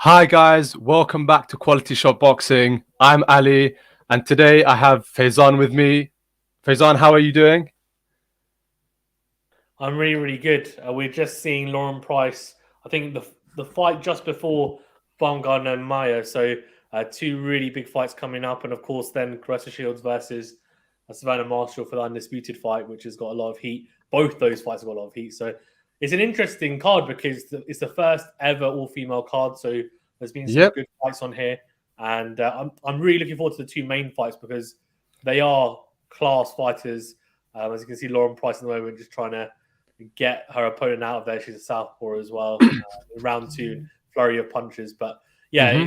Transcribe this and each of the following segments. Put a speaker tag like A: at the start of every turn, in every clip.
A: Hi guys, welcome back to QualityShot Boxing. I'm Ali, and today I have Faizan with me. Faizan, how are you doing?
B: I'm really, really good. We're just seeing Lauren Price. I think the fight just before Baumgardner and Maya. So two really big fights coming up, and of course then Claressa Shields versus Savannah Marshall for the undisputed fight, which has got a lot of heat. Both those fights have got a lot of heat. So it's an interesting card because it's the first ever all-female card. So there's been some
A: Yep.
B: good fights on here, and I'm really looking forward to the two main fights because they are class fighters. As you can see, Lauren Price at the moment just trying to get her opponent out of there. She's a southpaw as well. Round two, flurry of punches. But yeah,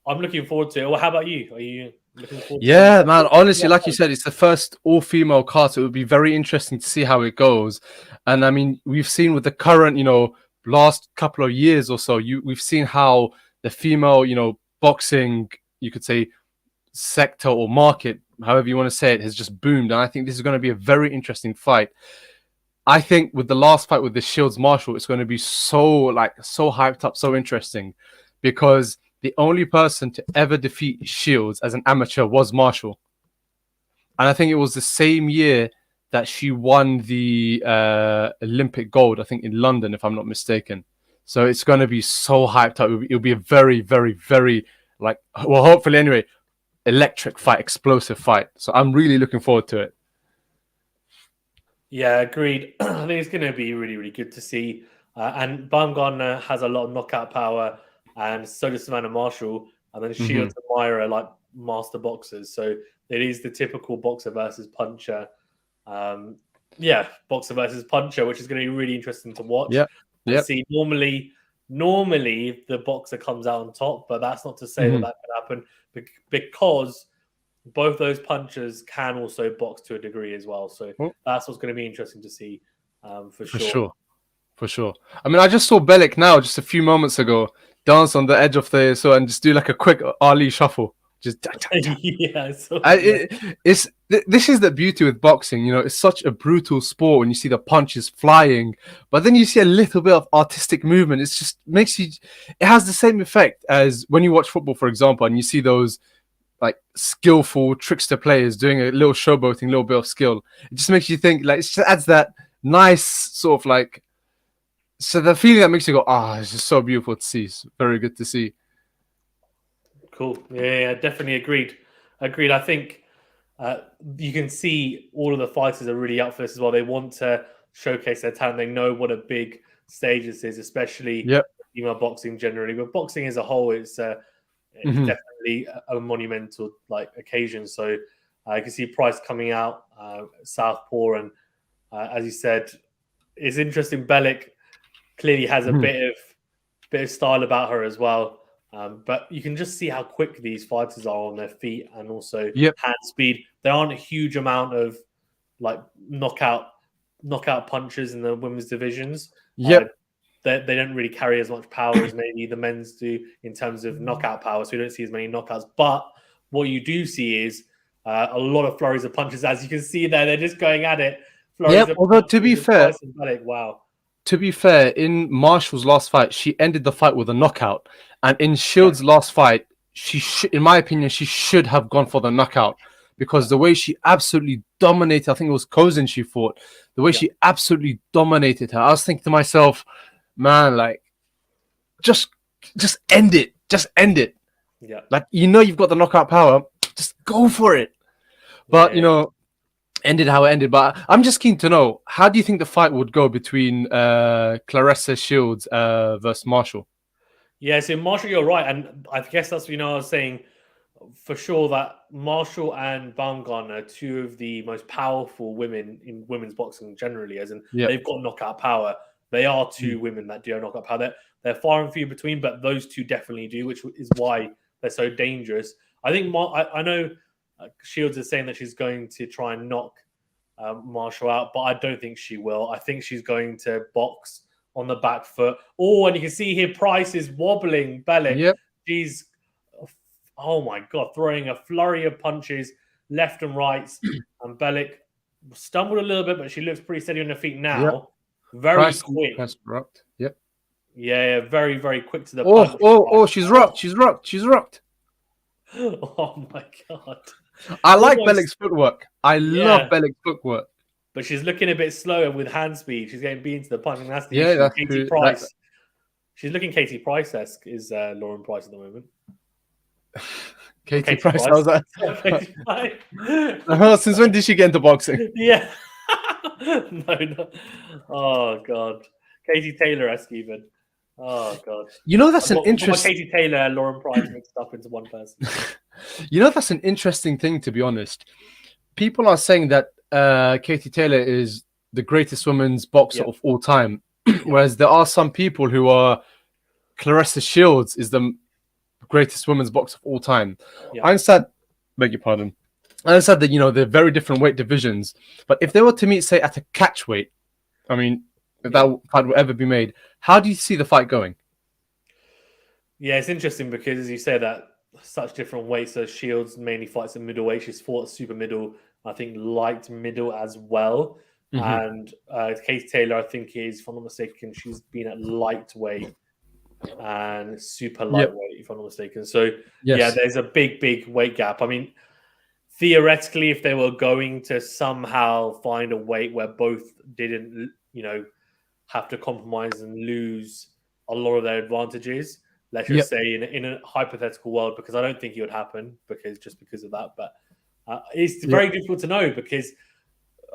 B: I'm looking forward to it. Well, how about you? Are you looking forward to
A: Yeah, man. Honestly, like you said, it's the first all-female card, so it would be very interesting to see how it goes. And I mean, we've seen with the current, last couple of years or so, we've seen how the female, boxing, you could say, sector or market, however you want to say it, has just boomed. And I think this is going to be a very interesting fight. I think with the last fight with the Shields Marshall, it's going to be so hyped up, so interesting, because the only person to ever defeat Shields as an amateur was Marshall, and I think it was the same year that she won the Olympic gold. I think in London, if I'm not mistaken. So it's going to be so hyped up. It'll be a very, very, very hopefully anyway, electric fight, explosive fight. So I'm really looking forward to it.
B: Yeah, agreed. I think it's going to be really, really good to see. And Baumgardner has a lot of knockout power, and so does Savannah Marshall. And then Shields and Myra are like master boxers. So it is the typical boxer versus puncher. Boxer versus puncher, which is going to be really interesting to watch.
A: Yeah.
B: See, normally the boxer comes out on top, but that's not to say that can happen because both those punchers can also box to a degree as well. So that's what's going to be interesting to see for sure.
A: For sure. I mean, I just saw Bellic now, just a few moments ago, dance on the edge of the and just do like a quick Ali shuffle. Just this is the beauty with boxing. It's such a brutal sport when you see the punches flying, but then you see a little bit of artistic movement. It just makes you. It has the same effect as when you watch football, for example, and you see those like skillful trickster players doing a little showboating, little bit of skill. It just makes you think. Like it just adds that nice sort of like. So the feeling that makes you go, it's just so beautiful to see. It's very good to see.
B: Cool. Yeah, definitely agreed. I think you can see all of the fighters are really up for this as well. They want to showcase their talent. They know what a big stage this is, especially female boxing generally. But boxing as a whole, it's definitely a monumental occasion. So I can see Price coming out, southpaw, and as you said, it's interesting. Bellic clearly has a bit of style about her as well. But you can just see how quick these fighters are on their feet and also hand speed. There aren't a huge amount of knockout punches in the women's divisions. They don't really carry as much power as maybe the men's do in terms of knockout power. So you don't see as many knockouts. But what you do see is a lot of flurries of punches. As you can see there, they're just going at it.
A: Although to be fair,
B: wow.
A: To be fair, in Marshall's last fight, she ended the fight with a knockout, and in Shields' last fight, in my opinion, she should have gone for the knockout because the way she absolutely dominated, I think it was Kozin she fought, the way she absolutely dominated her. I was thinking to myself, man, like, just end it,
B: Yeah,
A: like you've got the knockout power, just go for it. But ended how it ended. But I'm just keen to know, how do you think the fight would go between Claressa Shields versus Marshall?
B: Yeah, so Marshall, you're right. And I guess that's, I was saying for sure that Marshall and Baumgardner are two of the most powerful women in women's boxing generally, as in they've got knockout power. They are two women that do have knockout power. They're far and few between, but those two definitely do, which is why they're so dangerous. I think I know Shields is saying that she's going to try and knock Marshall out, but I don't think she will. I think she's going to box on the back foot. Oh, and you can see here Price is wobbling Bellic. She's, oh my God, throwing a flurry of punches left and right. And Bellic stumbled a little bit, but she looks pretty steady on her feet now. Very
A: Price
B: quick.
A: Yep.
B: Yeah, very, very quick to the
A: Oh,
B: punch.
A: she's rocked. She's rocked. She's rocked.
B: Oh my god.
A: I like
B: Almost,
A: Bellic's footwork. I love
B: yeah.
A: Bellic's footwork.
B: But she's looking a bit slow and with hand speed. She's getting beaten to the punch, and that's the
A: Yeah,
B: issue.
A: that's
B: Katie
A: true.
B: Price. She's looking Katie Price-esque, is Lauren Price at the moment.
A: Katie Price. I was like, since when did she get into boxing?
B: Yeah. No. Oh god. Katie Taylor-esque even. Oh god.
A: You know, that's an
B: Got
A: interesting.
B: Katie Taylor and Lauren Price mixed up into one person.
A: You know, that's an interesting thing, to be honest. People are saying that Katie Taylor is the greatest women's boxer of all time, whereas there are some people who are Claressa Shields is the greatest women's boxer of all time.
B: Yeah.
A: I understand. Beg your pardon. I understand that, you know, they're very different weight divisions, but if they were to meet, say, at a catch weight, I mean, if that fight would ever be made, how do you see the fight going?
B: Yeah, it's interesting because, as you say, that such different weights. So Shields mainly fights in middleweight. She's fought super middle, I think light middle as well. And Katie Taylor, I think, is, if I'm not mistaken, she's been at lightweight and super lightweight, if I'm not mistaken. So yeah, there's a big weight gap. I mean, theoretically, if they were going to somehow find a weight where both didn't, you know, have to compromise and lose a lot of their advantages, let's just say in a hypothetical world, because I don't think it would happen because of that. But it's very difficult to know because,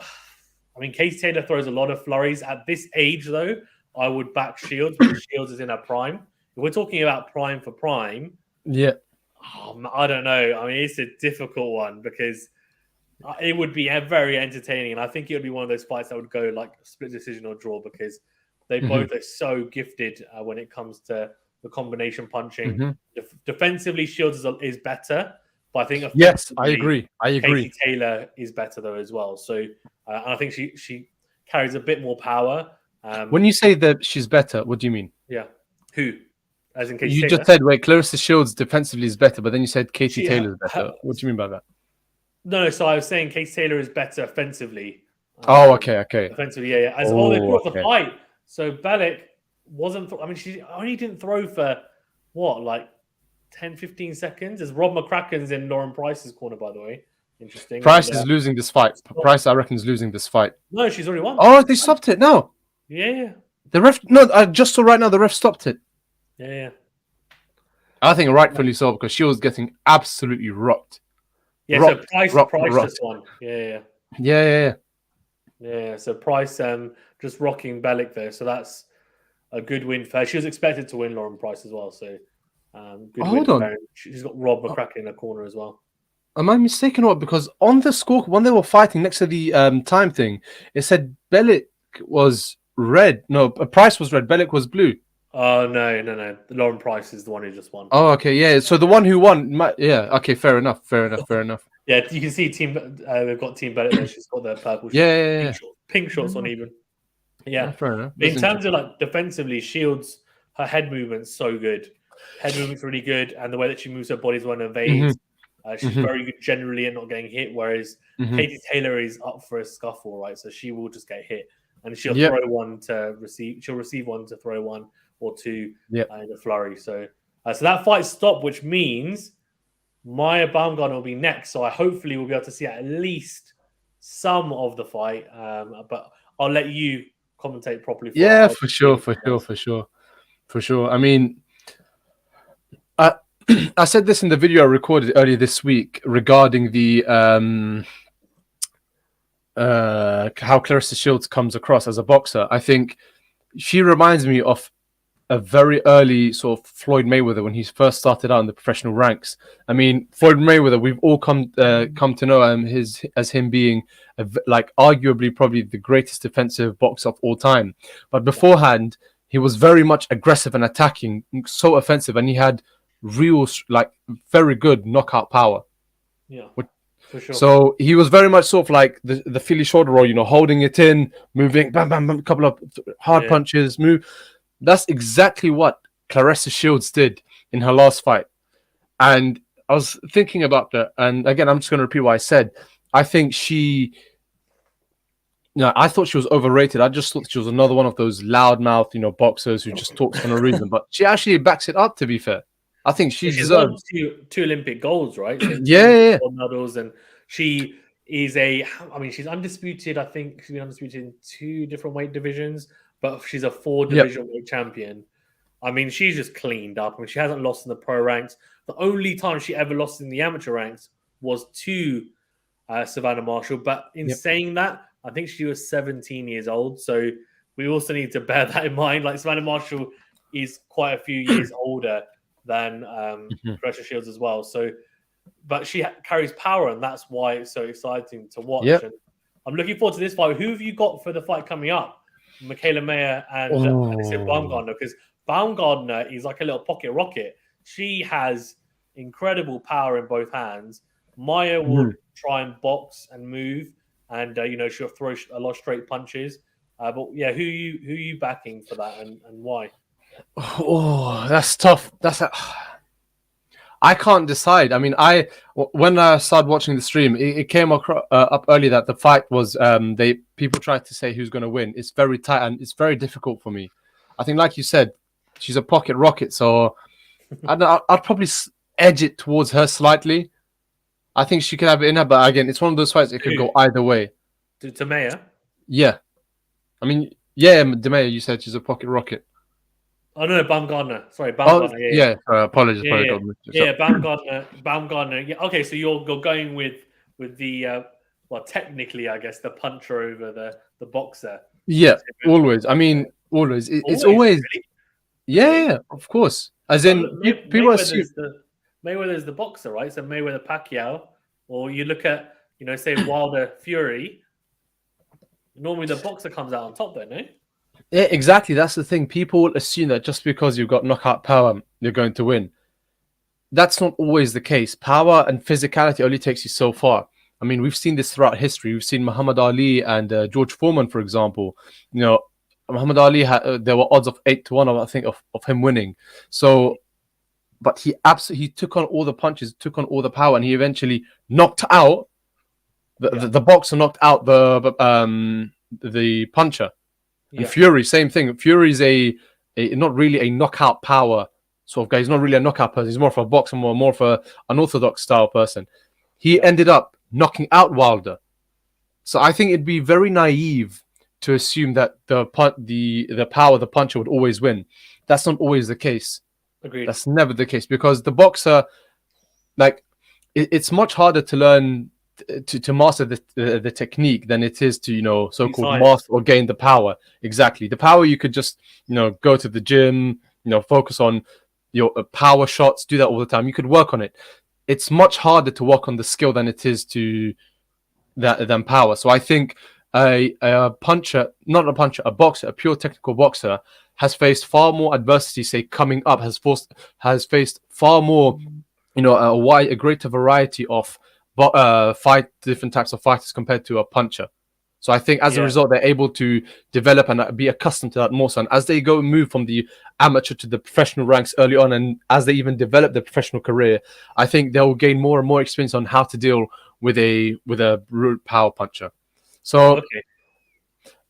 B: I mean, Katie Taylor throws a lot of flurries. At this age, though, I would back Shields because Shields is in her prime. If we're talking about prime for prime, I don't know. I mean, it's a difficult one because it would be very entertaining, and I think it would be one of those fights that would go like split decision or draw because they both are so gifted when it comes to the combination punching. Defensively, Shields is better, but I think
A: I agree.
B: Katie Taylor is better though as well. So I think she carries a bit more power.
A: When you say that she's better, what do you mean?
B: Yeah, who? As in Katie
A: you
B: Taylor?
A: Just said, wait, Claressa Shields defensively is better, but then you said Katie Taylor is better. What do you mean by that?
B: No, so I was saying Katie Taylor is better offensively.
A: Okay.
B: Offensively, yeah. As they brought the fight. So Bellic wasn't. She only didn't throw for what, like 10, 15 seconds. As Rob McCracken's in Lauren Price's corner, by the way. Interesting.
A: Price is losing this fight. Price, I reckon, is losing this fight.
B: No, she's already won.
A: Oh, they stopped it now.
B: Yeah.
A: The ref. No, I just saw right now the ref stopped it.
B: Yeah.
A: I think rightfully so because she was getting absolutely rocked.
B: Yeah, so Price just won. Yeah. So Price just rocking Bellic there. So that's a good win for her. She was expected to win Lauren Price as well. So good win for her. She's got Rob McCracken in the corner as well.
A: Am I mistaken or what? Because on the score, when they were fighting next to the time thing, it said Bellic was red. No, Price was red. Bellic was blue.
B: Oh, no. Lauren Price is the one who just won.
A: Oh, okay. Yeah. So the one who won. Okay. Fair enough.
B: Yeah, you can see we've got Team Bellic there. She's got the purple pink shorts on even. Yeah.
A: Fair enough.
B: In terms of like defensively, Shields, her head movement's so good. Head movement's really good. And the way that she moves her body as well and evades. She's very good generally at not getting hit. Whereas Katie Taylor is up for a scuffle, right? So she will just get hit. And she'll throw one to receive. She'll receive one to throw one or two in a flurry. So that fight stopped, which means Maya Baumgardner will be next. So I hopefully will be able to see at least some of the fight. But I'll let you commentate properly.
A: For sure. I mean, I said this in the video I recorded earlier this week regarding the how Claressa Shields comes across as a boxer. I think she reminds me of a very early sort of Floyd Mayweather when he first started out in the professional ranks. I mean, Floyd Mayweather, we've all come to know him being like arguably probably the greatest defensive boxer of all time. But beforehand, he was very much aggressive and attacking, so offensive, and he had real like very good knockout power.
B: Yeah, for sure.
A: So he was very much sort of like the Philly shoulder roll, holding it in, moving, bam, bam, bam, a couple of hard punches, move. That's exactly what Claressa Shields did in her last fight. And I was thinking about that. And again, I'm just going to repeat what I said. I think she I thought she was overrated. I just thought she was another one of those loudmouth, boxers who just talks for no reason. But she actually backs it up, to be fair. I think she
B: She's won
A: deserves.
B: two Olympic golds, right? So two
A: Yeah.
B: gold medals, and she is she's undisputed. I think she's been undisputed in 2 different weight divisions, but she's a 4 division weight champion. I mean, she's just cleaned up. I mean, she hasn't lost in the pro ranks. The only time she ever lost in the amateur ranks was to Savannah Marshall. But in saying that, I think she was 17 years old. So we also need to bear that in mind. Like, Savannah Marshall is quite a few years older than Claressa Shields as well. So, but she carries power, and that's why it's so exciting to watch.
A: Yep.
B: And I'm looking forward to this fight. Who have you got for the fight coming up? Mikaela Mayer and Alycia Baumgardner, because Baumgardner is like a little pocket rocket. She has incredible power in both hands. Maya will try and box and move, and she'll throw a lot of straight punches. But yeah, who are you backing for that, and why?
A: Oh, that's tough. I can't decide. I mean, when I started watching the stream, it came up early that the fight was people tried to say who's going to win. It's very tight and it's very difficult for me. I think, like you said, she's a pocket rocket, so I'd probably edge it towards her slightly. I think she could have it in her, but again, it's one of those fights that could go either way.
B: To Mayer?
A: Yeah. I mean, yeah, Mayer, you said she's a pocket rocket.
B: Oh, no, Baumgardner. Sorry, Baumgardner.
A: Apologies.
B: Baumgardner. Yeah, okay, so you're going with the technically, I guess, the puncher over the boxer.
A: Yeah, always. I mean, always. It's always.
B: Really?
A: Yeah, of course. As in, people assume
B: Mayweather's the boxer, right? So Mayweather Pacquiao, or you look at say Wilder Fury. Normally, the boxer comes out on top, don't they?
A: Yeah, exactly. That's the thing. People assume that just because you've got knockout power, you're going to win. That's not always the case. Power and physicality only takes you so far. I mean, we've seen this throughout history. We've seen Muhammad Ali and George Foreman, for example. Muhammad Ali there were odds of 8-1, I think, of him winning. So, but he took on all the punches, took on all the power, and he eventually knocked out the boxer, knocked out the puncher. And Fury, same thing. Fury's a not really a knockout power sort of guy. He's not really a knockout person. He's more of a boxer, more of an unorthodox style person. He ended up knocking out Wilder. So I think it'd be very naive to assume that the power, the puncher would always win. That's not always the case.
B: Agreed.
A: That's never the case, because the boxer, it's much harder to learn to master the technique than it is to so-called master or gain the power. Exactly. The power you could just go to the gym, focus on your power shots, do that all the time. You could work on it. It's much harder to work on the skill than it is than power. So I think a boxer, a pure technical boxer, has faced far more adversity, say, coming up, has faced far more, a greater variety of different types of fighters compared to a puncher. So I think as a result, they're able to develop and be accustomed to that more so. And as they move from the amateur to the professional ranks early on, and as they even develop their professional career, I think they'll gain more and more experience on how to deal with a root power puncher. So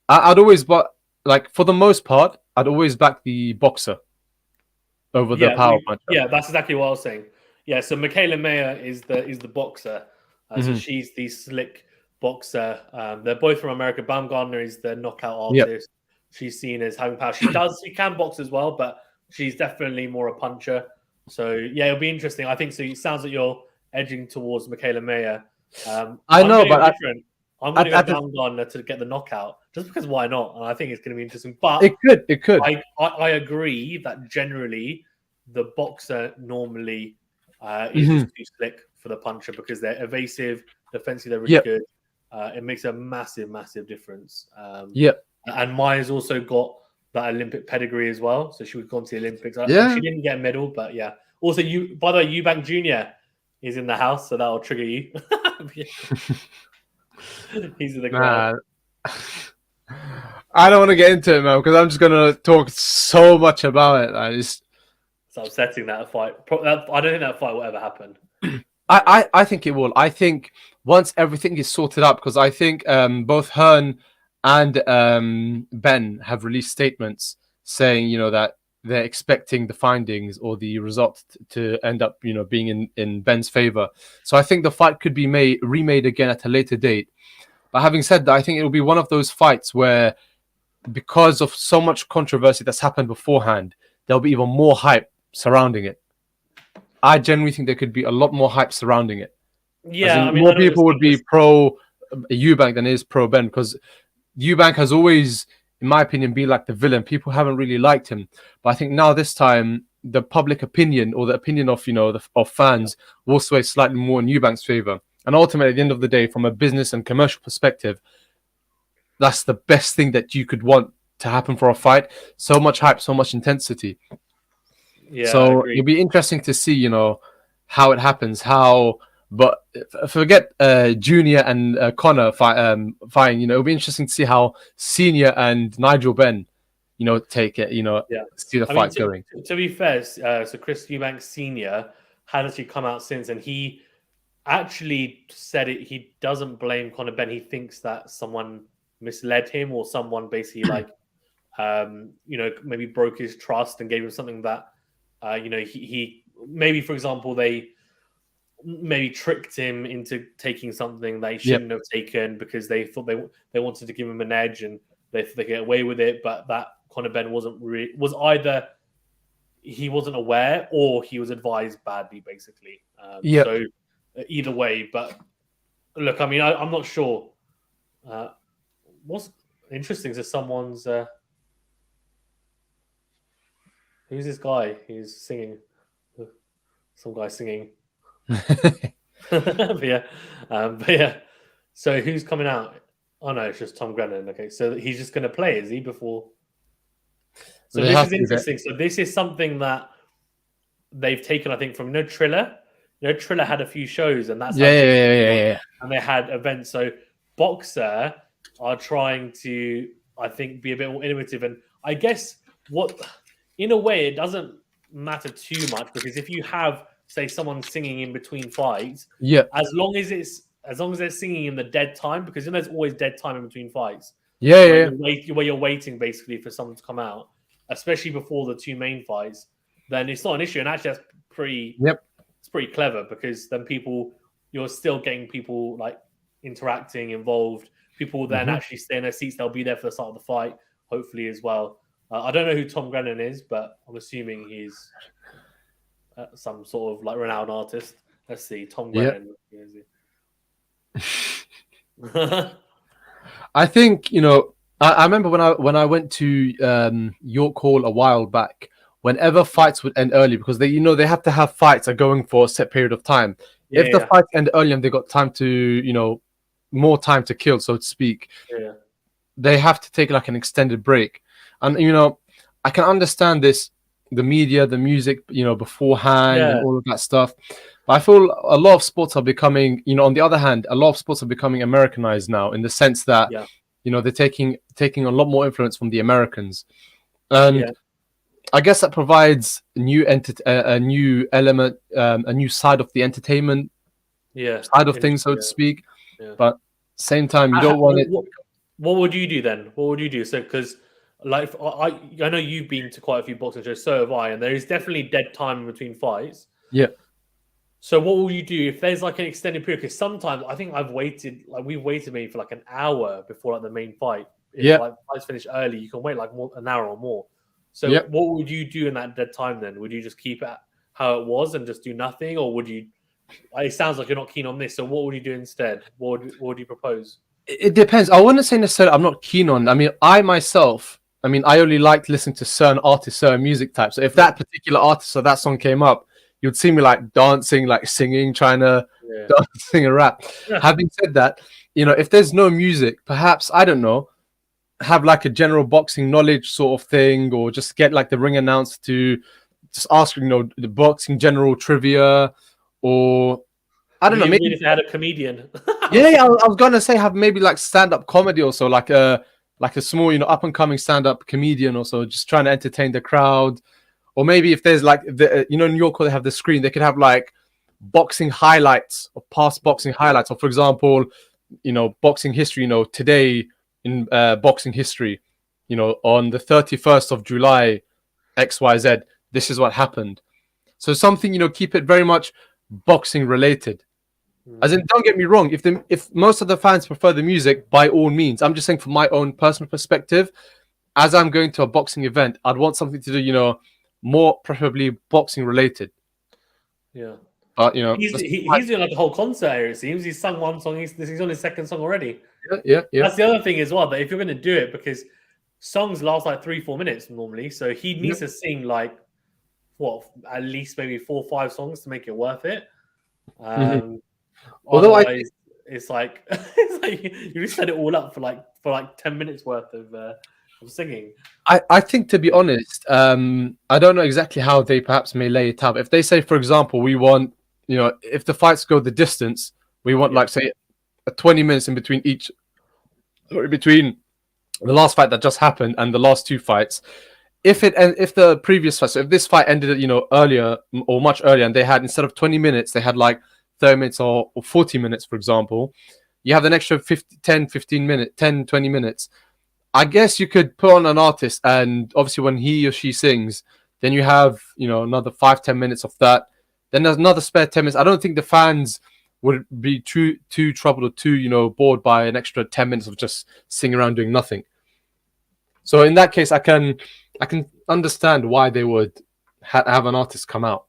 A: I'd always, for the most part, I'd always back the boxer over the power puncher.
B: Yeah, that's exactly what I was saying. Yeah, so Mikaela Mayer is the boxer. So she's the slick boxer. They're both from America. Baumgardner is the knockout artist. Yep. She's seen as having power. She can box as well, but she's definitely more a puncher. So yeah, it'll be interesting. I think so. It sounds like you're edging towards Mikaela Mayer.
A: I know, but
B: I'm going to go Baumgardner to get the knockout, just because why not? And I think it's going to be interesting. But
A: it could.
B: I agree that generally the boxer normally is just too slick for the puncher, because they're evasive, defensively they're really good. It makes a massive, massive difference. And Maya's also got that Olympic pedigree as well, so she would go to the Olympics. She didn't get a medal, but yeah. Also, by the way, Eubank Jr. is in the house, so that'll trigger you. He's in the crowd.
A: I don't want to get into it, man, because I'm just going to talk so much about it.
B: It's upsetting, that fight. I don't think that fight will ever happen.
A: I think it will. I think once everything is sorted out, because I think both Hearn and Ben have released statements saying, that they're expecting the findings or the result to end up, being in Ben's favor. So I think the fight could be remade again at a later date. But having said that, I think it will be one of those fights where, because of so much controversy that's happened beforehand, there'll be even more hype surrounding it. I genuinely think there could be a lot more hype surrounding it.
B: Yeah,
A: more people would be pro Eubank than is pro Ben, because Eubank has always, in my opinion, been like the villain. People haven't really liked him, but I think now this time the public opinion, or the opinion of of fans, will sway slightly more in Eubank's favor. And ultimately, at the end of the day, from a business and commercial perspective, that's the best thing that you could want to happen for a fight. So much hype, so much intensity.
B: Yeah.
A: So it'll be interesting to see, how it happens. But forget Junior and Connor fighting. It'll be interesting to see how Senior and Nigel Benn, take it. See the fight going.
B: To be fair, so Chris Eubank Senior had actually come out since, and he actually said it. He doesn't blame Conor Benn. He thinks that someone misled him, or someone basically maybe broke his trust and gave him something that he maybe, for example, they maybe tricked him into taking something they shouldn't have taken, because they thought they wanted to give him an edge and they thought they could get away with it. But that Conor Benn was either he wasn't aware or he was advised badly, basically. So either way, but look, I mean, I'm not sure. What's interesting is someone's who's this guy? He's singing. Some guy singing. but yeah. So who's coming out? Oh no, it's just Tom Grennan. Okay, so he's just going to play, is he? Before. So this is interesting. So this is something that they've taken, I think, from Triller. Triller had a few shows, and that's
A: yeah.
B: And they had events. So Boxer are trying to, I think, be a bit more innovative, and I guess in a way, it doesn't matter too much, because if you have, say, someone singing in between fights, as long as they're singing in the dead time, because there's always dead time in between fights. Where you're waiting basically for someone to come out, especially before the two main fights, then it's not an issue. And actually, that's pretty. It's pretty clever, because then you're still getting people like interacting, involved. People will then actually stay in their seats. They'll be there for the start of the fight, hopefully, as well. I don't know who Tom Grennan is, but I'm assuming he's some sort of like renowned artist. Let's see, Tom Grennan.
A: I think I remember when I went to York Hall a while back. Whenever fights would end early, because they have to have fights are going for a set period of time. If the fights end early and they got time to more time to kill, so to speak, they have to take like an extended break. And I can understand this, the media, the music, beforehand and all of that stuff. But I feel a lot of sports are becoming, on the other hand, a lot of sports are becoming Americanized now, in the sense that they're taking a lot more influence from the Americans, and I guess that provides a new element, a new side of the entertainment side of things, so to speak. But same time, you don't want it.
B: What would you do then? What would you do? So, because like I know you've been to quite a few boxing shows, so have I, and there is definitely dead time in between fights. So what will you do if there's like an extended period? Because sometimes I think we've waited maybe for like an hour before like the main fight. If like fights finish early, you can wait like an hour or more. So what would you do in that dead time then? Would you just keep it how it was and just do nothing? Or would you... It sounds like you're not keen on this. So what would you do instead? What would you propose?
A: It depends. I wouldn't say necessarily I'm not keen on. I mean, I only like listening to certain artists, certain music types. So if that particular artist or that song came up, you'd see me like dancing, like singing, trying to sing a rap. Having said that, if there's no music, perhaps, I don't know, have like a general boxing knowledge sort of thing, or just get like the ring announcer to just ask, the boxing general trivia, or I don't know. Maybe
B: if they had a comedian.
A: I was gonna say have maybe like stand-up comedy or so, like a small, up and coming stand-up comedian or so, just trying to entertain the crowd. Or maybe if there's like in New York, they have the screen, they could have like boxing highlights or past boxing highlights, or for example, boxing history. Today, in boxing history. On the 31st of July, XYZ, this is what happened. So something, keep it very much boxing related. As in, don't get me wrong, if most of the fans prefer the music, by all means. I'm just saying from my own personal perspective, as I'm going to a boxing event, I'd want something to do, more preferably boxing related.
B: Yeah.
A: But
B: he's doing like a whole concert here, it seems. He's sung one song, he's on his second song already.
A: Yeah.
B: That's the other thing as well, that if you're going to do it, because songs last like 3-4 minutes normally, so he needs to sing like at least maybe 4 or 5 songs to make it worth it.
A: Although
B: it's like you just set it all up for like 10 minutes worth of singing.
A: I think, to be honest, I don't know exactly how they perhaps may lay it out. If they say, for example, we want, if the fights go the distance, we want like say 20 minutes in between between the last fight that just happened and the last 2 fights. If the previous fight, so if this fight ended, earlier or much earlier, and they had, instead of 20 minutes, they had like 30 minutes or 40 minutes, for example, you have an extra 10, 15 minutes, 10, 20 minutes. I guess you could put on an artist, and obviously when he or she sings, then you have, another 5-10 minutes of that. Then there's another spare 10 minutes. I don't think the fans would be too troubled or too, bored by an extra 10 minutes of just singing around doing nothing. So in that case, I can understand why they would have an artist come out.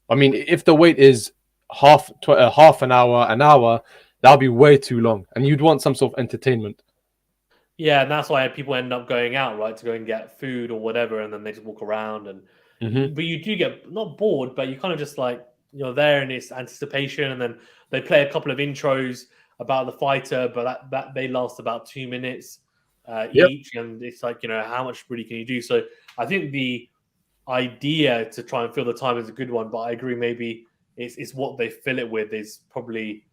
A: I mean, if the wait is half an hour, that'll be way too long, and you'd want some sort of entertainment.
B: Yeah, and that's why people end up going out, right, to go and get food or whatever, and then they just walk around. But you do get not bored, but you kind of just like, there in this anticipation, and then they play a couple of intros about the fighter, but that they last about 2 minutes each, and it's like, how much really can you do? So I think the idea to try and fill the time is a good one, but I agree, maybe it's what they fill it with is probably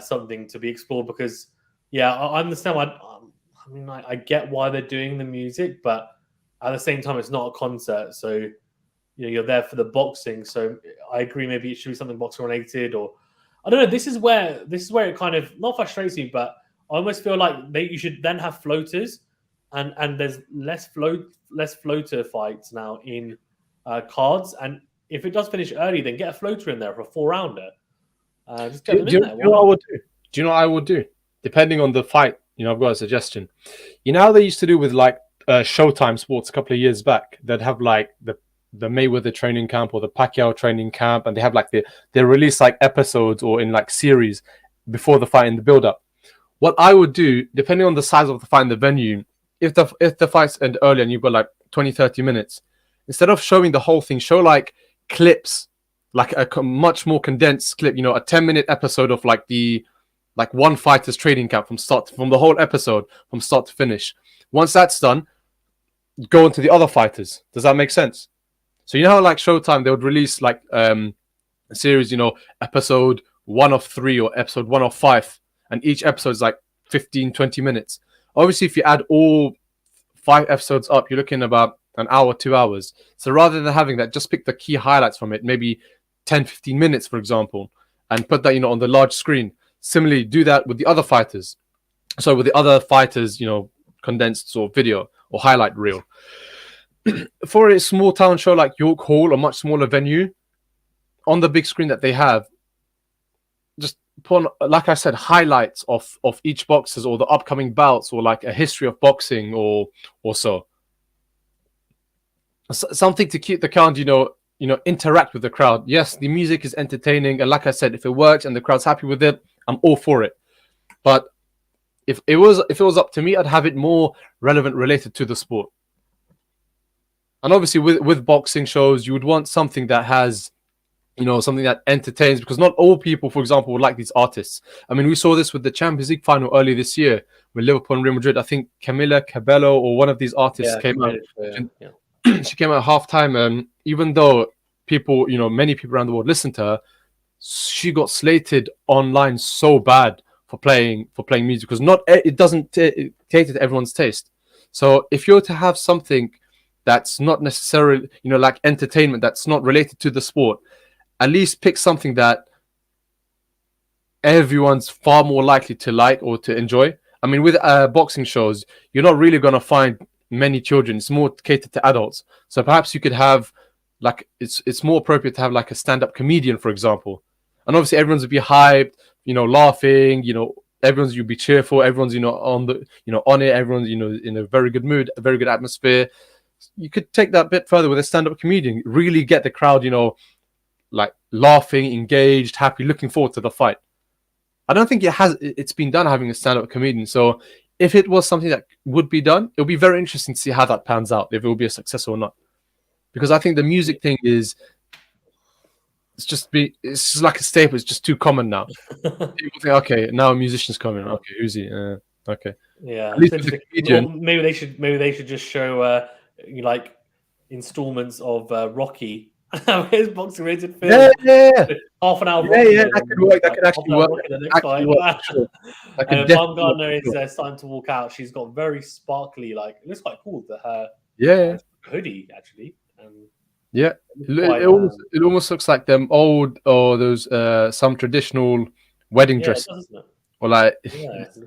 B: something to be explored, because I understand why. I get why they're doing the music, but at the same time, it's not a concert. So, you're there for the boxing. So I agree, maybe it should be something boxing related, or I don't know. This is where it kind of not frustrates me, but I almost feel like you should then have floaters, and there's less floater fights now in cards. And if it does finish early, then get a floater in there for a 4-rounder. Just get them in there.
A: Do you know what I would do? Do you know what I would do? Depending on the fight, I've got a suggestion. How they used to do with like Showtime Sports a couple of years back? They'd have like the Mayweather training camp or the Pacquiao training camp, and they have like they release like episodes or in like series before the fight in the build-up. What I would do, depending on the size of the fight in the venue, if the fights end early and you've got like 20-30 minutes, instead of showing the whole thing, show like clips, like a much more condensed clip, a 10-minute episode of like one fighter's training camp from the whole episode from start to finish. Once that's done, go into the other fighters. Does that make sense? So how like Showtime, they would release like a series, episode 1 of 3 or episode 1 of 5, and each episode is like 15-20 minutes. Obviously, if you add all 5 episodes up, you're looking about an hour, 2 hours. So rather than having that, just pick the key highlights from it, maybe 10-15 minutes, for example, and put that on the large screen. Similarly, do that with the other fighters. So with the other fighters, condensed sort of video or highlight reel. For a small town show like York Hall, a much smaller venue, on the big screen that they have, just put on, like I said, highlights of each boxers or the upcoming bouts, or like a history of boxing or so. Something to keep the crowd, interact with the crowd. Yes, the music is entertaining, and like I said, if it works and the crowd's happy with it, I'm all for it. But if it was up to me, I'd have it more relevant, related to the sport. And obviously, with boxing shows, you would want something that has, something that entertains, because not all people, for example, would like these artists. I mean, we saw this with the Champions League final early this year with Liverpool and Real Madrid. I think Camila Cabello or one of these artists came out. She came out at halftime. Even though people, many people around the world listened to her, she got slated online so bad for playing music, because it doesn't cater to everyone's taste. So if you're to have something that's not necessarily, like entertainment, that's not related to the sport, at least pick something that everyone's far more likely to like or to enjoy. I mean, with boxing shows, you're not really going to find many children. It's more catered to adults. So perhaps you could have like it's more appropriate to have like a stand-up comedian, for example. And obviously everyone's would be hyped, laughing, everyone's you'd be cheerful, everyone's on the on it, everyone's in a very good mood, a very good atmosphere. You could take that a bit further with a stand-up comedian, really get the crowd, like laughing, engaged, happy, looking forward to the fight. I don't think it's been done having a stand-up comedian. So if it was something that would be done, it'll be very interesting to see how that pans out, if it will be a success or not. Because I think the music thing it's just like a staple. It's just too common now. People think, okay, now a musician's coming. Okay, who's he? Okay.
B: Yeah.
A: At least with the comedian,
B: Maybe they should just show like installments of Rocky. His boxing rated film.
A: Yeah.
B: Half an hour.
A: Yeah, that could work. That could actually work.
B: Sure.
A: And
B: Baumgardner is starting to walk out. She's got very sparkly, like it looks quite cool. Her hoodie actually.
A: Yeah, it almost looks like them old or those some traditional wedding dresses or like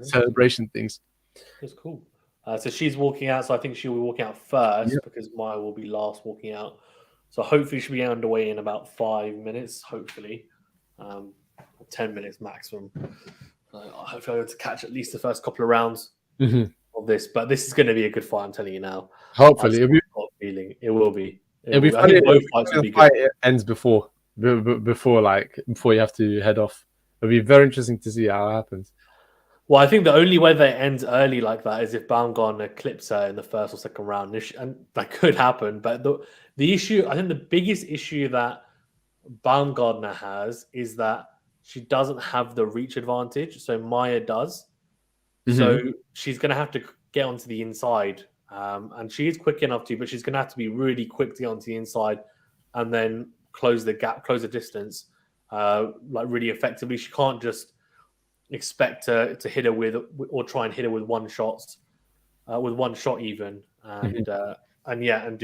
A: celebration things.
B: It's cool. So she's walking out. So I think she'll be walking out first because Maya will be last walking out. So hopefully she'll be underway in about 5 minutes. Hopefully, 10 minutes maximum. Hopefully, I'll be able to catch at least the first couple of rounds of this. But this is going to be a good fight. I'm telling you now.
A: Hopefully,
B: it will be.
A: It'll be funny if the fight ends before you have to head off. It'll be very interesting to see how it happens.
B: Well, I think the only way that it ends early like that is if Baumgardner clips her in the first or second round, and that could happen. But the issue, I think, the biggest issue that Baumgardner has is that she doesn't have the reach advantage, so Maya does. So she's going to have to get onto the inside. And she is quick enough to, but she's going to have to be really quick to get onto the inside and then close the gap, close the distance, like really effectively. She can't just expect to hit her with, or try and hit her with one shot even, and do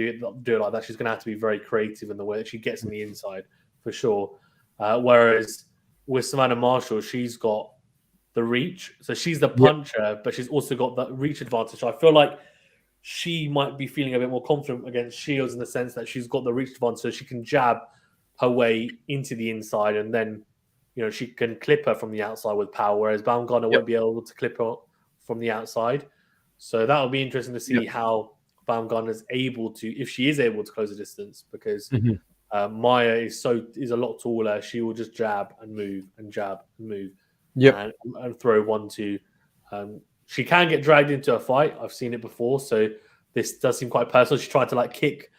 B: it like that. She's going to have to be very creative in the way that she gets on the inside for sure. Whereas with Savannah Marshall, she's got the reach, so she's the puncher, but she's also got that reach advantage. So I feel like she might be feeling a bit more confident against Shields in the sense that she's got the reach advantage, so she can jab her way into the inside, and then she can clip her from the outside with power, whereas Baumgardner won't be able to clip her from the outside. So that will be interesting to see how Baumgardner is able to, if she is able to close the distance, because Maya is a lot taller. She will just jab and move and jab and move, and throw 1-2. She can get dragged into a fight. I've seen it before, so this does seem quite personal. She tried to kick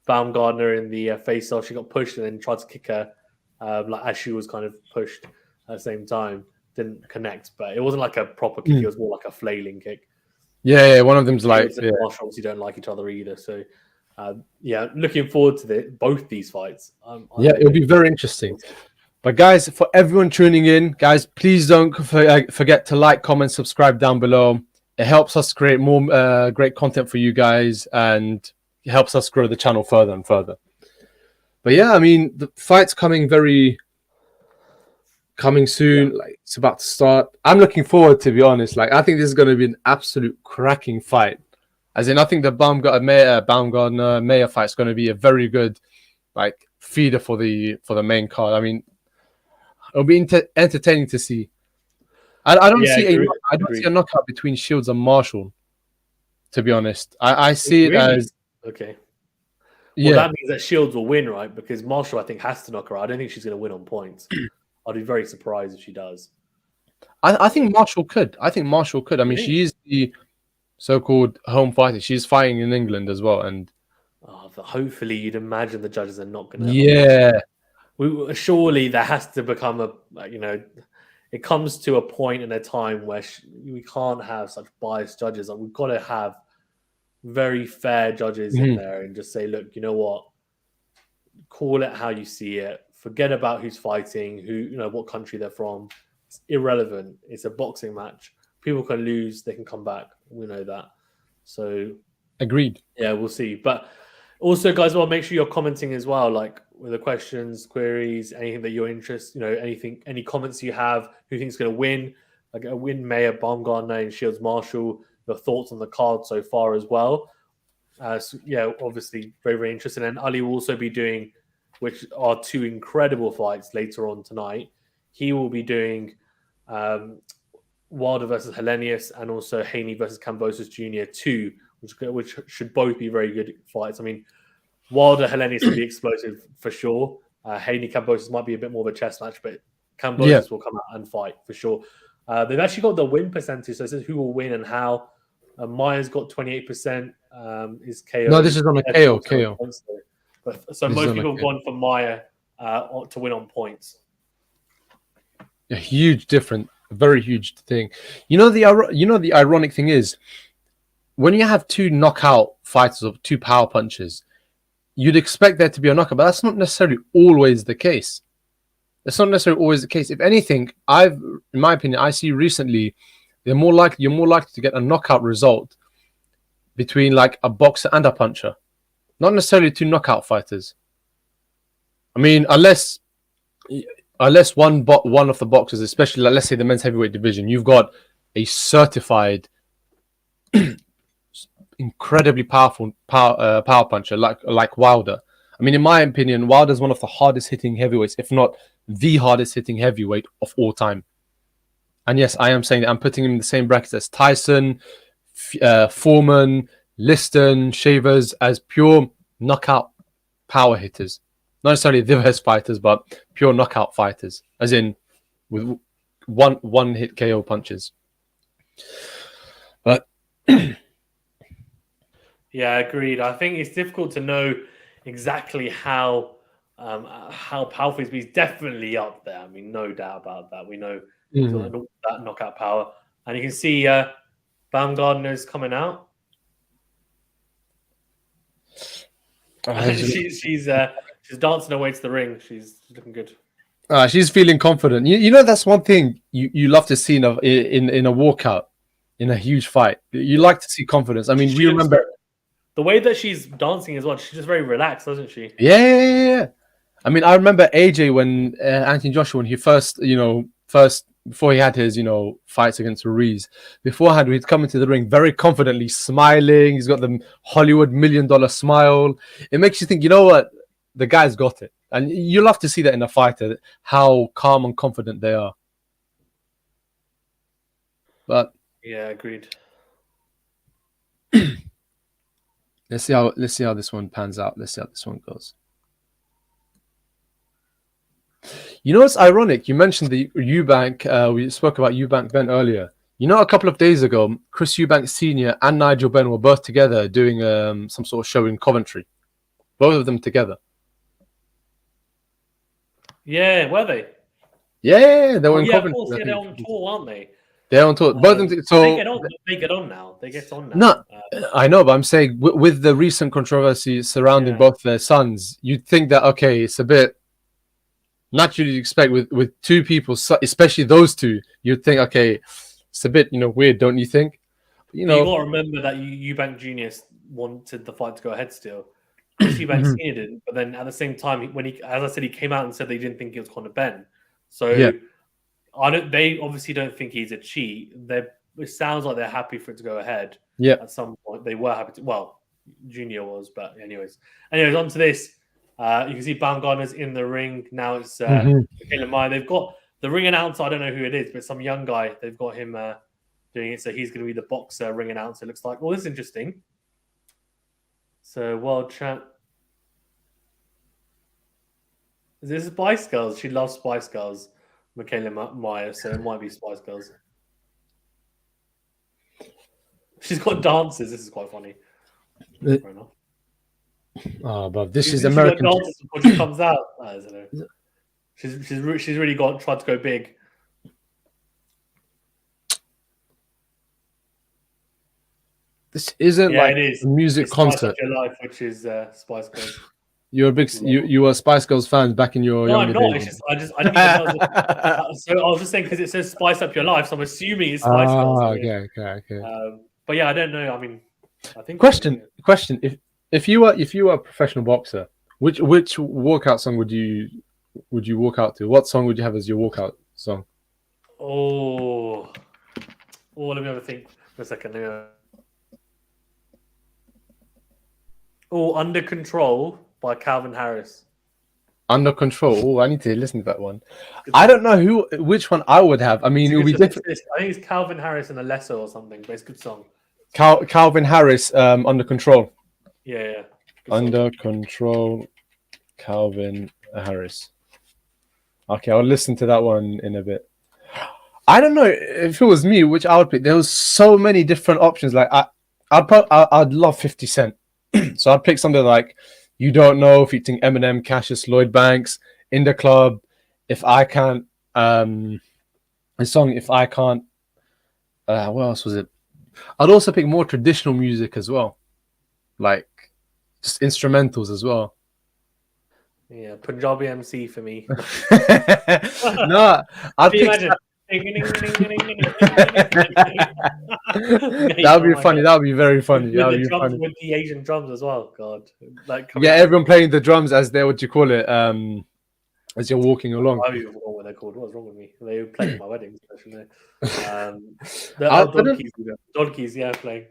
B: Baumgardner in the face off. She got pushed and then tried to kick her as she was kind of pushed at the same time. Didn't connect, but it wasn't like a proper kick. It was more like a flailing kick.
A: Yeah, one of them's like...
B: Marshall obviously don't like each other either, so... looking forward to both these fights.
A: It'll be very interesting. But guys, for everyone tuning in, guys, please don't forget to like, comment, subscribe down below. It helps us create more great content for you guys, and it helps us grow the channel further and further. But yeah, I mean, the fight's coming soon. Like, it's about to start. I'm looking forward, to be honest. Like, I think this is going to be an absolute cracking fight. As in, I think the Baumgardner Mayer fight is going to be a very good feeder for the main card. I mean, it'll be entertaining to see. I don't see a knockout between Shields and Marshall. To be honest, I see it as
B: okay. Well, that means that Shields will win, right? Because Marshall, I think, has to knock her out. I don't think she's going to win on points. I'd be very surprised if she does.
A: I think Marshall could. I mean, she is the so-called home fighter. She's fighting in England as well, and
B: hopefully, you'd imagine the judges are not going to. Surely there has to become it comes to a point in a time where we can't have such biased judges. We've got to have very fair judges in there and just say, look, you know what? Call it how you see it. Forget about who's fighting, what country they're from. It's irrelevant. It's a boxing match. People can lose. They can come back. We know that. So
A: agreed.
B: Yeah, we'll see. But also, guys, make sure you're commenting as well, with the questions, queries, anything that you're interested, any comments you have, who thinks going to win. like a win Mayer, Baumgardner, and Shields Marshall. Your thoughts on the card so far as well? So yeah, obviously very, very interesting. And Ali will also be doing, which are two incredible fights later on tonight. He will be doing Wilder versus Hellenius and also Haney versus Kambosos Jr. 2, which should both be very good fights. I mean, Wilder Hellenius will be explosive for sure. Haney Kambosos might be a bit more of a chess match, but Kambosos will come out and fight for sure. They've actually got the win percentage, so it says who will win and how. Maya's got 28%. Is KO?
A: No, this is on a KO. KO.
B: So most people have gone for Maya to win on points.
A: A huge difference, very huge thing. You know the ironic thing is, when you have two knockout fighters or two power punches, you'd expect there to be a knockout, but that's not necessarily always the case. That's not necessarily always the case. If anything, in my opinion, I see recently you're more likely to get a knockout result between like a boxer and a puncher, not necessarily two knockout fighters. I mean, unless one of the boxers, especially like, let's say the men's heavyweight division, you've got a certified, incredibly powerful power puncher like Wilder. I mean, in my opinion, Wilder's one of the hardest hitting heavyweights, if not the hardest hitting heavyweight of all time. And yes, I am saying that I'm putting him in the same bracket as Tyson, Foreman, Liston, Shavers, as pure knockout power hitters. Not necessarily the best fighters, but pure knockout fighters, as in with one hit KO punches. But
B: yeah, agreed. I think it's difficult to know exactly how powerful he's definitely up there. I mean, no doubt about that. We know that knockout power, and you can see Baumgardner's coming out. She's dancing her way to the ring. She's looking good.
A: She's feeling confident. You know, that's one thing you love to see in a walkout, in a huge fight. You like to see confidence. I mean, we remember
B: the way that she's dancing as well. She's just very relaxed, doesn't she?
A: Yeah. I mean, I remember AJ when Anthony Joshua, when he first before he had his fights against Ruiz, beforehand he'd come into the ring very confidently, smiling. He's got the Hollywood $1 million smile. It makes you think, you know what, the guy's got it. And you love to see that in a fighter, how calm and confident they are. But
B: yeah, agreed.
A: Let's see how this one pans out. Let's see how this one goes. You know, it's ironic. You mentioned the Eubank. We spoke about Eubank Ben earlier. You know, a couple of days ago, Chris Eubank Sr. and Nigel Benn were both together doing some sort of show in Coventry. Both of them together.
B: Yeah, were they?
A: Yeah, they were in Coventry.
B: Of course, they're on tour, aren't they?
A: They're on tour. Both of them. So
B: they get on now. They get on now.
A: No, I know, but I'm saying with the recent controversy surrounding both their sons, you'd think that it's a bit naturally to expect with two people, especially those two. You'd think it's a bit weird, don't you think? You got
B: to remember that Eubank Jr. wanted the fight to go ahead still. Eubank Sr. didn't, but then at the same time, when as I said, he came out and said they didn't think it was Conor Benn. So they obviously don't think he's a cheat. It sounds like they're happy for it to go ahead.
A: Yeah.
B: At some point, they were happy to. Well, Junior was, but anyways, on to this. You can see Baumgardner's in the ring now. It's Mikaela Mayer. They've got the ring announcer. I don't know who it is, but some young guy. They've got him doing it, so he's going to be the boxer ring announcer. It looks like. Well, this is interesting. So World Champ. Is this Spice Girls? She loves Spice Girls. Mikaela Mayer, so it might be Spice Girls. She's got dances. This is quite funny. Fair enough.
A: Oh, but this is American.
B: Dances before she comes out. I don't know. She's really tried to go big.
A: This isn't like
B: it is.
A: a music
B: it's
A: concert.
B: Spice Up Your Life, which is Spice Girls.
A: You're a big you were Spice Girls fans back in your younger days.
B: No, I'm not. I didn't even know. So I was just saying because it says Spice Up Your Life, so I'm assuming it's Spice Girls.
A: Okay.
B: But yeah, I don't know. I mean, I think.
A: Question: If you were a professional boxer, which walkout song would you walk out to? What song would you have as your walkout song?
B: Oh, let me have a think for a second. Under Control by Calvin Harris.
A: Under Control. Oh, I need to listen to that one. I don't know which one I would have. I mean, it would be different.
B: I think it's Calvin Harris and Alycia or something, but it's a good song.
A: Calvin Harris, Under Control.
B: Yeah.
A: Under Control, Calvin Harris. Okay, I'll listen to that one in a bit. I don't know if it was me, which I would pick. There was so many different options. Like I'd love 50 Cent, so I'd pick something like "You Don't Know" featuring Eminem, Cassius, Lloyd Banks, "In the Club," "If I Can't," a song "If I Can't." What else was it? I'd also pick more traditional music as well, like just instrumentals as well.
B: Yeah, Punjabi MC for me.
A: No, I'd pick.
B: Imagine.
A: That would be funny. That would be very funny. That would be funny.
B: With the Asian drums as well. God, like
A: everyone playing the drums as they're what you call it, as you're walking along.
B: I don't even know what they're called. What's wrong with me? They played at my wedding, especially. The donkeys, yeah, playing.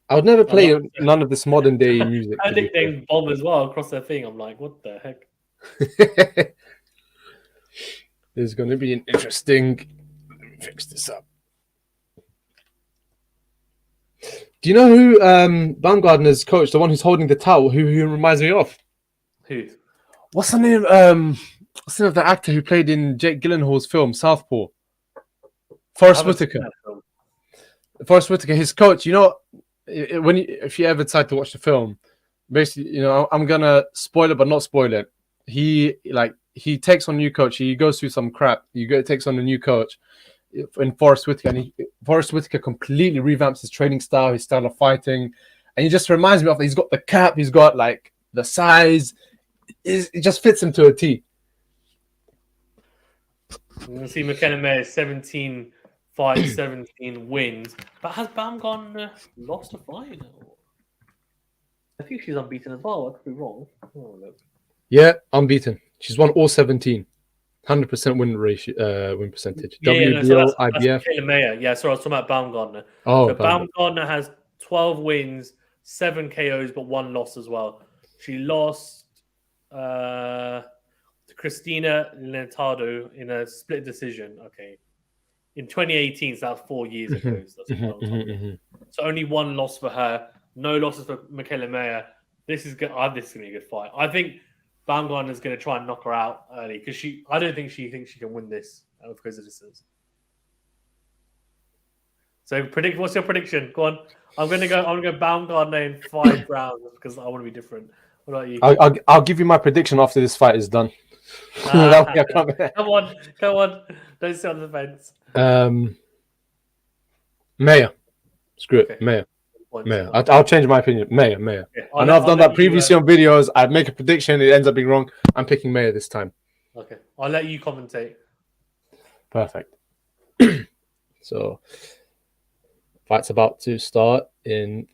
A: I would never play none of this modern day music.
B: I think they bomb as well across their thing. I'm like, what the heck?
A: There's going to be an interesting. Let me fix this up. Do you know who Baumgardner's coach, the one who's holding the towel, who reminds me of?
B: Who?
A: What's the name? What's the name of the actor who played in Jake Gyllenhaal's film Southpaw? Forrest Whitaker. Forrest Whitaker, his coach. You know, if you ever decide to watch the film, basically, you know, I'm gonna spoil it, but not spoil it. He takes on a new coach. He goes through some crap. Takes on a new coach in Forrest Whitaker, and Forrest Whitaker completely revamps his training style, his style of fighting, and he just reminds me of. He's got the cap. He's got like the size. It just fits him to a T.
B: You see Mikaela Mayer 17 fights, 17 wins. But has Baumgardner lost a fight? I think she's unbeaten as well. I could be wrong.
A: Yeah, unbeaten. She's won all 17. 100% win percentage. WBO, IBF.
B: Mikaela Mayer. Yeah, sorry, I was talking about Baumgardner.
A: Oh,
B: so Baumgardner has 12 wins, 7 KOs, but 1 loss as well. She lost to Christina Lentado in a split decision. Okay. In 2018, so that was 4 years ago. So, so only 1 loss for her. No losses for Mikaela Mayer. This is going to be a good fight. I think Baumgardner is going to try and knock her out early because I don't think she thinks she can win this because of distance. So what's your prediction? Go on. I'm going to go Baumgardner in 5 rounds because I want to be different. What about you?
A: I'll give you my prediction after this fight is done.
B: Come on. Don't sit on the fence.
A: Mayer. Screw it. Okay. Mayer. I'll change my opinion. Mayer. Yeah, I know I've done that previously on videos. I'd make a prediction. It ends up being wrong. I'm picking Mayer this time.
B: Okay. I'll let you commentate.
A: Perfect. So, fight's about to start in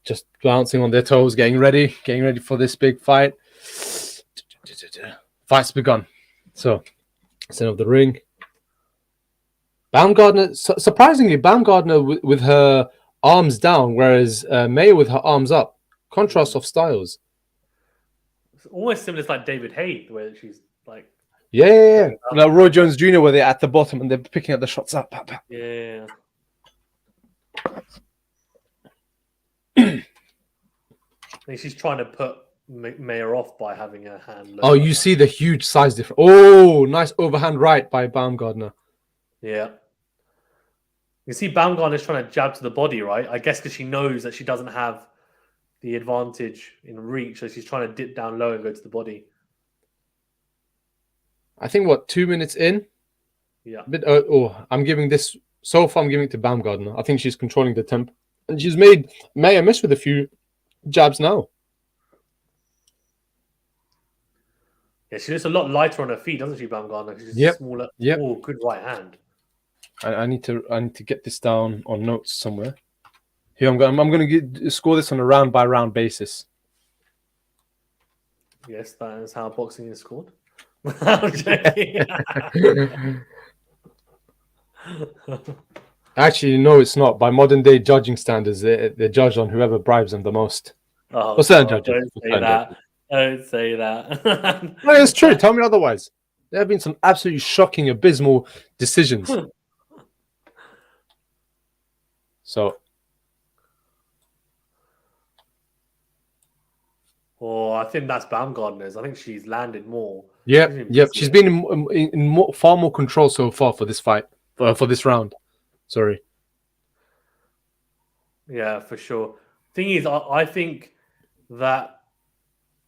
A: just bouncing on their toes, getting ready for this big fight. Fight's begun. So, center of the ring. Baumgardner, surprisingly, Baumgardner with her arms down, whereas Mayer with her arms up. Contrast of styles.
B: It's almost similar to like David Haye, the way that she's like.
A: Yeah. Like Roy Jones Jr., where they're at the bottom and they're picking up the shots up.
B: Yeah. I think she's trying to put Mayer off by having her hand.
A: Oh, you see the huge size difference. Oh, nice overhand right by Baumgardner.
B: Yeah. You see Baumgardner's trying to jab to the body, right? I guess because she knows that she doesn't have the advantage in reach, so she's trying to dip down low and go to the body.
A: I think, 2 minutes in?
B: Yeah.
A: I'm giving this... So far, I'm giving it to Baumgardner. I think she's controlling the tempo. And she's made Mayer miss with a few jabs now.
B: Yeah, she looks a lot lighter on her feet, doesn't she, Baumgardner? She's smaller.
A: Yep.
B: Oh, good right hand.
A: I need to get this down on notes somewhere. Here, I'm going to score this on a round by round basis.
B: Yes, that is how boxing is scored. I'm joking.
A: Actually, no, it's not. By modern day judging standards, they're judged on whoever bribes them the most.
B: Oh,
A: For certain
B: God,
A: judges.
B: don't say that. Don't say that.
A: No, it's true. Tell me otherwise. There have been some absolutely shocking, abysmal decisions. So,
B: I think that's Baumgardner's. I think she's landed more.
A: yep. She's been in far more control so far for this fight, for this round. Sorry.
B: Yeah, for sure. Thing is, I think that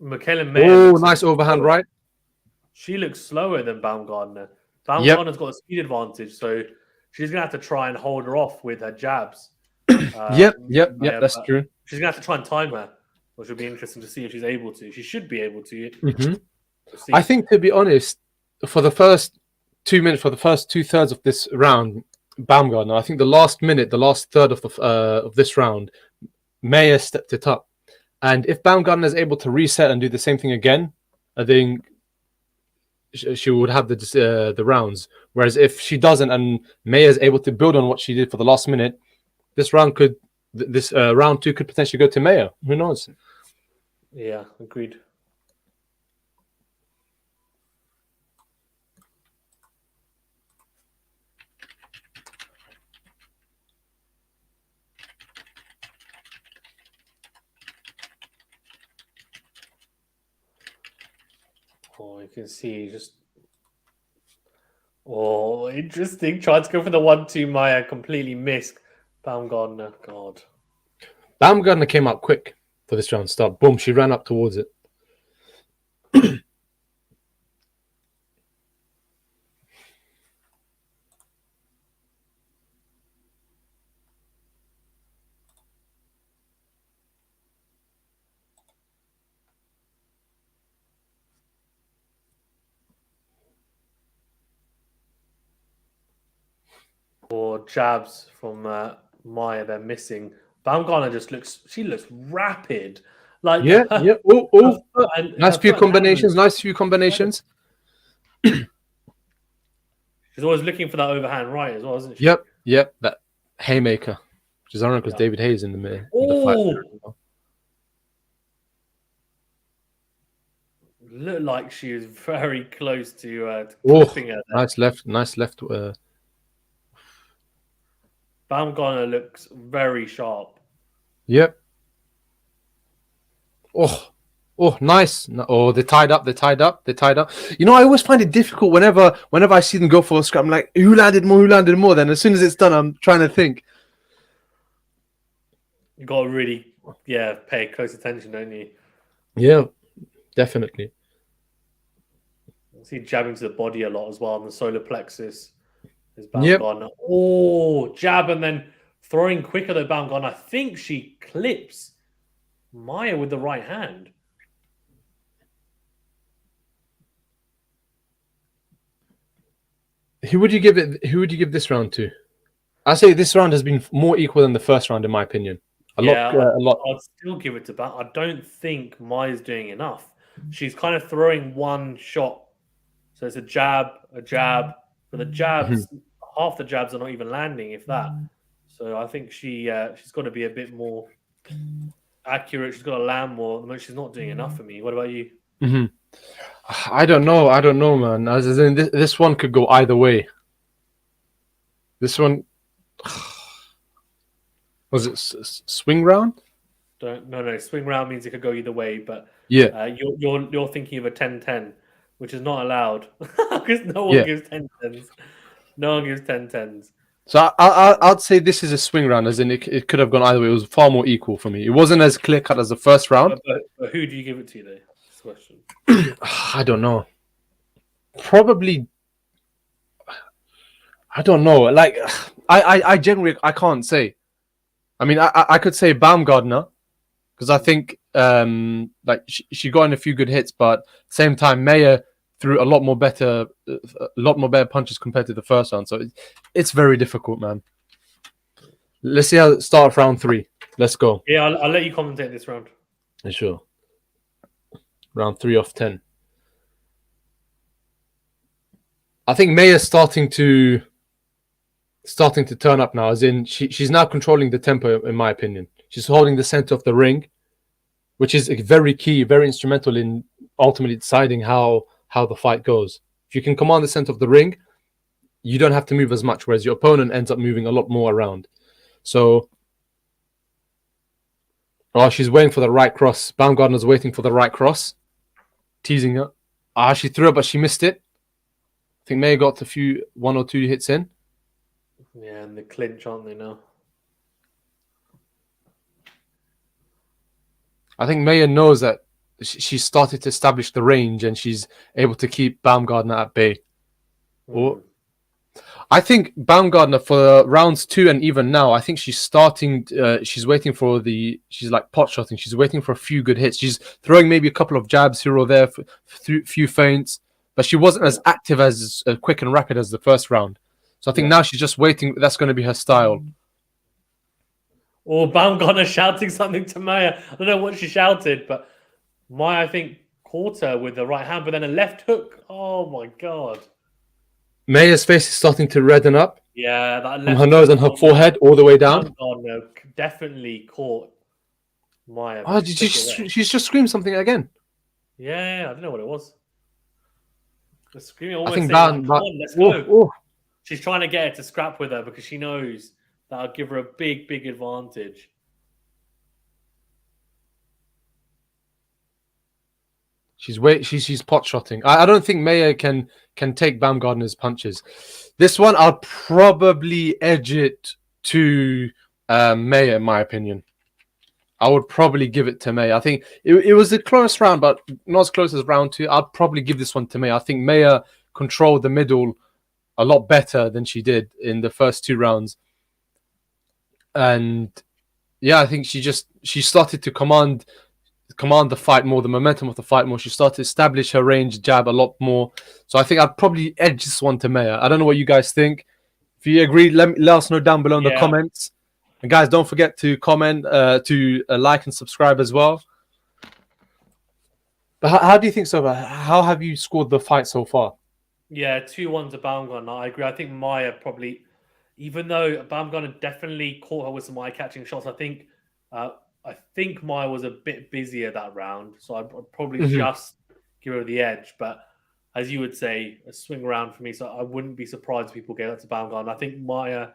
B: Mikaela
A: Oh, nice overhand right.
B: She looks slower than Baumgardner. Baumgardner's got a speed advantage, so she's gonna have to try and hold her off with her jabs.
A: Yep. That's true.
B: She's gonna have to try and time her, which will be interesting to see if she's able to. She should be able to.
A: I think, to be honest, for the first 2 minutes, for the first 2/3 of this round, Baumgardner. I think the last minute, the last third of this round, Maya stepped it up. And if Baumgardner is able to reset and do the same thing again, I think she would have the rounds. Whereas if she doesn't and Maya is able to build on what she did for the last minute, this round could round 2 could potentially go to Maya. Who knows?
B: Yeah, agreed. Oh, you can see just. Oh, interesting. Tried to go for the 1-2 Maya, completely missed. Baumgardner, God.
A: Baumgardner came out quick for this round start. Boom, she ran up towards it.
B: Or jabs from Maya, they're missing. Baumgartner just looks rapid. Like
A: Yeah. Oh. Nice few combinations.
B: She's always looking for that overhand right as well, isn't she?
A: Yep. That haymaker, which is ironic because David Hayes in the fight.
B: Looked like she was very close to
A: clipping her. Nice left.
B: Baumgartner looks very sharp.
A: Yep. Oh, nice. Oh, they tied up. You know, I always find it difficult whenever I see them go for a scrap. I'm like, who landed more? Then as soon as it's done, I'm trying to think.
B: You got to really, pay close attention, don't you?
A: Yeah, definitely.
B: I see jabbing to the body a lot as well on the solar plexus. Is Baumgardner. Yep. Oh, jab and then throwing quicker than Baumgardner. I think she clips Maya with the right hand.
A: Who would you give this round to? I say this round has been more equal than the first round, in my opinion. A lot.
B: I'd still give it to Baumgardner. I don't think Maya's doing enough. She's kind of throwing one shot. So it's a jab, but the jabs, half the jabs are not even landing, if that. So I think she's got to be a bit more accurate. She's got to land more. She's not doing enough for me. What about you?
A: I don't know, man. As in, this one could go either way. This one was it swing round?
B: No. Swing round means it could go either way. But
A: yeah,
B: you're thinking of a 10-10. Which is not allowed because no one gives 10-10s. No one gives 10-10s.
A: So I'd say this is a swing round, as in it could have gone either way. It was far more equal for me. It wasn't as clear cut as the first round.
B: But who do you give it to, though? This question.
A: I don't know. Probably. I don't know. Like I generally I can't say. I mean I could say Baumgardner because I think like she got in a few good hits, but same time Maya threw a lot more better punches compared to the first round. So it's very difficult, man. Let's see how it starts round 3. Let's go.
B: Yeah, I'll let you commentate this round.
A: Sure. round 3 of 10. I think Maya's starting to turn up now, as in she's now controlling the tempo, in my opinion. She's holding the center of the ring, which is very key, very instrumental in ultimately deciding how the fight goes. If you can command the center of the ring, you don't have to move as much, whereas your opponent ends up moving a lot more around. So, she's waiting for the right cross. Baumgardner's waiting for the right cross, teasing her. She threw it, but she missed it. I think Maya got one or two hits in.
B: Yeah, and the clinch, aren't they now?
A: I think Maya knows that she's started to establish the range and she's able to keep Baumgardner at bay. I think Baumgardner for rounds 2 and even now, I think she's starting. She's waiting for she's like pot shotting. She's waiting for a few good hits. She's throwing maybe a couple of jabs here or there, few feints, but she wasn't as active, as quick and rapid as the first round. So I think now she's just waiting. That's going to be her style.
B: Or Baumgardner shouting something to Maya. I don't know what she shouted, but Maya, I think, caught her with the right hand, but then a left hook. Oh my god.
A: Maya's face is starting to redden up.
B: Yeah, that
A: from her nose and her forehead all the way down.
B: Baumgardner definitely caught Maya.
A: She's just screamed something again.
B: Yeah, I don't know what it was. The screaming almost
A: I think
B: saying, come on, let's go. She's trying to get her to scrap with her because she knows that'll give her a big advantage.
A: She's pot shotting. I don't think Maya can take Baumgardner's punches. This one I'll probably edge it to Maya, in my opinion. I would probably give it to Maya. I think it was a close round, but not as close as round 2. I'd probably give this one to Maya. I think Maya controlled the middle a lot better than she did in the first 2 rounds. And yeah, I think she started to command the fight more, the momentum of the fight more. She started to establish her range jab a lot more. So I think I'd probably edge this one to Maya. I don't know what you guys think. If you agree, let us know down below in the comments. And guys, don't forget to comment, to like and subscribe as well. But how do you think, Sova? How have you scored the fight so far?
B: Yeah, 2-1 to Baumgardner. I agree. I think Maya probably, even though Baumgardner definitely caught her with some eye-catching shots, I think Maya was a bit busier that round. So I'd probably just give her the edge. But as you would say, a swing round for me. So I wouldn't be surprised if people gave that to Baumgardner. I think Maya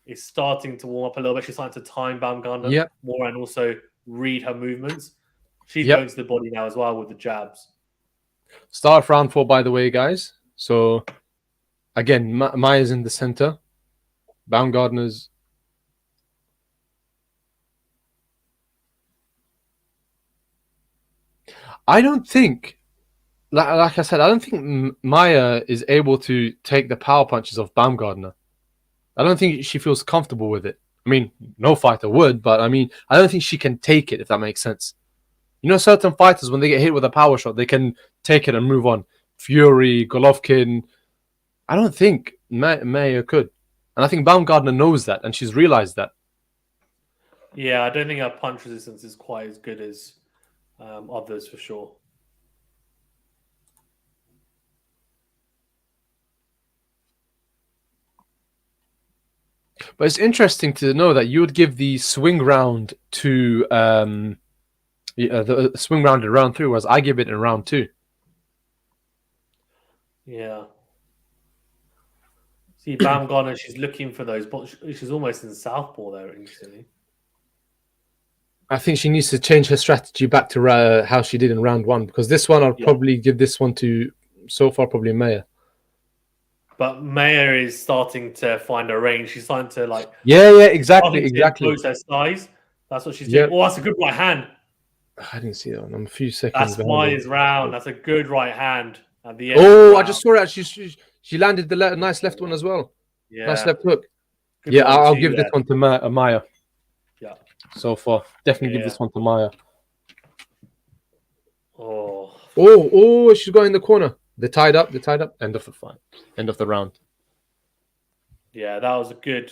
B: is starting to warm up a little bit. She's starting to time Baumgardner more and also read her movements. She's going to the body now as well with the jabs.
A: Start of round 4, by the way, guys. So, again, Maya's in the center. Baumgardner's... I don't think... Like I said, I don't think Maya is able to take the power punches of Baumgardner. I don't think she feels comfortable with it. I mean, no fighter would, but I mean, I don't think she can take it, if that makes sense. You know, certain fighters, when they get hit with a power shot, they can take it and move on. Fury, Golovkin. I don't think Maya could. And I think Baumgardner knows that, and she's realized that.
B: Yeah, I don't think her punch resistance is quite as good as others, for sure.
A: But it's interesting to know that you would give the swing round to the swing round in round 3, whereas I give it in round 2.
B: Yeah. See, Baumgardner, she's looking for those, but she's almost in southpaw there, interestingly.
A: I think she needs to change her strategy back to how she did in round 1, because this one, I'll probably give this one to, so far, probably Maya.
B: But Maya is starting to find her range. She's starting to
A: exactly.
B: Close her size. That's what she's doing. Oh, that's a good right hand.
A: I didn't see that one. I'm a few seconds.
B: That's Maya's round. That's a good right hand at the end.
A: Oh, I just saw it. She landed the nice left one as well.
B: Yeah,
A: nice left hook. Good I'll give this one to Maya.
B: Yeah.
A: So far, definitely give this one to Maya.
B: Oh,
A: she's going in the corner. They're tied up. End of the fight. End of the round.
B: Yeah, that was a good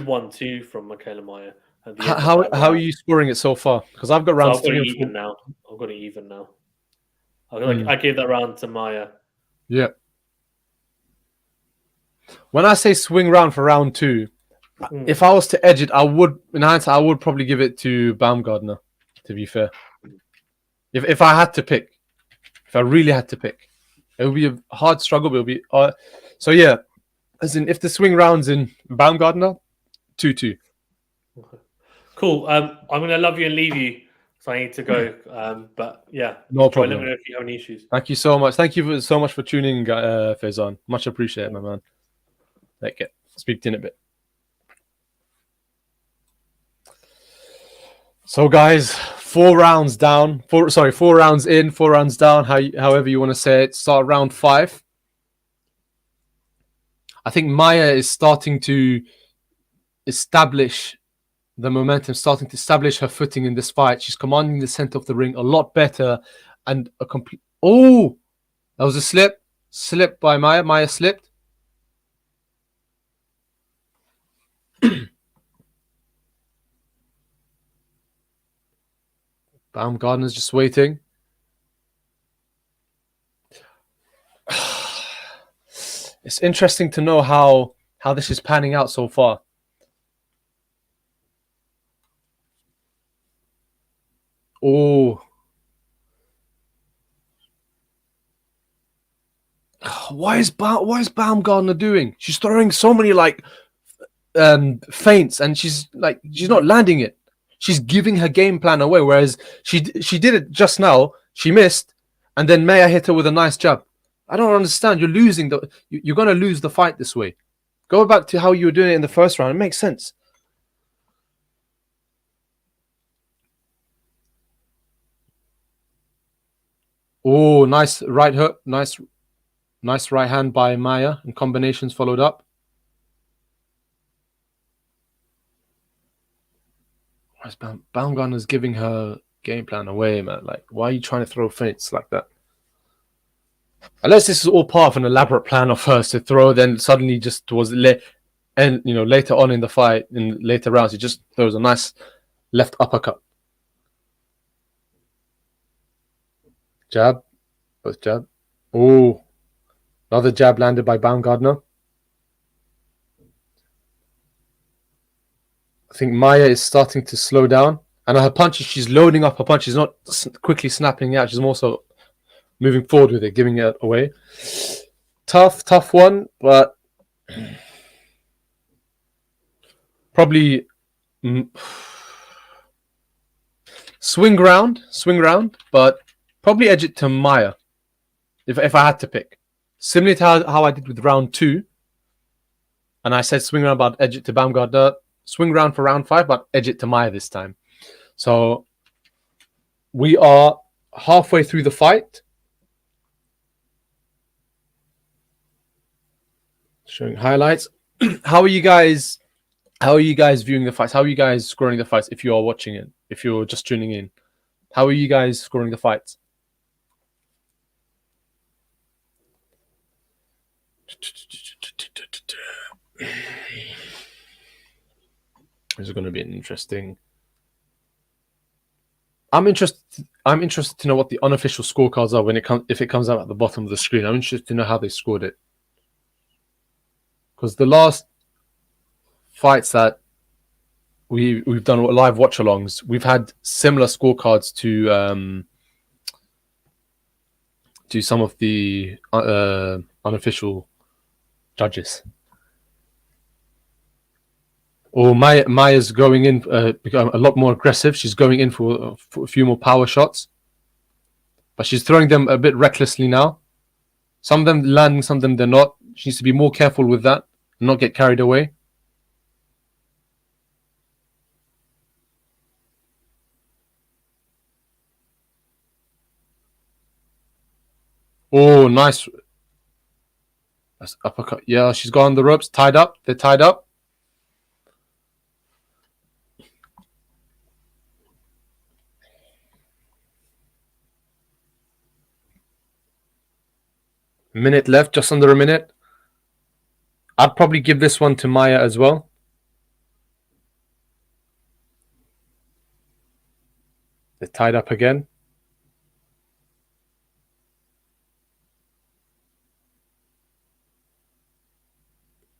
B: one too from Mikaela Maya. at the end of
A: How
B: that
A: are
B: round.
A: you scoring it so far? Because I've got
B: So
A: rounds
B: I've got
A: 3
B: it
A: and 4.
B: even now. I've got it even now. I gave that round to Maya.
A: Yeah. When I say swing round for round 2, if I was to edge it, I would, in hindsight, I would probably give it to Baumgardner, to be fair. If I had to pick, if I really had to pick, it would be a hard struggle, but it would be... so yeah, as in, if the swing round's in Baumgardner, 2-2.
B: Cool. I'm going to love you and leave you, so I need to go. But yeah,
A: No
B: enjoy. Let me
A: problem.
B: know if you have any issues.
A: Thank you so much. Thank you so much for tuning in, Faizan. Much appreciated, my man. Take it. Speak to you in a bit. So, guys, 4 rounds down. 4 rounds in, 4 rounds down. However you want to say it. Start round 5. I think Maya is starting to establish the momentum, starting to establish her footing in this fight. She's commanding the center of the ring a lot better, and a complete. Oh, that was a slip by Maya. Maya slipped. Baumgardner's just waiting. It's interesting to know how this is panning out so far. Oh, what is Baumgardner doing? She's throwing so many feints, and she's not landing it. She's giving her game plan away. Whereas she did it just now. She missed, and then Maya hit her with a nice jab. I don't understand. You're losing you're gonna lose the fight this way. Go back to how you were doing it in the first round. It makes sense. Oh, nice right hook. Nice right hand by Maya, and combinations followed up. Baumgartner's giving her game plan away, man. Like, why are you trying to throw feints like that? Unless this is all part of an elaborate plan of hers to throw, then suddenly just towards and later on in the fight, in later rounds, he just throws a nice left uppercut. Jab, both jab. Oh, another jab landed by Baumgardner. I think Maya is starting to slow down, and her punches, she's loading up her punches, not quickly snapping out. She's more so moving forward with it, giving it away. Tough one, but probably swing round, but probably edge it to Maya if I had to pick. Similar to how I did with round 2, and I said swing round, but edge it to Baumgardner. Swing round for round 5, but edge it to Maya this time. So we are halfway through the fight. Showing highlights. How are you guys viewing the fights? How are you guys scoring the fights if you are watching it? If you're just tuning in, how are you guys scoring the fights? This is going to be an interesting. I'm interested to know what the unofficial scorecards are if it comes out at the bottom of the screen. I'm interested to know how they scored it, because the last fights that we've done live watch-alongs, we've had similar scorecards to some of the unofficial judges. Or Maya's going in, become a lot more aggressive. She's going in for a few more power shots, but she's throwing them a bit recklessly now. Some of them landing, some of them they're not. She needs to be more careful with that and not get carried away. Oh, nice. That's uppercut. Yeah, she's got on the ropes, tied up. They're tied up. Minute left, just under a minute. I'd probably give this one to Maya as well. They're tied up again.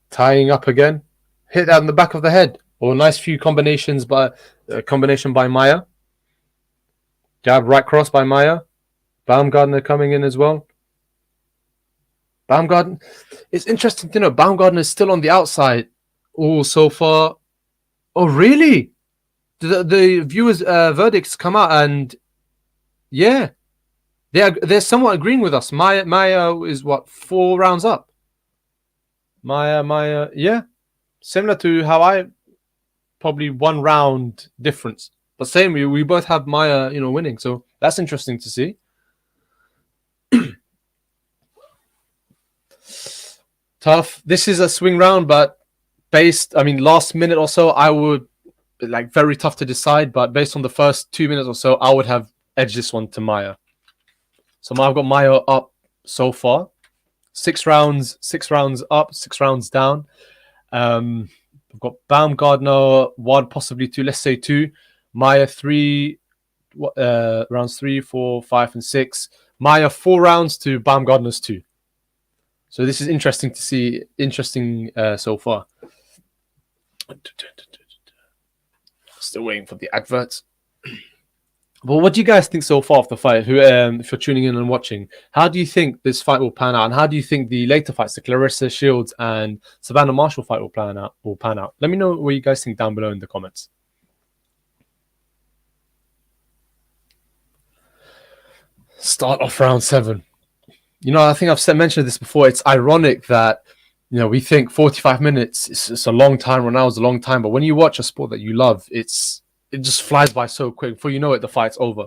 A: Tying up again. Hit that in the back of the head. Oh, nice few combinations by Maya. Jab right cross by Maya. Baumgardner coming in as well. Baumgardner. It's interesting to know Baumgardner is still on the outside. Oh, so far. Oh, really? The viewers' verdicts come out, and yeah, they're somewhat agreeing with us. Maya is what, 4 rounds up. Maya, yeah, similar to how I probably 1 round difference, but same. We both have Maya, winning. So that's interesting to see. Tough. This is a swing round, but last minute or so, I would very tough to decide. But based on the first 2 minutes or so, I would have edged this one to Maya. So I've got Maya up so far. 6 rounds up, 6 rounds down. We've got Baumgardner 1, possibly 2. Let's say 2. Maya 3. Rounds 3, 4, 5, and 6. Maya 4 rounds to Baumgardner's 2. So this is interesting to see. Interesting so far. Still waiting for the adverts. But what do you guys think so far of the fight? If you're tuning in and watching, how do you think this fight will pan out? And how do you think the later fights, the Claressa Shields and Savannah Marshall fight will pan out? Let me know what you guys think down below in the comments. Start off round 7. I think I've mentioned this before. It's ironic that we think 45 minutes is a long time. Right now is a long time, but when you watch a sport that you love, it just flies by so quick. Before you know it, the fight's over.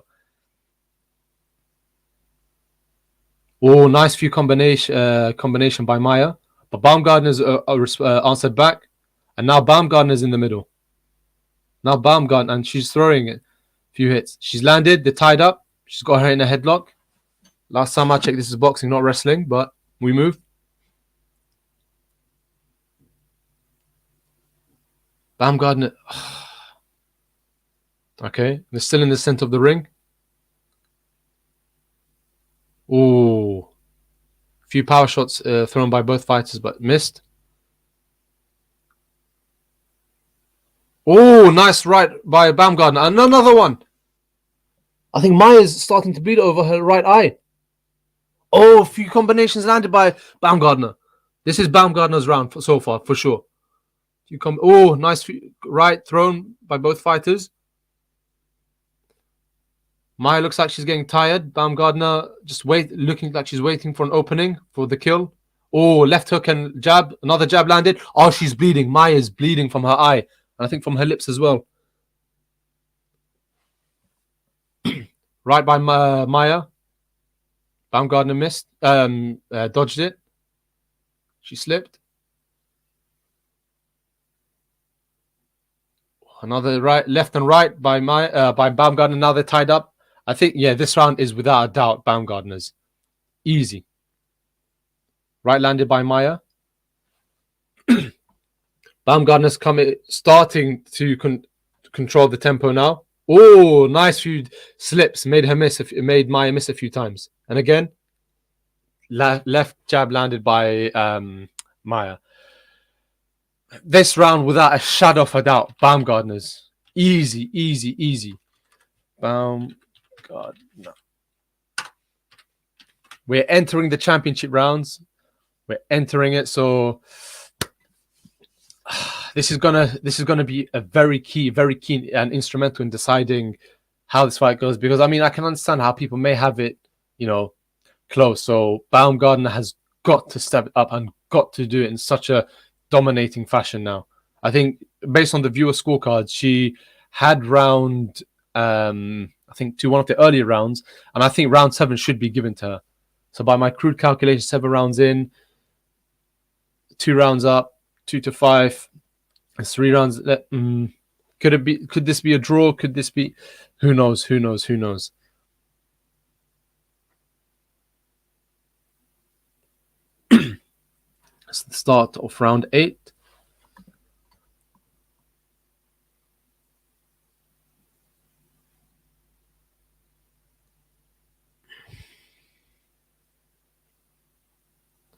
A: Oh, nice few combination by Maya, but Baumgardner's answered back, and now Baumgardner's in the middle. Now Baumgardner, and she's throwing it. Few hits. She's landed. They're tied up. She's got her in a headlock. Last time I checked, this is boxing, not wrestling, but we move. Baumgardner. Okay, they're still in the center of the ring. Oh, few power shots thrown by both fighters, but missed. Oh, nice right by Baumgardner. And another one. I think Maya's starting to bleed over her right eye. Oh, a few combinations landed by Baumgardner. This is Baumgardner's round so far, for sure. Oh, nice right thrown by both fighters. Maya looks like she's getting tired. Baumgardner just looking like she's waiting for an opening for the kill. Oh, left hook and jab. Another jab landed. Oh, she's bleeding. Maya's bleeding from her eye. And I think from her lips as well. Right by Maya. Baumgardner missed. Dodged it. She slipped. Another left and right by Baumgardner. Now they're tied up. I think, this round is without a doubt Baumgardner's. Easy. Right landed by Maya. Baumgardner's starting to control the tempo now. Oh, nice few slips. Made Maya miss a few times. And again, left jab landed by Maya. This round, without a shadow of a doubt, Baumgardner's. Easy. Baumgardner. We're entering the championship rounds. We're entering it, so this is gonna be a very key and instrumental in deciding how this fight goes. Because I can understand how people may have it, close. So Baumgardner has got to step up and got to do it in such a dominating fashion now. I think based on the viewer scorecards, she had round I think to one of the earlier rounds, and I think round 7 should be given to her. So by my crude calculation, 7 rounds in, 2 rounds up, 2 to 5, 3 rounds. Could this be a draw? Could this be? Who knows? That's the start of round 8.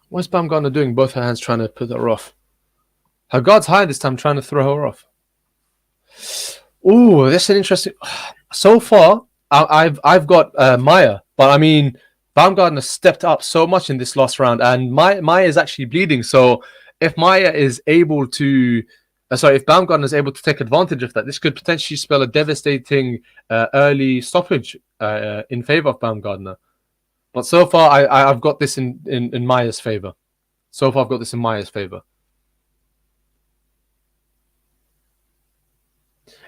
A: What's Baumgardner doing? Both her hands trying to put her off. Her guard's high this time, trying to throw her off. Ooh, that's an interesting. So far, I've got Maya, but I mean, Baumgardner stepped up so much in this last round, and Maya is actually bleeding. So if Maya is able to, if Baumgardner is able to take advantage of that, this could potentially spell a devastating early stoppage in favor of Baumgardner. But so far, I've got this in Maya's favor. So far, I've got this in Maya's favor.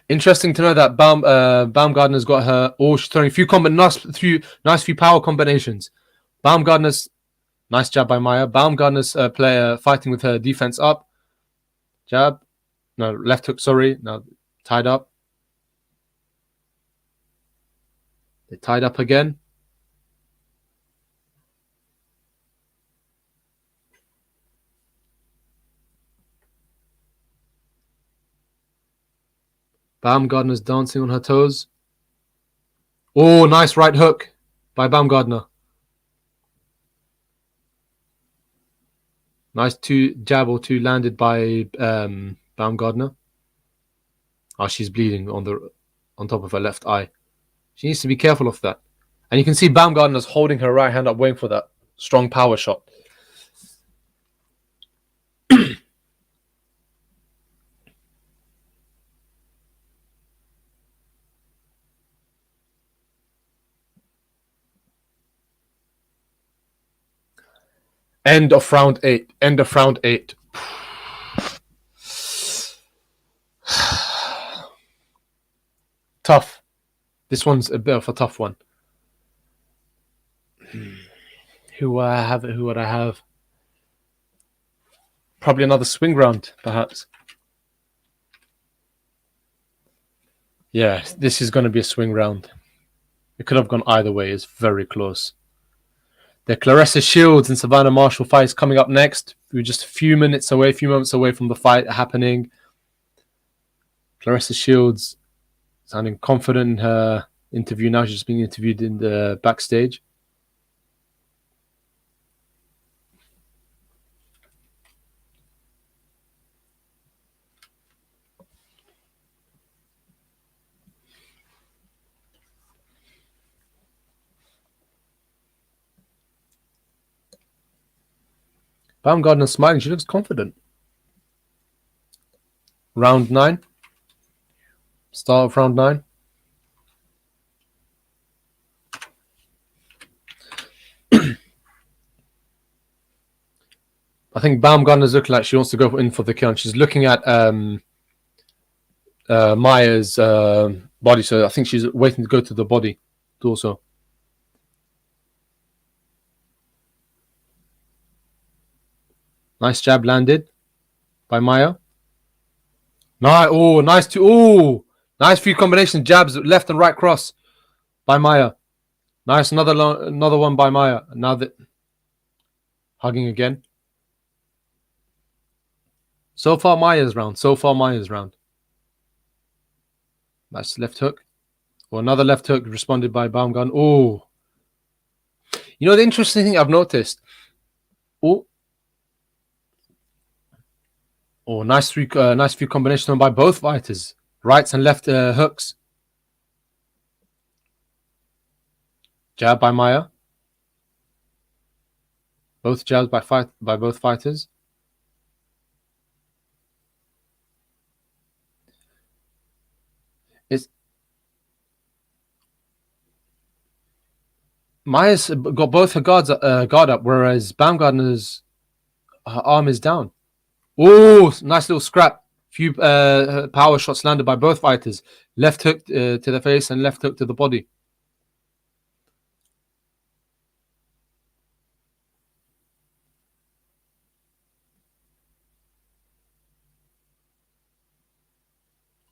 A: Interesting to know that Baumgardner's got her. Oh, she's throwing a few nice few power combinations. Baumgardner's nice jab by Maya. Baumgardner's player fighting with her defense up. Jab, no left hook. Sorry, now tied up. They tied up again. Baumgardner's dancing on her toes. Oh, nice right hook by Baumgardner. Nice jab or two landed by Baumgardner. Oh, she's bleeding on top of her left eye. She needs to be careful of that. And you can see Baumgardner's holding her right hand up, waiting for that strong power shot. End of round 8. End of round 8. Tough. This one's a bit of a tough one. Who would I have? Probably another swing round, perhaps. Yeah, this is going to be a swing round. It could have gone either way. It's very close. The Claressa Shields and Savannah Marshall fight is coming up next. We're just a few moments away from the fight happening. Claressa Shields sounding confident in her interview now. She's just being interviewed in the backstage. Baumgardner smiling. She looks confident. Round 9. Start of round 9. I think Baumgardner's looking like she wants to go in for the kill. She's looking at Maya's body, so I think she's waiting to go to the body torso. Nice jab landed by Maya. Nice few combination jabs, left and right cross by Maya. Nice, another one by Maya. Now that hugging again. So far Maya's round. Nice left hook. Or another left hook responded by Baumgardner. Oh. You know the interesting thing I've noticed. Nice few combinations by both fighters. Rights and left hooks. Jab by Maya. Both jabs by both fighters. Maya's got both her guard up, whereas Baumgardner's arm is down. Oh, nice little scrap. Few power shots landed by both fighters. Left hook to the face and left hook to the body.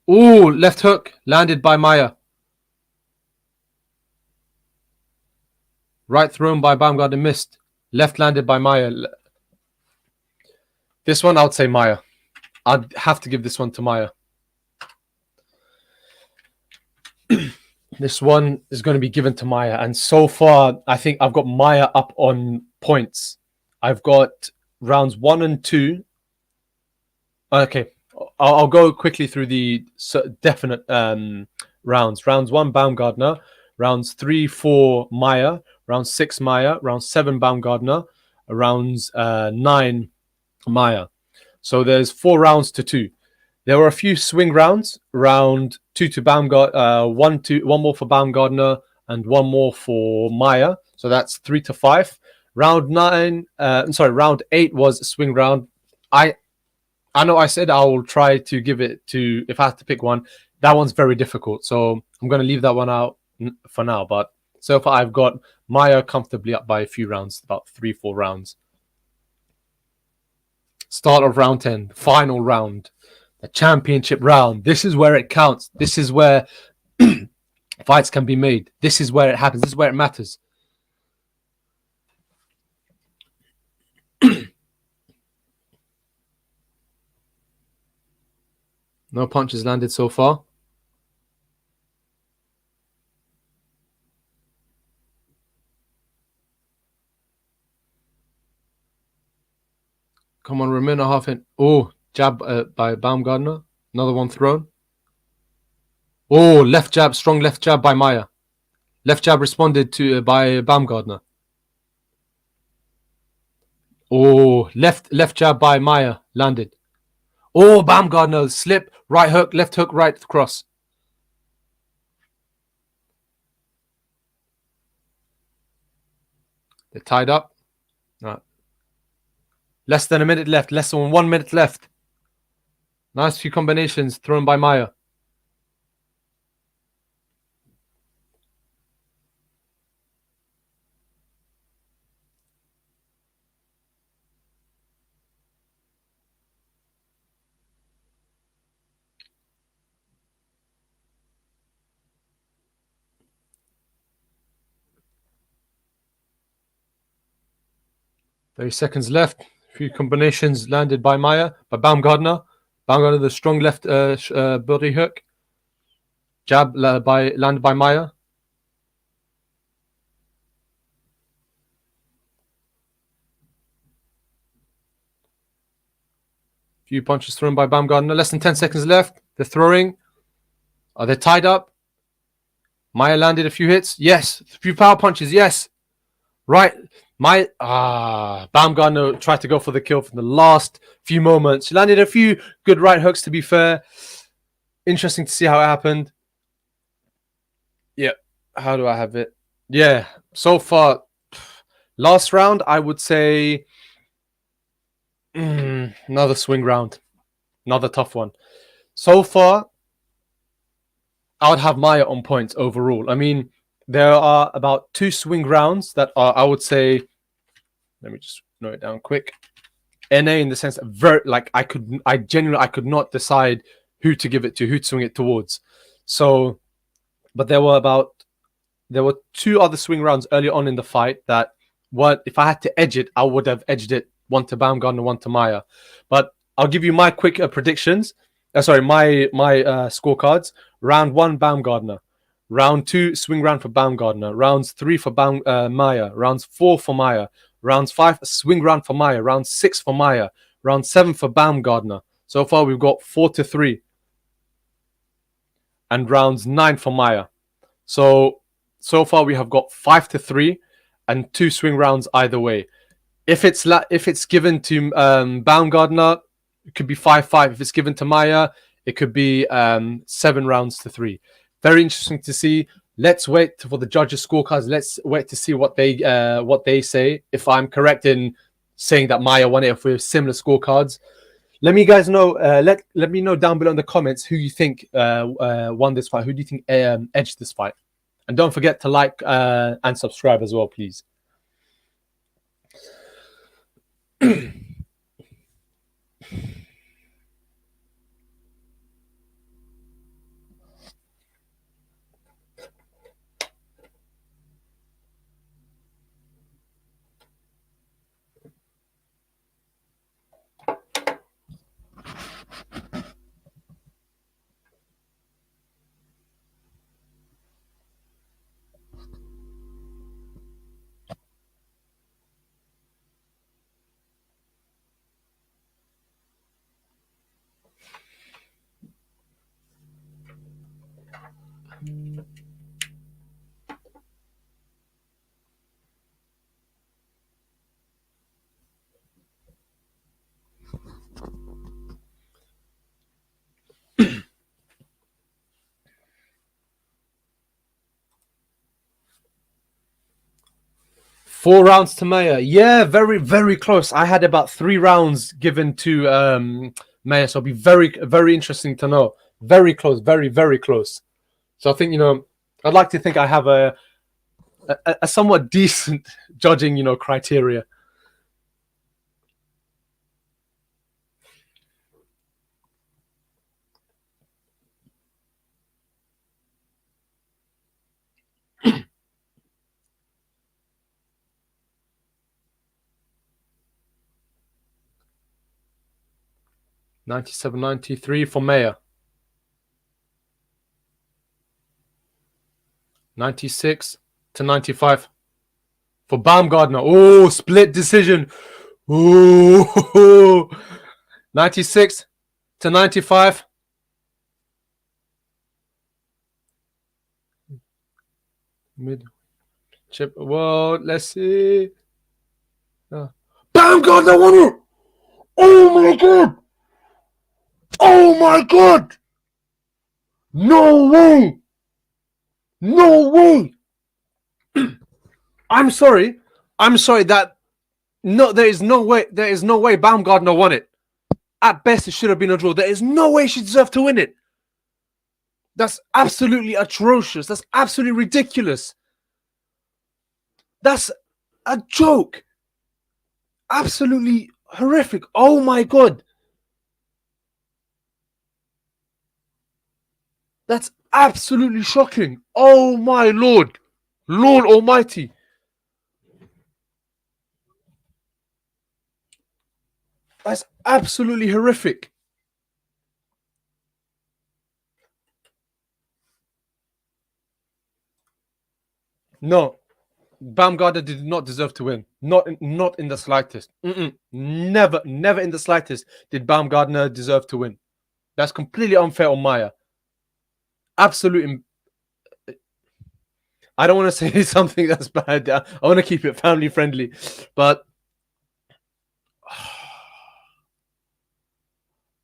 A: Oh, left hook landed by Maya. Right thrown by Baumgardner, missed. Left landed by Maya. This one, I would say Maya. I'd have to give this one to Maya. This one is going to be given to Maya. And so far, I think I've got Maya up on points. I've got rounds 1 and 2. Okay, I'll go quickly through the definite rounds. Rounds 1, Baumgardner. Rounds 3, 4, Maya. Rounds 6, Maya. Rounds 7, Baumgardner. Rounds 9, Maya. So there's 4 rounds to 2. There were a few swing rounds. Round 2 to Baumgardner, one more for Baumgardner, and one more for Maya. So that's 3 to 5. Round 8 was a swing round. I know I said I will try to give it to, if I have to pick one, that one's very difficult. So I'm going to leave that one out for now. But so far, I've got Maya comfortably up by a few rounds, about 3-4 rounds. Start of round 10, final round, the championship round. This is where it counts. This is where fights can be made. This is where it happens. This is where it matters. No punches landed so far. Come on, we're a minute and a half in. Oh, jab by Baumgardner. Another one thrown. Oh, left jab, strong left jab by Maya. Left jab responded to by Baumgardner. Oh, left jab by Maya landed. Oh, Baumgardner slip, right hook, left hook, right cross. They're tied up. Right. Less than a minute left. Less than 1 minute left. Nice few combinations thrown by Maya. Seconds left. A few combinations landed by Maya, by Baumgardner. Baumgardner, the strong left body hook. Jab landed by Maya. Few punches thrown by Baumgardner. Less than 10 seconds left. They're throwing. Are they tied up? Maya landed a few hits. Yes. A few power punches. Yes. Right. Baumgardner tried to go for the kill from the last few moments. She landed a few good right hooks, to be fair. Interesting to see how it happened. Yeah. How do I have it? Yeah. So far, last round, I would say another swing round. Another tough one. So far, I would have Maya on points overall. I mean, there are about 2 swing rounds that are, I would say, let me just note it down quick. NA in the sense that I could not decide who to give it to, who to swing it towards. So, but there were 2 other swing rounds early on in the fight that if I had to edge it, I would have edged it, one to Baumgardner, one to Maya. But I'll give you my quick predictions. My scorecards. Round 1, Baumgardner. Round 2, swing round for Baumgardner. Rounds 3 for Maya. Rounds 4 for Maya. Rounds 5, swing round for Maya. Round 6 for Maya. Round 7 for Baumgardner. So far, we've got 4-3. And rounds 9 for Maya. So far, we have got 5-3 and 2 swing rounds either way. If it's given to Baumgardner, it could be 5-5. If it's given to Maya, it could be 7-3. Very interesting to see. Let's wait for the judges' scorecards. Let's wait to see what they say. If I'm correct in saying that Maya won it, if we have similar scorecards, let me guys know. Let me know down below in the comments who you think won this fight. Who do you think edged this fight? And don't forget to like and subscribe as well, please. 4 rounds to Maya. Yeah, very, very close. I had about 3 rounds given to Maya, so it'll be very, very interesting to know. Very close, very, very close. So I think, I'd like to think I have a somewhat decent judging, criteria. $97.93 for Maya. 96-95 for Baumgardner. Oh, split decision. Oh, 96-95. Mid chip. Well, let's see. Baumgardner won it. Oh my god. Oh my god. No way. No way. I'm sorry. That there is no way Baumgardner won it. At best, it should have been a draw. There is no way she deserved to win it. That's absolutely atrocious. That's absolutely ridiculous. That's a joke. Absolutely horrific. Oh my god. That's absolutely shocking. Oh my lord. Lord Almighty. That's absolutely horrific. No. Baumgardner did not deserve to win. Not in the slightest. Never in the slightest did Baumgardner deserve to win. That's completely unfair on Maya. Absolute. I don't want to say something that's bad. I want to keep it family friendly, but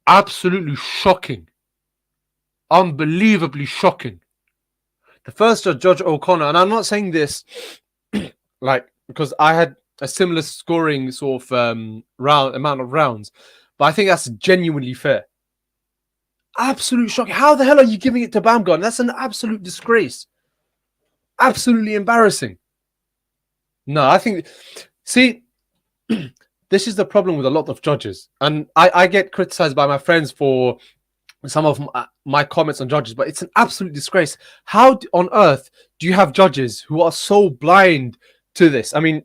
A: absolutely shocking. Unbelievably shocking. The first Judge O'Connor, and I'm not saying this because I had a similar scoring sort of amount of rounds, but I think that's genuinely fair. Absolute shocking. How the hell are you giving it to Baumgardner? That's an absolute disgrace. Absolutely embarrassing. No, I think. See, this is the problem with a lot of judges, and I get criticized by my friends for some of my comments on judges, but it's an absolute disgrace. How on earth do you have judges who are so blind to this? I mean,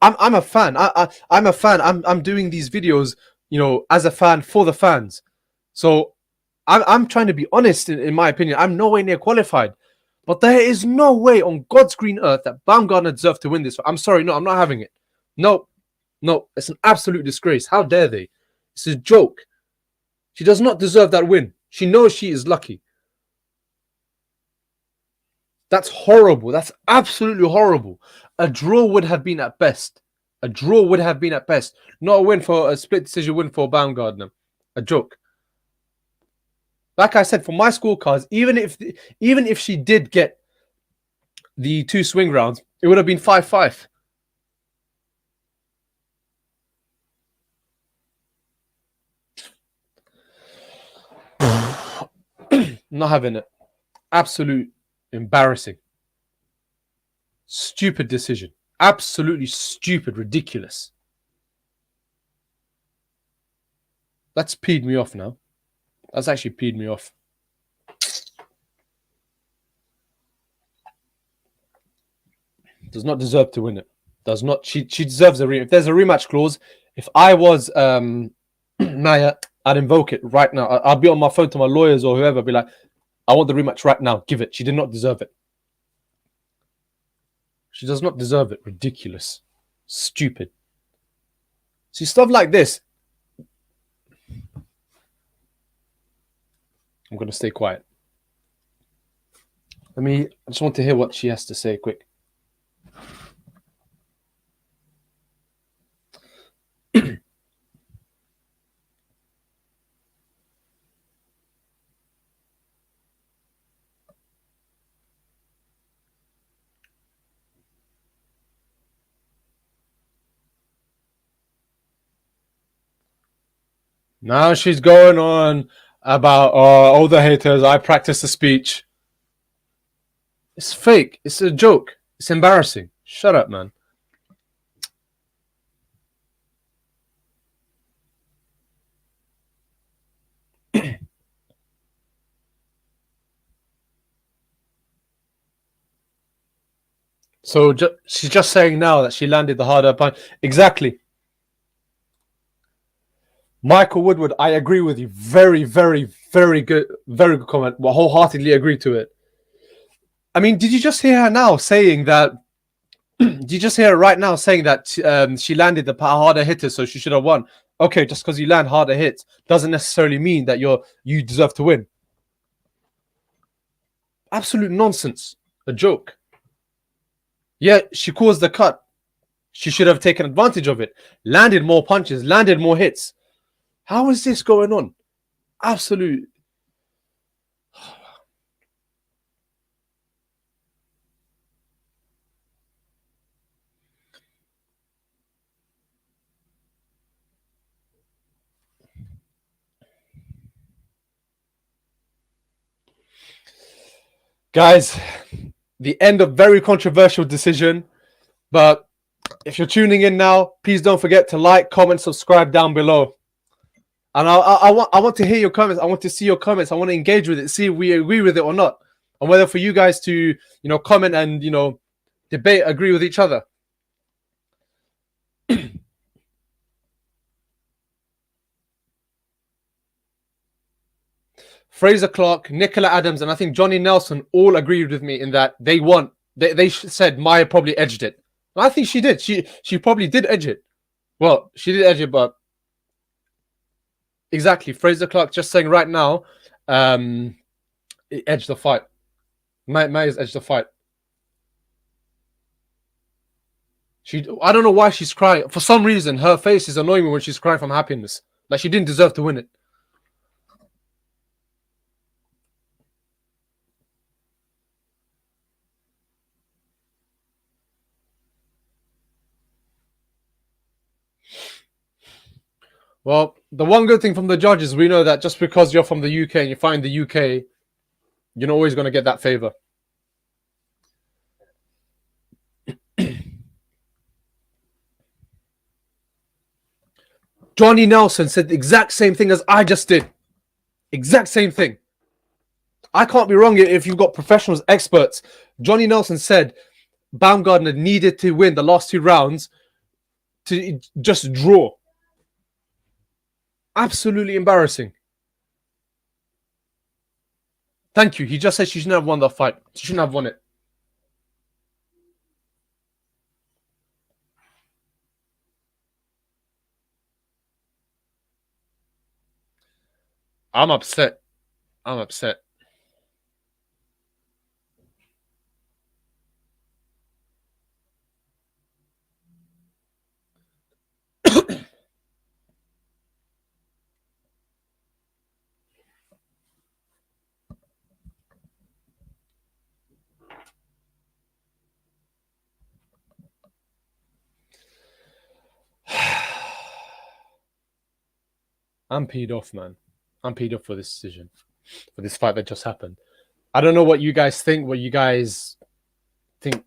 A: I'm a fan. I'm a fan. I'm doing these videos, as a fan for the fans. So I'm trying to be honest in my opinion. I'm nowhere near qualified. But there is no way on God's green earth that Baumgardner deserved to win this. I'm sorry, no, I'm not having it. No, it's an absolute disgrace. How dare they? It's a joke. She does not deserve that win. She knows she is lucky. That's horrible. That's absolutely horrible. A draw would have been at best. A draw would have been at best. Not a win for a split decision win for Baumgardner. A joke. Like I said, for my scorecards, even if she did get the 2 swing rounds, it would have been 5-5. Not having it. Absolute embarrassing. Stupid decision. Absolutely stupid, ridiculous. That's peed me off now. That's actually peed me off. Does not deserve to win it. Does not. She deserves a rematch. If there's a rematch clause, if I was Naya, I'd invoke it right now. I'll be on my phone to my lawyers or whoever, be like, I want the rematch right now. Give it. She did not deserve it. She does not deserve it. Ridiculous. Stupid. See, stuff like this. I'm going to stay quiet. I just want to hear what she has to say quick. Now she's going on about all the haters. I practice the speech. It's fake. It's a joke. It's embarrassing. Shut up, man. So she's just saying now that she landed the harder punch. Exactly. Michael Woodward, I agree with you. Very, very, very good comment. Well, wholeheartedly agree to it. I mean, did you just hear her now saying that? Did you just hear her right now saying that she landed the harder hitters, so she should have won? Okay, just because you land harder hits doesn't necessarily mean that you deserve to win. Absolute nonsense. A joke. Yeah, she caused the cut. She should have taken advantage of it. Landed more punches, landed more hits. How is this going on? Absolute. Guys, the end of very controversial decision. But if you're tuning in now, please don't forget to like, comment, subscribe down below. And I want to hear your comments. I want to see your comments. I want to engage with it, see if we agree with it or not. And whether for you guys to, comment and, debate, agree with each other. Fraser Clark, Mikaela Adams, and I think Johnny Nelson all agreed with me in that they said Maya probably edged it. I think she did. She probably did edge it. Well, she did edge it, but exactly. Fraser Clark just saying right now, it edged the fight. Maya's edged the fight. I don't know why she's crying. For some reason, her face is annoying me when she's crying from happiness. Like she didn't deserve to win it. Well, the one good thing from the judges, we know that just because you're from the UK and you find the UK, you're not always going to get that favor. Johnny Nelson said the exact same thing as I just did. Exact same thing. I can't be wrong if you've got professionals, experts. Johnny Nelson said Baumgardner needed to win the last 2 rounds to just draw. Absolutely embarrassing. Thank you. He just said she shouldn't have won the fight. She shouldn't have won it. I'm upset. I'm upset. I'm peed off, man. I'm peed off for this decision, for this fight that just happened. I don't know what you guys think. What you guys think?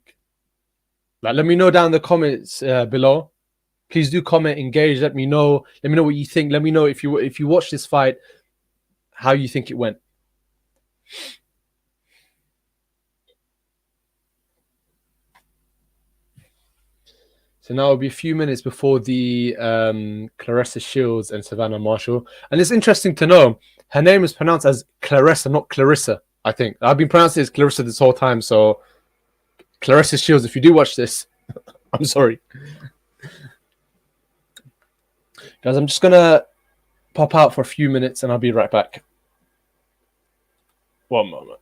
A: Like, let me know down in the comments below. Please do comment, engage. Let me know. Let me know what you think. Let me know if you watch this fight, how you think it went. So now it'll be a few minutes before the Claressa Shields and Savannah Marshall. And it's interesting to know her name is pronounced as Claressa, not Clarissa, I think. I've been pronouncing it as Clarissa this whole time. So Claressa Shields, if you do watch this, I'm sorry. Guys, I'm just going to pop out for a few minutes and I'll be right back. One moment.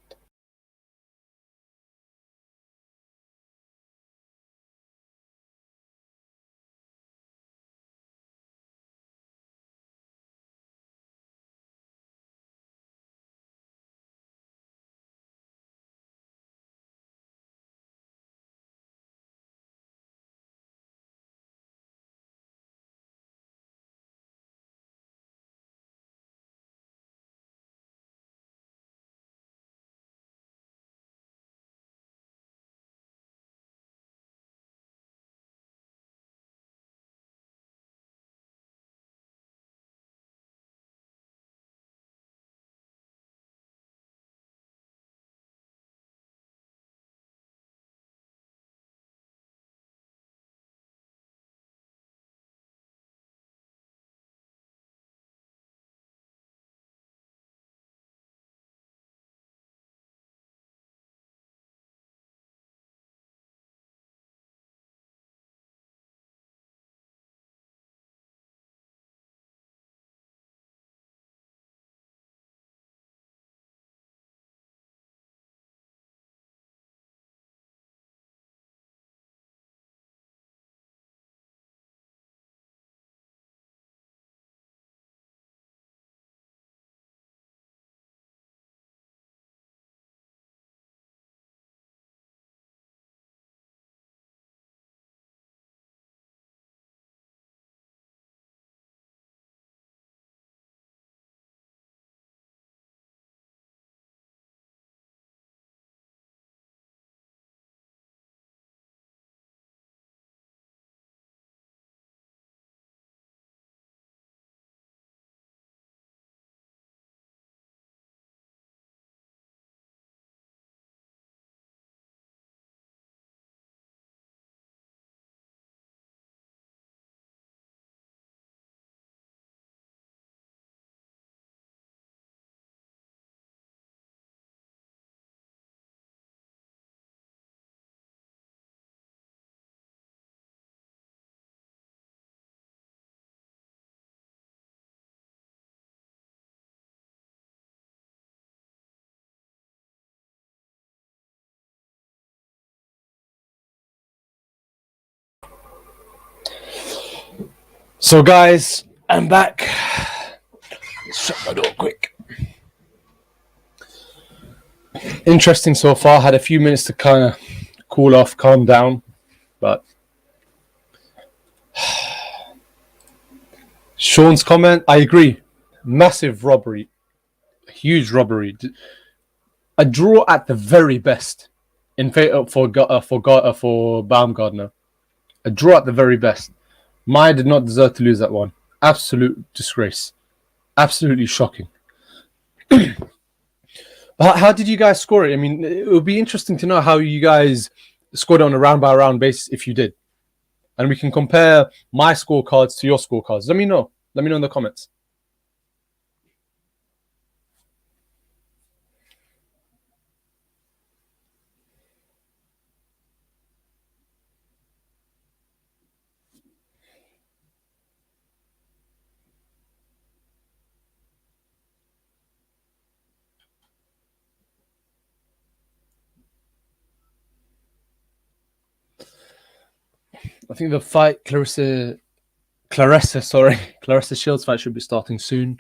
A: So, guys, I'm back. Shut my door quick. Interesting so far. Had a few minutes to kind of cool off, calm down, but Sean's comment, I agree. Massive robbery, huge robbery. A draw at the very best in favor for Baumgardner. A draw at the very best. Maya did not deserve to lose that one. Absolute disgrace. Absolutely shocking. How did you guys score it? I mean, it would be interesting to know how you guys scored it on a round-by-round basis if you did. And we can compare my scorecards to your scorecards. Let me know. Let me know in the comments. I think the fight, Claressa Shields fight should be starting soon.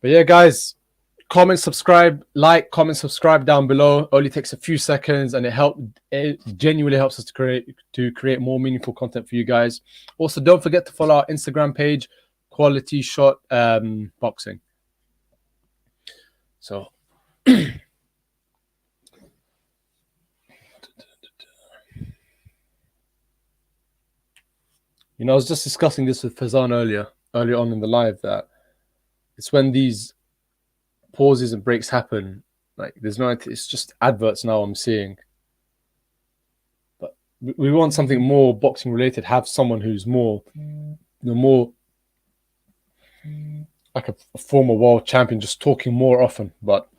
A: But yeah, guys, comment, subscribe, like, comment, subscribe down below. Only takes a few seconds, and it genuinely helps us to create more meaningful content for you guys. Also, don't forget to follow our Instagram page, QualityShot Boxing. So. You know, I was just discussing this with Fazan earlier on in the live, that it's when these pauses and breaks happen, like it's just adverts now I'm seeing. But we want something more boxing related, have someone who's more, more like a former world champion, just talking more often. But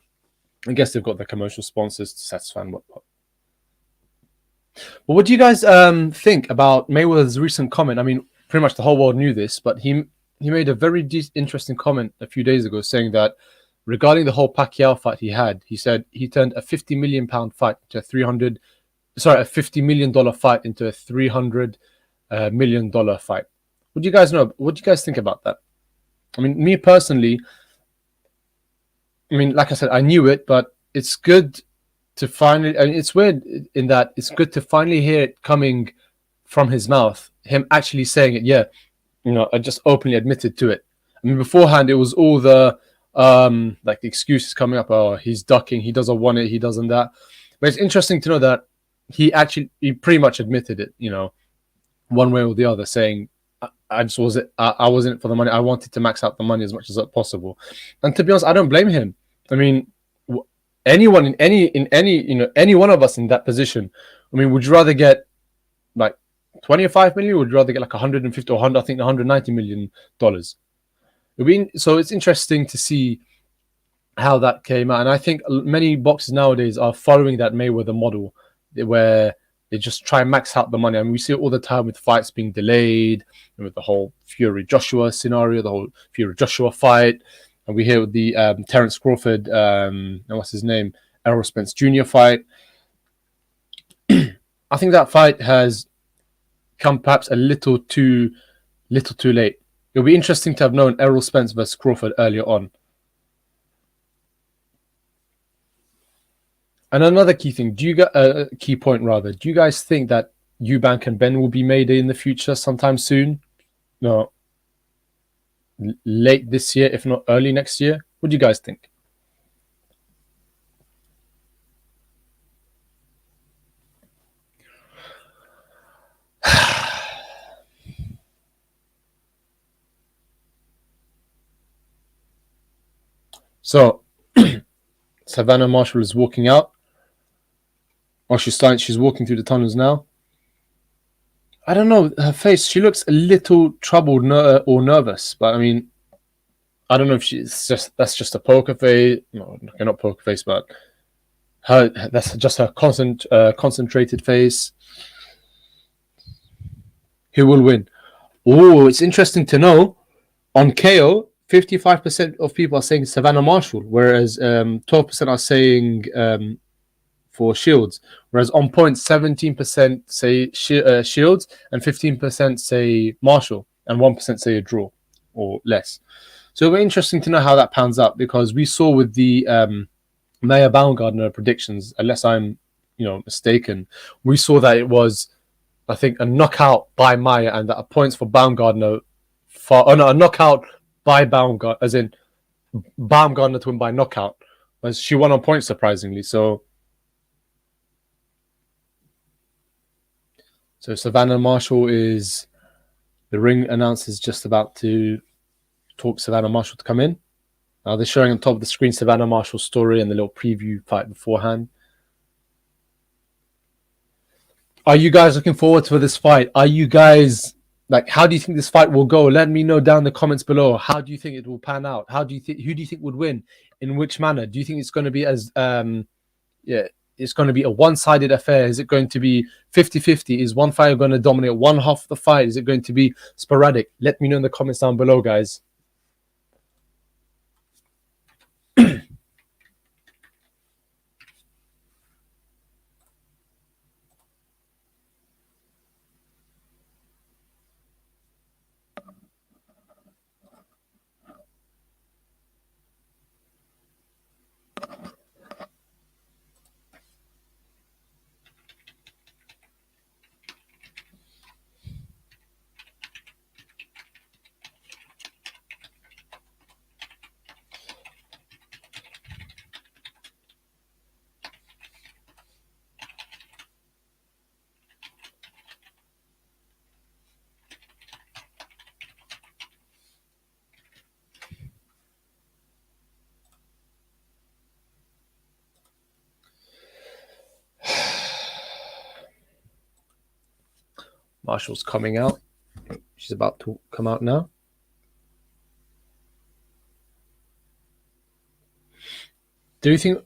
A: I guess they've got the commercial sponsors to satisfy and whatnot. Well, what do you guys think about Mayweather's recent comment? I mean, pretty much the whole world knew this, but he made a very interesting comment a few days ago saying that regarding the whole Pacquiao fight he said he turned a £50 million fight into a $50 million fight into a $300 million fight. What do you guys know? What do you guys think about that? I mean, me personally, I mean, like I said, I knew it, but it's good to finally, and it's weird in that it's good to finally hear it coming from his mouth, him actually saying it. Yeah, you know, I just openly admitted to it. I mean, beforehand it was all the like the excuses coming up. Oh, he's ducking, he doesn't want it, he doesn't that. But it's interesting to know that he pretty much admitted it, you know, one way or the other, saying I wasn't in it for the money. I wanted to max out the money as much as possible. And to be honest, I don't blame him. I mean, anyone in any you know, any one of us in that position, I mean, would you rather get like 25 million, or would you rather get like 150 or 100, I think 190 million dollars? So it's interesting to see how that came out, and I think many boxers nowadays are following that Mayweather model, where they just try and max out the money. I mean, we see it all the time with fights being delayed, and with the whole Fury Joshua scenario, the whole Fury Joshua fight. And we hear with the Terence Crawford, and what's his name, Errol Spence Jr. fight. I think that fight has come perhaps a little too late. It'll be interesting to have known Errol Spence versus Crawford earlier on. And another key thing, key point rather, do you guys think that Eubank and Ben will be made in the future sometime soon? No. Late this year, if not early next year? What do you guys think? So Savannah Marshall is walking out. Or she's walking through the tunnels now. I don't know, her face, she looks a little troubled or nervous, but I mean, I don't know if that's just a poker face. No, not poker face, but that's just her concentrated face. Who will win? Oh, it's interesting to know. On KO, 55% of people are saying Savannah Marshall, whereas 12% are saying for Shields, whereas on point 17% say Shields and 15% say Marshall and 1% say a draw or less. So it'll be interesting to know how that pans out, because we saw with the Mayor Baumgardner predictions, unless I'm mistaken, we saw that it was, I think, a knockout by Maya and that points for Baumgardner a knockout by Baumgardner, as in Baumgardner to win by knockout, as she won on points surprisingly. So Savannah Marshall is, the ring announcer is just about to talk Savannah Marshall to come in. Now they're showing on top of the screen Savannah Marshall's story and the little preview fight beforehand. Are you guys looking forward to this fight? Are you guys how do you think this fight will go? Let me know down in the comments below. How do you think it will pan out? Who do you think would win? In which manner? Do you think it's going to be it's going to be a one-sided affair? Is it going to be 50-50? Is one fighter going to dominate one half of the fight? Is it going to be sporadic? Let me know in the comments down below, guys. Marshall's coming out. She's about to come out now. Do you think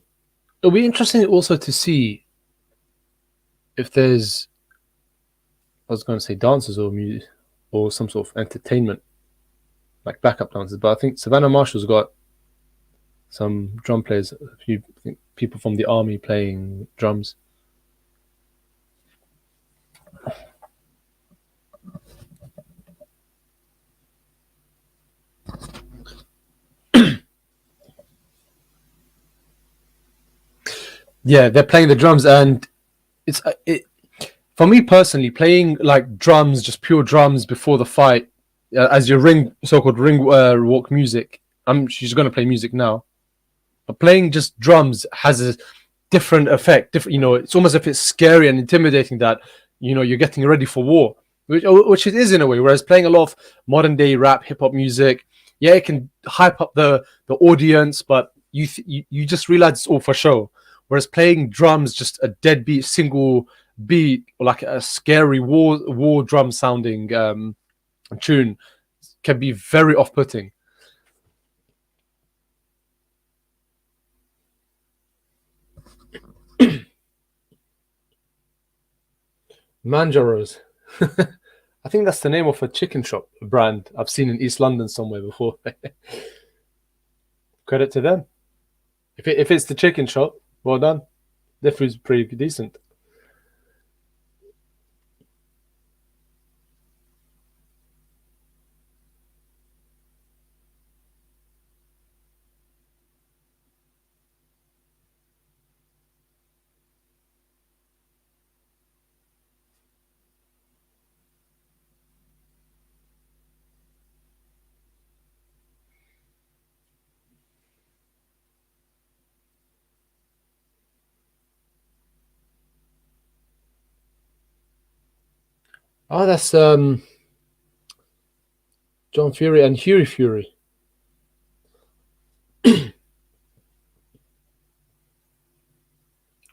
A: it'll be interesting also to see if there's, I was going to say dancers or music or some sort of entertainment, like backup dancers, but I think Savannah Marshall's got some drum players, a few people from the army playing drums. Yeah, they're playing the drums, and it's for me personally, playing like drums, just pure drums before the fight, as your so-called ring walk music. She's going to play music now, but playing just drums has a different effect. It's almost as if it's scary and intimidating that you're getting ready for war, which it is in a way. Whereas playing a lot of modern day rap, hip hop music, yeah, it can hype up the audience, but you just realize it's all for show. Whereas playing drums, just a deadbeat single beat, or like a scary war drum sounding tune, can be very off-putting. Manjaros. I think that's the name of a chicken shop brand I've seen in East London somewhere before. Credit to them. If it's the chicken shop, well done. Their food's pretty decent. Oh, that's John Fury and Huey Fury.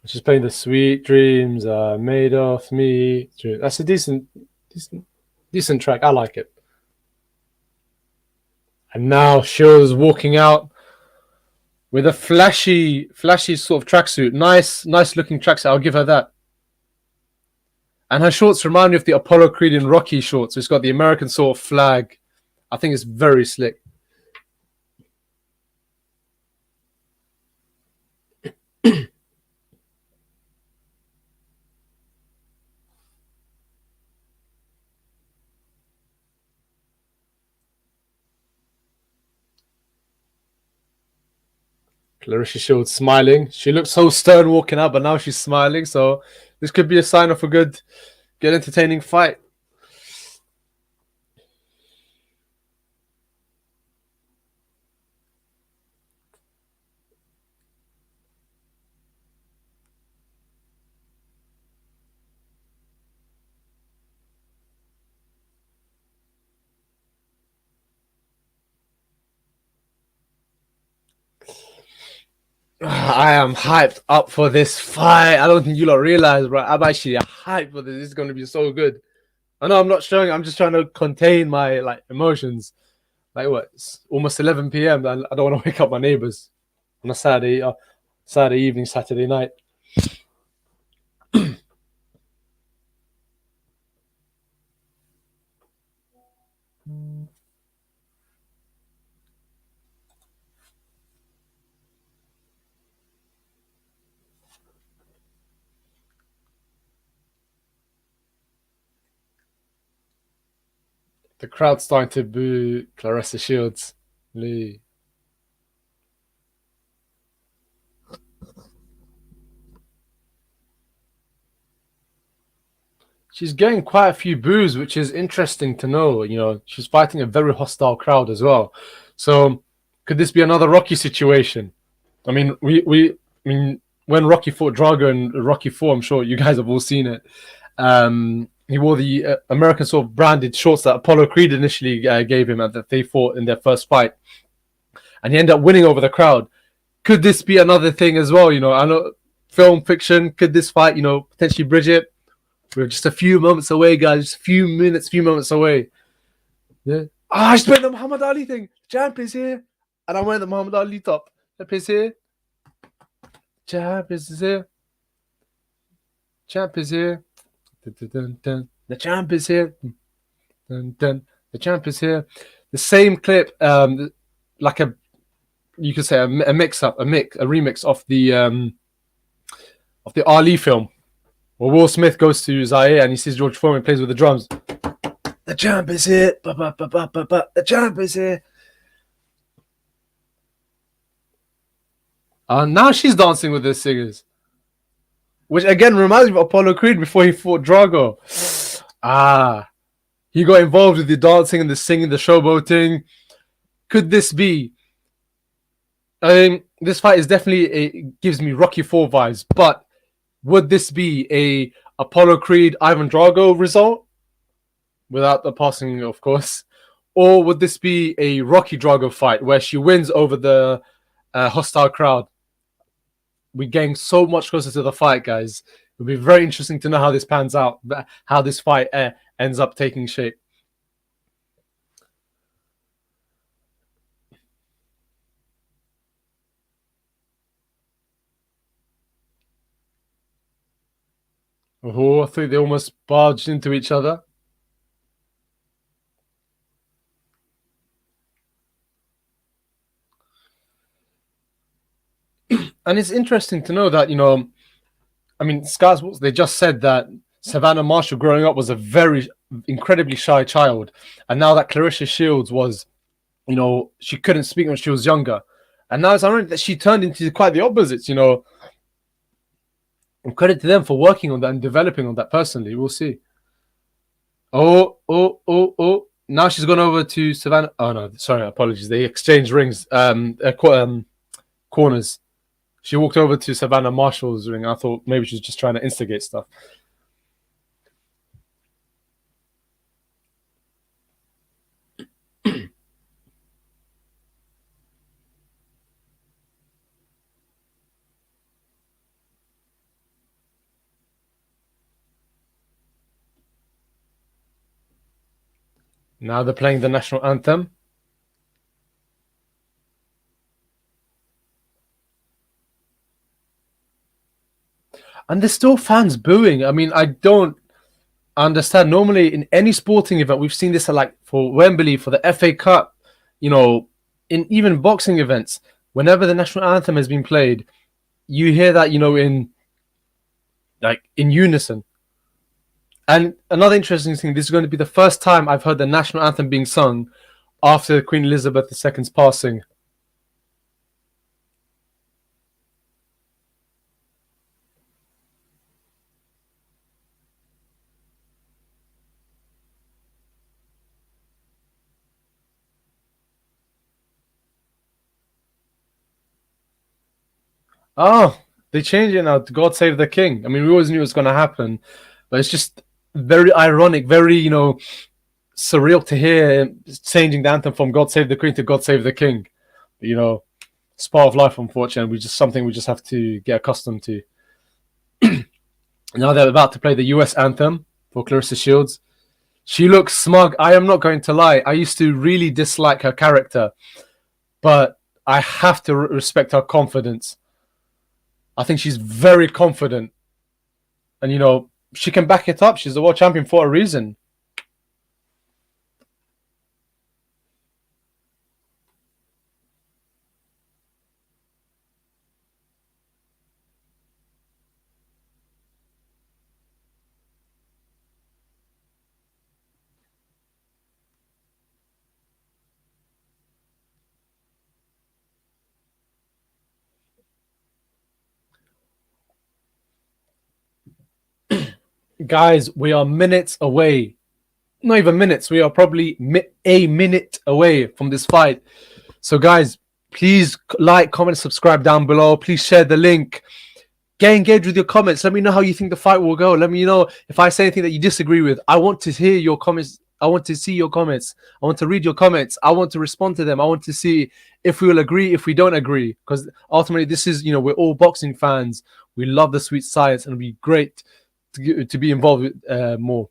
A: She's playing the Sweet Dreams Made of Me. That's a decent track. I like it. And now Shill's walking out with a flashy sort of tracksuit. Nice looking tracksuit. I'll give her that. And her shorts remind me of the Apollo Creed in Rocky shorts. It's got the American sort of flag. I think it's very slick. Claressa Shields smiling. She looked so stern walking out, but now she's smiling. So this could be a sign of a good entertaining fight. I am hyped up for this fight. I don't think you lot realize, bro. I'm actually hyped for this. This is going to be so good. I know I'm not showing. I'm just trying to contain my emotions. Like what? It's almost 11 p.m. and I don't want to wake up my neighbors on a Saturday evening, Saturday night. The crowd's starting to boo Claressa Shields. Lee. She's getting quite a few boos, which is interesting to know. You know, she's fighting a very hostile crowd as well. So could this be another Rocky situation? I mean, when Rocky fought Drago in Rocky 4, I'm sure you guys have all seen it. He wore the American sort of branded shorts that Apollo Creed initially gave him and that they fought in their first fight. And he ended up winning over the crowd. Could this be another thing as well? You know, I know film fiction, could this fight, potentially bridge it? We're just a few moments away, guys. Just a few moments away. Yeah. I just went the Muhammad Ali thing. Champ is here. And I'm wearing the Muhammad Ali top. Champ is here. Champ is here. Champ is here. Dun, dun, dun. The champ is here. Dun, dun. The champ is here. The same clip, like you could say a remix of the Ali film. Well, Will Smith goes to Zaire and he sees George Foreman plays with the drums. The champ is here. Ba, ba, ba, ba, ba, ba. The champ is here. Now she's dancing with the singers. Which again reminds me of Apollo Creed before he fought Drago. He got involved with the dancing and the singing, the showboating. Could this be? I mean, this fight is definitely gives me Rocky 4 vibes, but would this be a Apollo Creed Ivan Drago result? Without the passing, of course. Or would this be a Rocky Drago fight where she wins over the hostile crowd? We're getting so much closer to the fight, guys. It'll be very interesting to know how this pans out, how this fight ends up taking shape. Oh, I think they almost barged into each other. And it's interesting to know that, Sky Sports, they just said that Savannah Marshall growing up was a very incredibly shy child. And now that Claressa Shields was, she couldn't speak when she was younger. And now it's ironic that she turned into quite the opposites, And credit to them for working on that and developing on that personally. We'll see. Oh. Now she's gone over to Savannah. Oh, no. Sorry. Apologies. They exchanged rings. Corners. She walked over to Savannah Marshall's ring. I thought maybe she was just trying to instigate stuff. Now they're playing the national anthem. And there's still fans booing. I mean, I don't understand. Normally, in any sporting event, we've seen this for Wembley, for the FA Cup, in even boxing events, whenever the national anthem has been played, you hear that, in unison. And another interesting thing, this is going to be the first time I've heard the national anthem being sung after Queen Elizabeth II's passing. Oh, they changed it now to God Save the King. I mean, we always knew it was going to happen, but it's just very ironic, very, surreal to hear changing the anthem from God Save the Queen to God Save the King. It's part of life, unfortunately. We just have to get accustomed to. Now they're about to play the US anthem for Claressa Shields. She looks smug. I am not going to lie. I used to really dislike her character, but I have to respect her confidence. I think she's very confident. And, she can back it up. She's the world champion for a reason. Guys, we are minutes away. Not even minutes. We are probably a minute away from this fight. So, guys, please like, comment, subscribe down below. Please share the link. Get engaged with your comments. Let me know how you think the fight will go. Let me know if I say anything that you disagree with. I want to hear your comments. I want to see your comments. I want to read your comments. I want to respond to them. I want to see if we will agree, if we don't agree. Because ultimately, this is, we're all boxing fans. We love the sweet science, and it'll be great to be involved with more.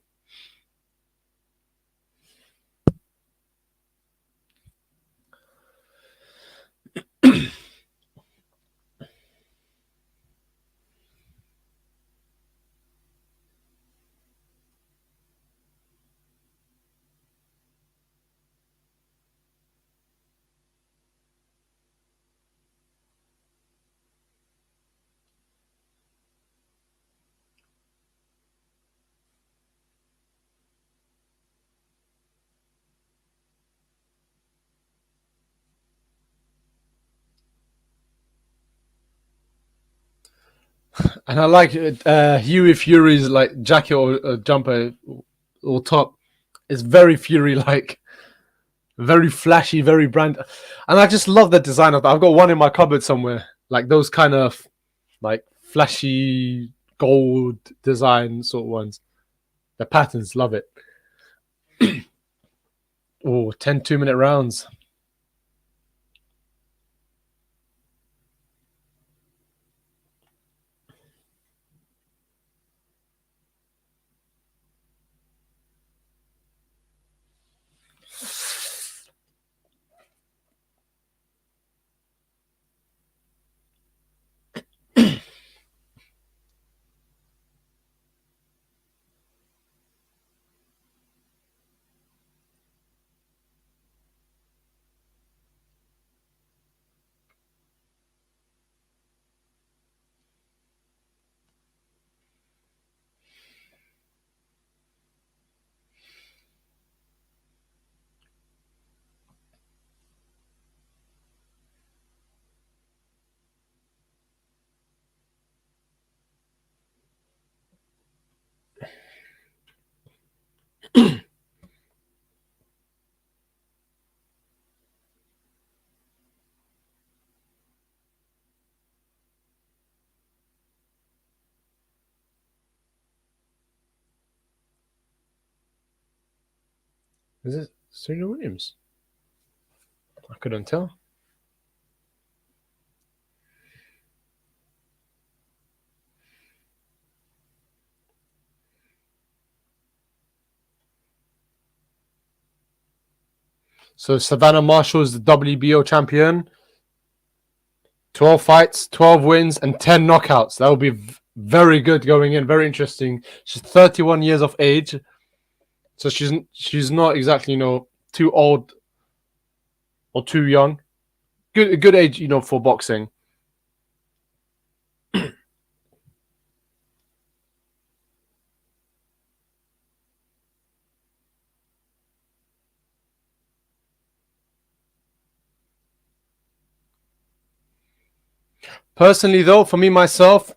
A: And I like Huey Fury's like jacket or jumper or top. It's very Fury-like, very flashy, very brand. And I just love the design of that. I've got one in my cupboard somewhere, like those kind of like flashy gold design sort of ones. The patterns, love it. Oh, 10 2-minute rounds. Is it Serena Williams? I couldn't tell. So Savannah Marshall is the WBO champion. 12 fights, 12 wins, and 10 knockouts. That would be very good going in. Very interesting. She's 31 years of age. So she's not exactly, too old or too young. Good age, for boxing. Personally, though, for me, myself,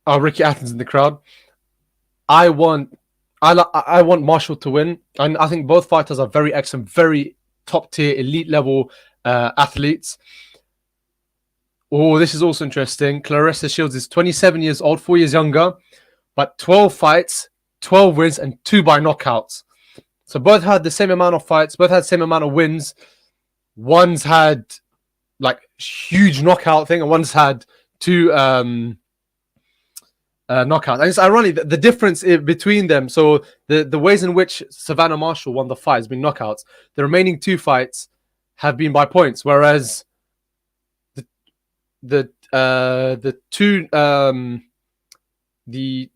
A: Ricky Athens in the crowd. I want Marshall to win. And I think both fighters are very excellent, very top tier, elite level athletes. Oh, this is also interesting. Claressa Shields is 27 years old, 4 years younger, but 12 fights, 12 wins, and 2 by knockouts. So both had the same amount of fights, both had the same amount of wins. One's had like huge knockout thing, and one's had 2 knockouts. And it's ironic that the difference between them. So the ways in which Savannah Marshall won the fight has been knockouts. The remaining 2 fights have been by points, whereas the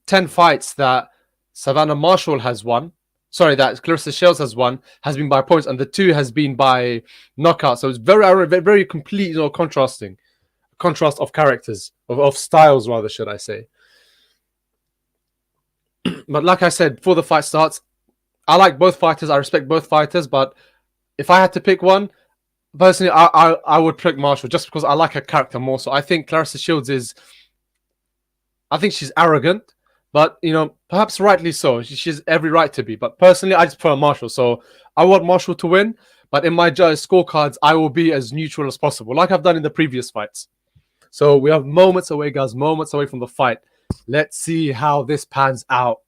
A: 10 fights that Savannah Marshall has won, that Claressa Shields has won, has been by points, and the 2 has been by knockout. So it's very complete, contrast of characters, of styles, rather, should I say. But like I said, before the fight starts, I like both fighters. I respect both fighters. But if I had to pick one, personally, I would pick Marshall just because I like her character more. So I think Claressa Shields I think she's arrogant, but perhaps rightly so. She's every right to be. But personally, I just prefer Marshall. So I want Marshall to win. But in my judge scorecards, I will be as neutral as possible, like I've done in the previous fights. So we have moments away, guys. Moments away from the fight. Let's see how this pans out.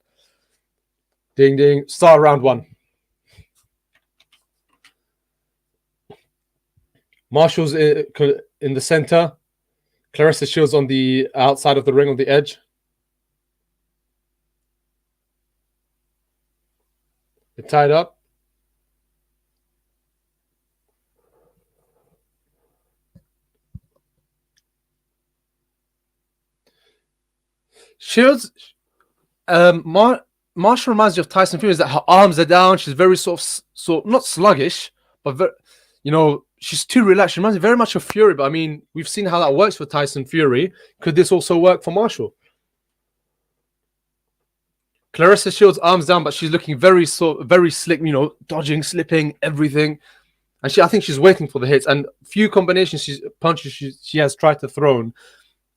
A: Ding, ding. Start round 1. Marshall's in the center. Claressa Shields on the outside of the ring, on the edge. They're tied up. Shields, Marshall reminds me of Tyson Fury, is that her arms are down. She's very sort of not sluggish, but very, she's too relaxed. She reminds me very much of Fury, but I mean, we've seen how that works for Tyson Fury. Could this also work for Marshall? Claressa Shields arms down, but she's looking very slick, dodging, slipping, everything. And I think she's waiting for the hits. And few combinations, punches she has tried to throw.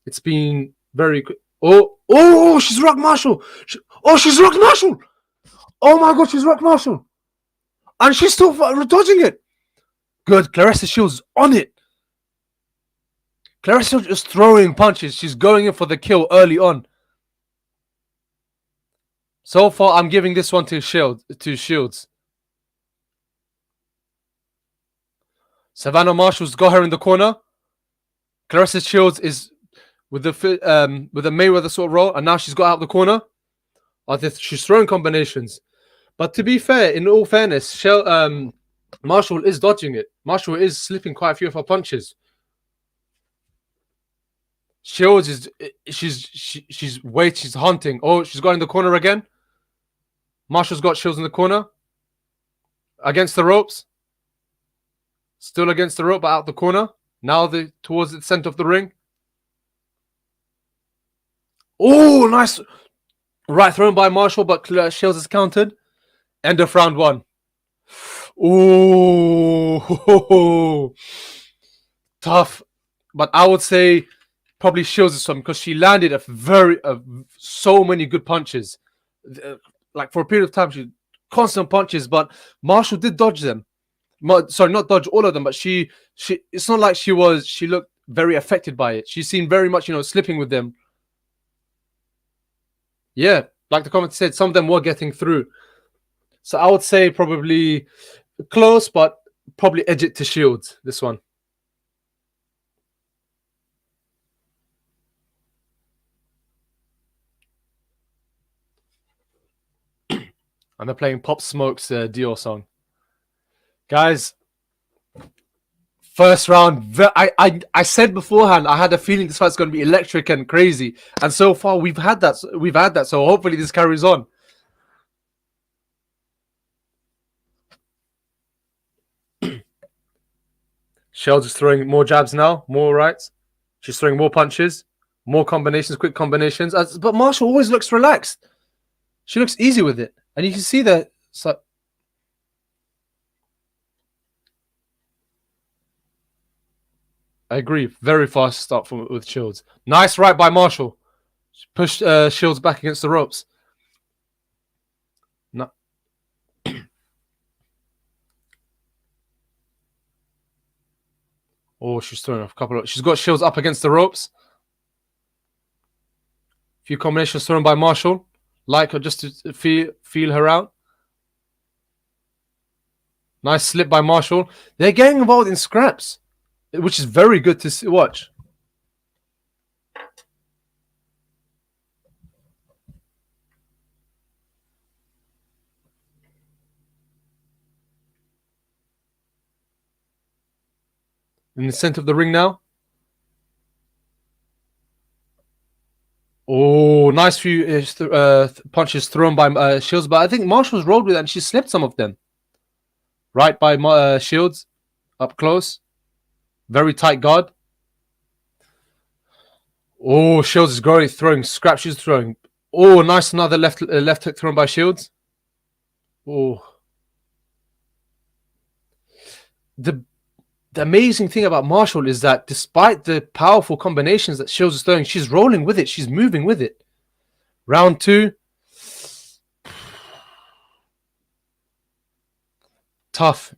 A: It's been very good. Oh, she's rocked Marshall. She's rocked Marshall. Oh my God, she's rocked Marshall. And she's still dodging it. Good. Claressa Shields on it. Claressa Shields is throwing punches. She's going in for the kill early on. So far, I'm giving this one to Shields. Savannah Marshall's got her in the corner. Claressa Shields is with the Mayweather sort of roll, and now she's got out the corner. She's throwing combinations. But to be fair, in all fairness, Marshall is dodging it. Marshall is slipping quite a few of her punches. Shields she's hunting. Oh, she's got in the corner again. Marshall's got Shields in the corner. Against the ropes. Still against the rope, but out the corner. Now towards the center of the ring. Oh, nice. Right thrown by Marshall, but Shields is countered. End of round 1. Oh, tough. But I would say probably Shields is some, because she landed so many good punches. Like for a period of time, she constant punches, but Marshall did dodge them. Sorry, not dodge all of them, but she it's not like she looked very affected by it. She seemed very much, slipping with them. Yeah, like the comment said, some of them were getting through. So I would say probably close, but probably edge it to Shields, this one. And they're playing Pop Smoke's Dior song. Guys, first round, I said beforehand, I had a feeling this fight's going to be electric and crazy. And so far, we've had that. So hopefully this carries on. Shields is throwing more jabs now, more rights. She's throwing more punches, more combinations, quick combinations. But Marshall always looks relaxed. She looks easy with it. And you can see that. So, I agree. Very fast start with Shields. Nice right by Marshall. She pushed Shields back against the ropes. No. Oh, she's throwing a couple of... She's got shields up against the ropes. Few combinations thrown by Marshall. Like her just to feel her out. Nice slip by Marshall. They're getting involved in scraps, which is very good to watch. In the center of the ring now. Oh, nice few punches thrown by Shields, but I think Marshall's rolled with it and she slipped some of them. Right by Shields, up close. Very tight guard. Oh, Shields is throwing scrap. She's throwing. Oh, nice, another left hook thrown by Shields. Oh. The amazing thing about Marshall is that despite the powerful combinations that Shields is throwing, she's rolling with it. She's moving with it. Round 2. Tough.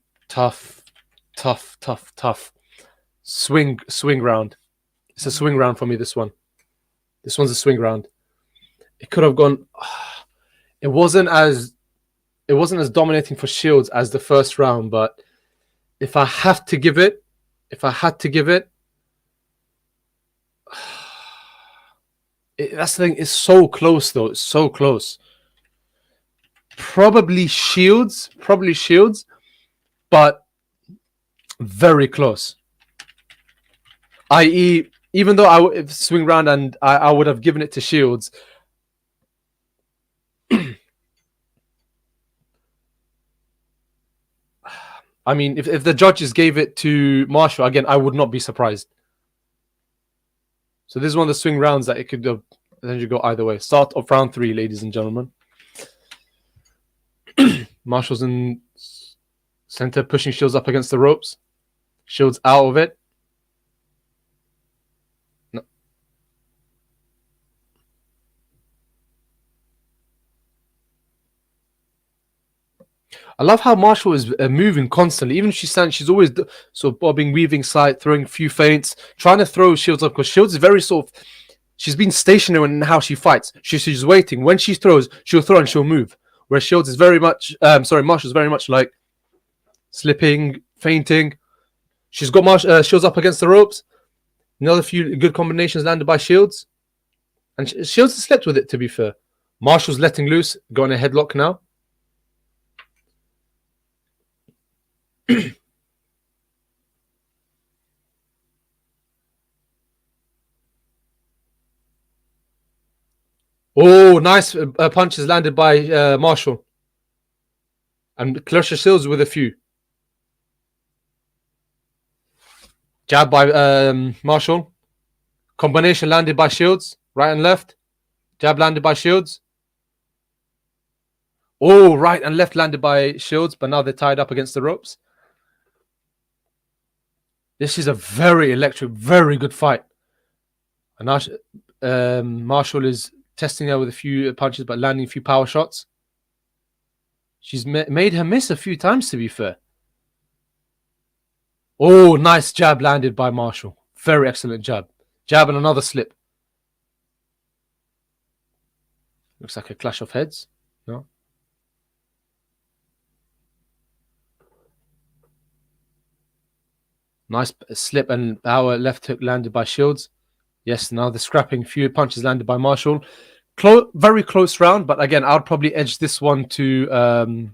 A: Swing round. It's a swing round for me, this one. This one's a swing round. It could have gone... It wasn't as dominating for Shields as the first round, but if I had to give it, that's the thing. It's so close, though. It's so close. Probably Shields, but very close. I.e., even though I would swing round and I would have given it to Shields. I mean, if the judges gave it to Marshall, again, I would not be surprised. So this is one of the swing rounds that it could have, then you go either way. Start of round 3, ladies and gentlemen. Marshall's in center, pushing Shields up against the ropes. Shields out of it. No. I love how Marshall is moving constantly. Even if she stands, she's always sort of bobbing, weaving side, throwing a few feints, trying to throw Shields up, because Shields is very sort of... She's been stationary in how she fights. She's waiting. When she throws, she'll throw and she'll move. Whereas Shields is very much... Marshall's very much like slipping, feinting. She's got Shields up against the ropes. Another few good combinations landed by Shields. And Shields has slept with it, to be fair. Marshall's letting loose, going a headlock now. Oh, nice punches landed by Marshall. And Claressa Shields with a few. Jab by Marshall. Combination landed by Shields. Right and left. Jab landed by Shields. Oh, right and left landed by Shields, but now they're tied up against the ropes. This is a very electric, very good fight. And Marshall is testing her with a few punches, but landing a few power shots. She's made her miss a few times, to be fair. Oh, nice jab landed by Marshall. Very excellent jab. Jab and another slip. Looks like a clash of heads. No? Nice slip and our left hook landed by Shields. Yes, now the scrapping. Few punches landed by Marshall. Very close round, but again, I'd probably edge this one to...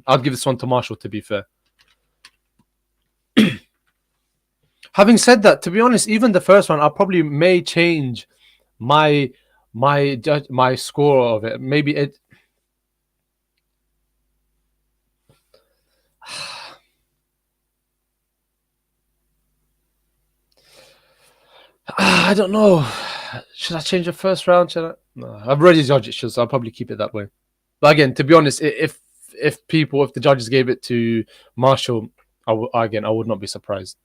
A: I'd give this one to Marshall, to be fair. Having said that, to be honest, even the first one, I probably may change my score of it. Maybe it... I don't know. Should I change the first round? Should I? No, I've already judged it, so I'll probably keep it that way. But again, to be honest, if the judges gave it to Marshall, I would not be surprised.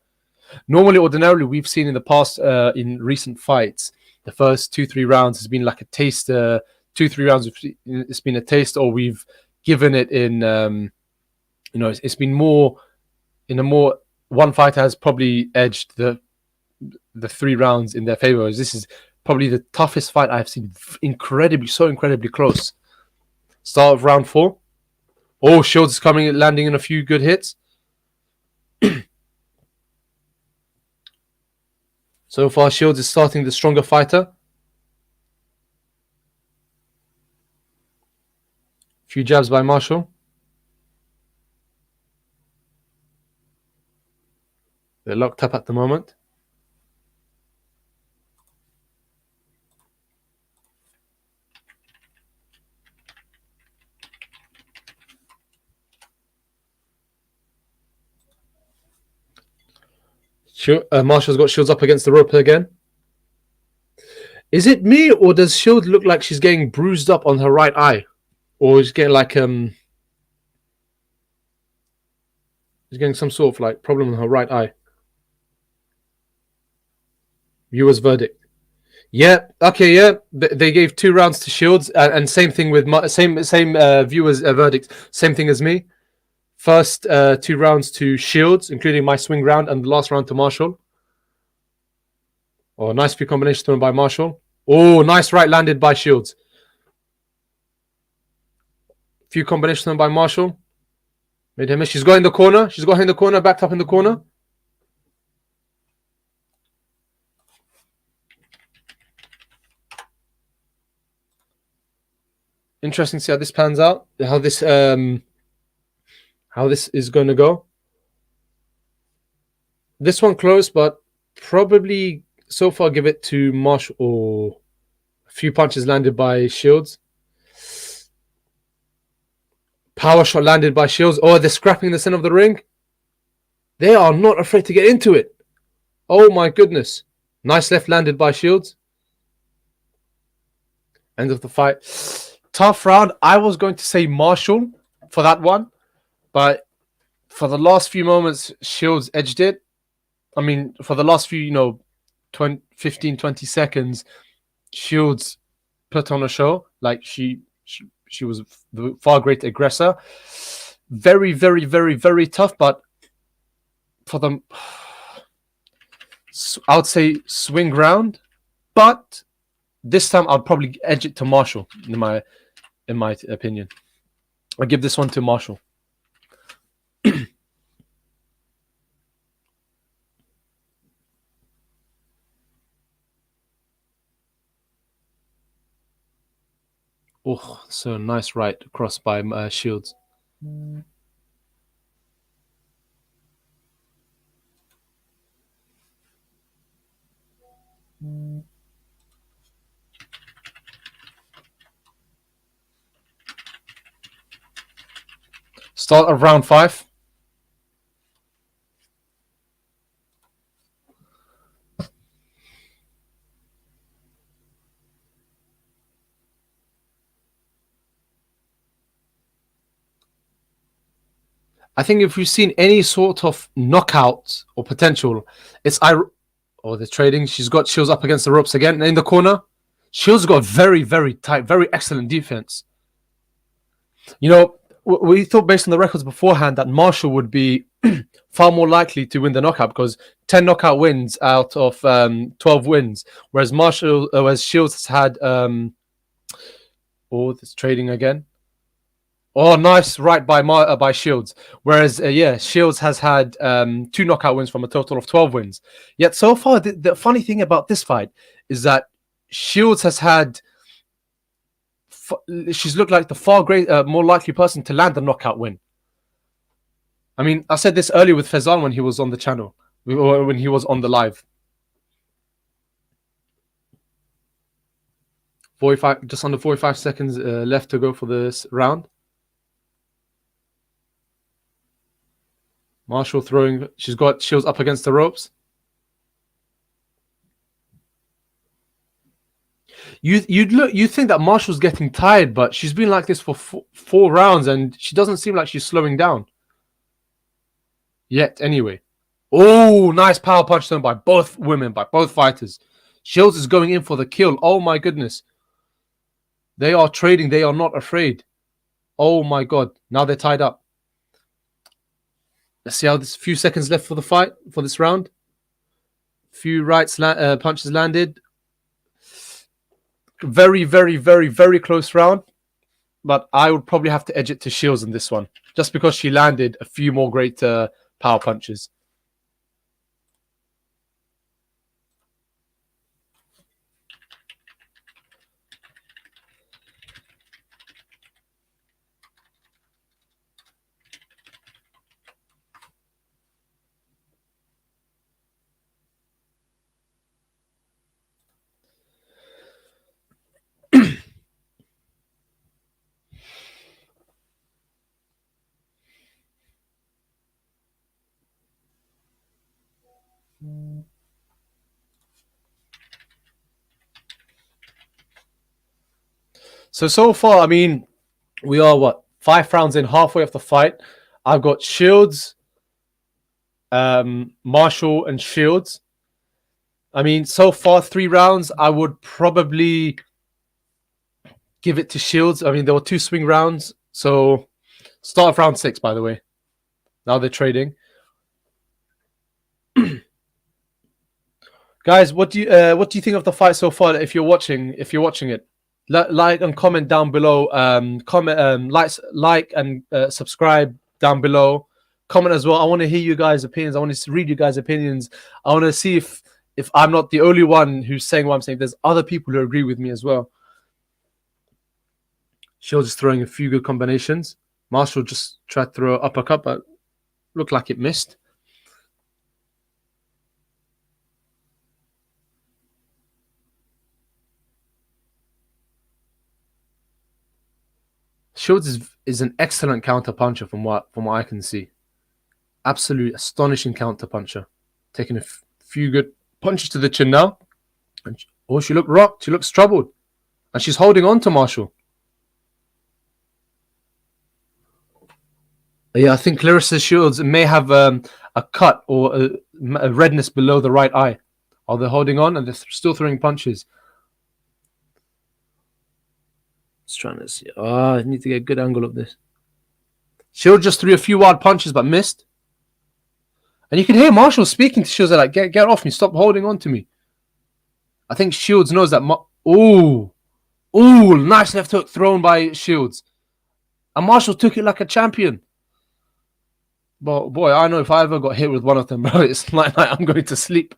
A: Ordinarily, we've seen in the past, in recent fights, the first 2-3 rounds has been like a taster. 2-3 rounds, it's been a taste, or we've given it in, it's been more in a more... One fighter has probably edged the the 3 rounds in their favor. This is probably the toughest fight I've seen. So incredibly close. Start of round 4. Oh, Shields is coming, landing in a few good hits. So far, Shields is starting the stronger fighter. Few jabs by Marshall. They're locked up at the moment. Marshall's got Shields up against the rope again. Is it me, or does Shield look like she's getting bruised up on her right eye? Or is getting like she's getting some sort of like problem in her right eye? Viewers' verdict. Yeah, okay, yeah. They gave 2 rounds to Shields, and same thing with same viewers' verdict. Same thing as me. First 2 rounds to Shields, including my swing round, and the last round to Marshall. Oh, nice few combinations thrown by Marshall. Oh, nice right landed by Shields. Few combinations thrown by Marshall. Made her miss. She's got in the corner. She's got her in the corner, backed up in the corner. Interesting to see how this pans out. How this is going to go. This one close, but probably so far give it to Marshall. Oh, a few punches landed by Shields. Power shot landed by Shields. Oh, they're scrapping the center of the ring. They are not afraid to get into it. Oh my goodness. Nice left landed by Shields. End of the fight. Tough round. I was going to say Marshall for that one, but for the last few moments, Shields edged it. I mean, for the last few, 15, 20 seconds, Shields put on a show. Like she was the far greater aggressor. Very, very, very, very tough, but for them, I would say swing round, but this time I'll probably edge it to Marshall in my opinion. I'll give this one to Marshall. Oh, so nice right across by Shields. Start of round 5. I think if we've seen any sort of knockout or potential, it's they're trading. She's got Shields up against the ropes again in the corner. Shields got very, very tight, very excellent defense. We thought based on the records beforehand that Marshall would be far more likely to win the knockout because 10 knockout wins out of 12 wins, whereas Shields has had this trading again. Oh, nice right by Shields. Whereas, Shields has had 2 knockout wins from a total of 12 wins. Yet so far, the funny thing about this fight is that Shields has had... she's looked like the far more likely person to land a knockout win. I mean, I said this earlier with Faizan when he was on the channel, when he was on the live. 45, just under 45 seconds left to go for this round. Marshall throwing. She's got Shields up against the ropes. You think that Marshall's getting tired, but she's been like this for 4 rounds, and she doesn't seem like she's slowing down yet. Anyway, oh, nice power punch thrown by both women, by both fighters. Shields is going in for the kill. Oh my goodness, they are trading. They are not afraid. Oh my god, now they're tied up. Let's see how this few seconds left for the fight, for this round. Few punches landed. Very, very, very, very close round. But I would probably have to edge it to Shields in this one, just because she landed a few more great power punches. So far, I mean, we are 5 rounds in, halfway of the fight. I've got Shields, Marshall, and Shields. I mean, so far 3 rounds, I would probably give it to Shields. I mean, there were 2 swing rounds, so start of round 6, by the way. Now they're trading. Guys, what do you think of the fight so far? If you're watching it, like and comment down below. Like and subscribe down below. Comment as well. I want to hear you guys' opinions. I want to read you guys' opinions. I want to see if I'm not the only one who's saying what I'm saying. There's other people who agree with me as well. Shields is throwing a few good combinations. Marshall just tried to throw an uppercut, but looked like it missed. Shields is an excellent counter puncher from what I can see. Absolute astonishing counter puncher. Taking a few good punches to the chin now. And she looked rocked. She looks troubled. And she's holding on to Marshall. Yeah, I think Claressa Shields may have a cut or a redness below the right eye. Are they holding on? And they're still throwing punches. Just trying to see. I need to get a good angle of this. Shields just threw a few wild punches but missed. And you can hear Marshall speaking to Shields like, get off me, stop holding on to me. I think Shields knows that. Ooh, nice left hook thrown by Shields. And Marshall took it like a champion. But boy, I know if I ever got hit with one of them, bro, it's like I'm going to sleep.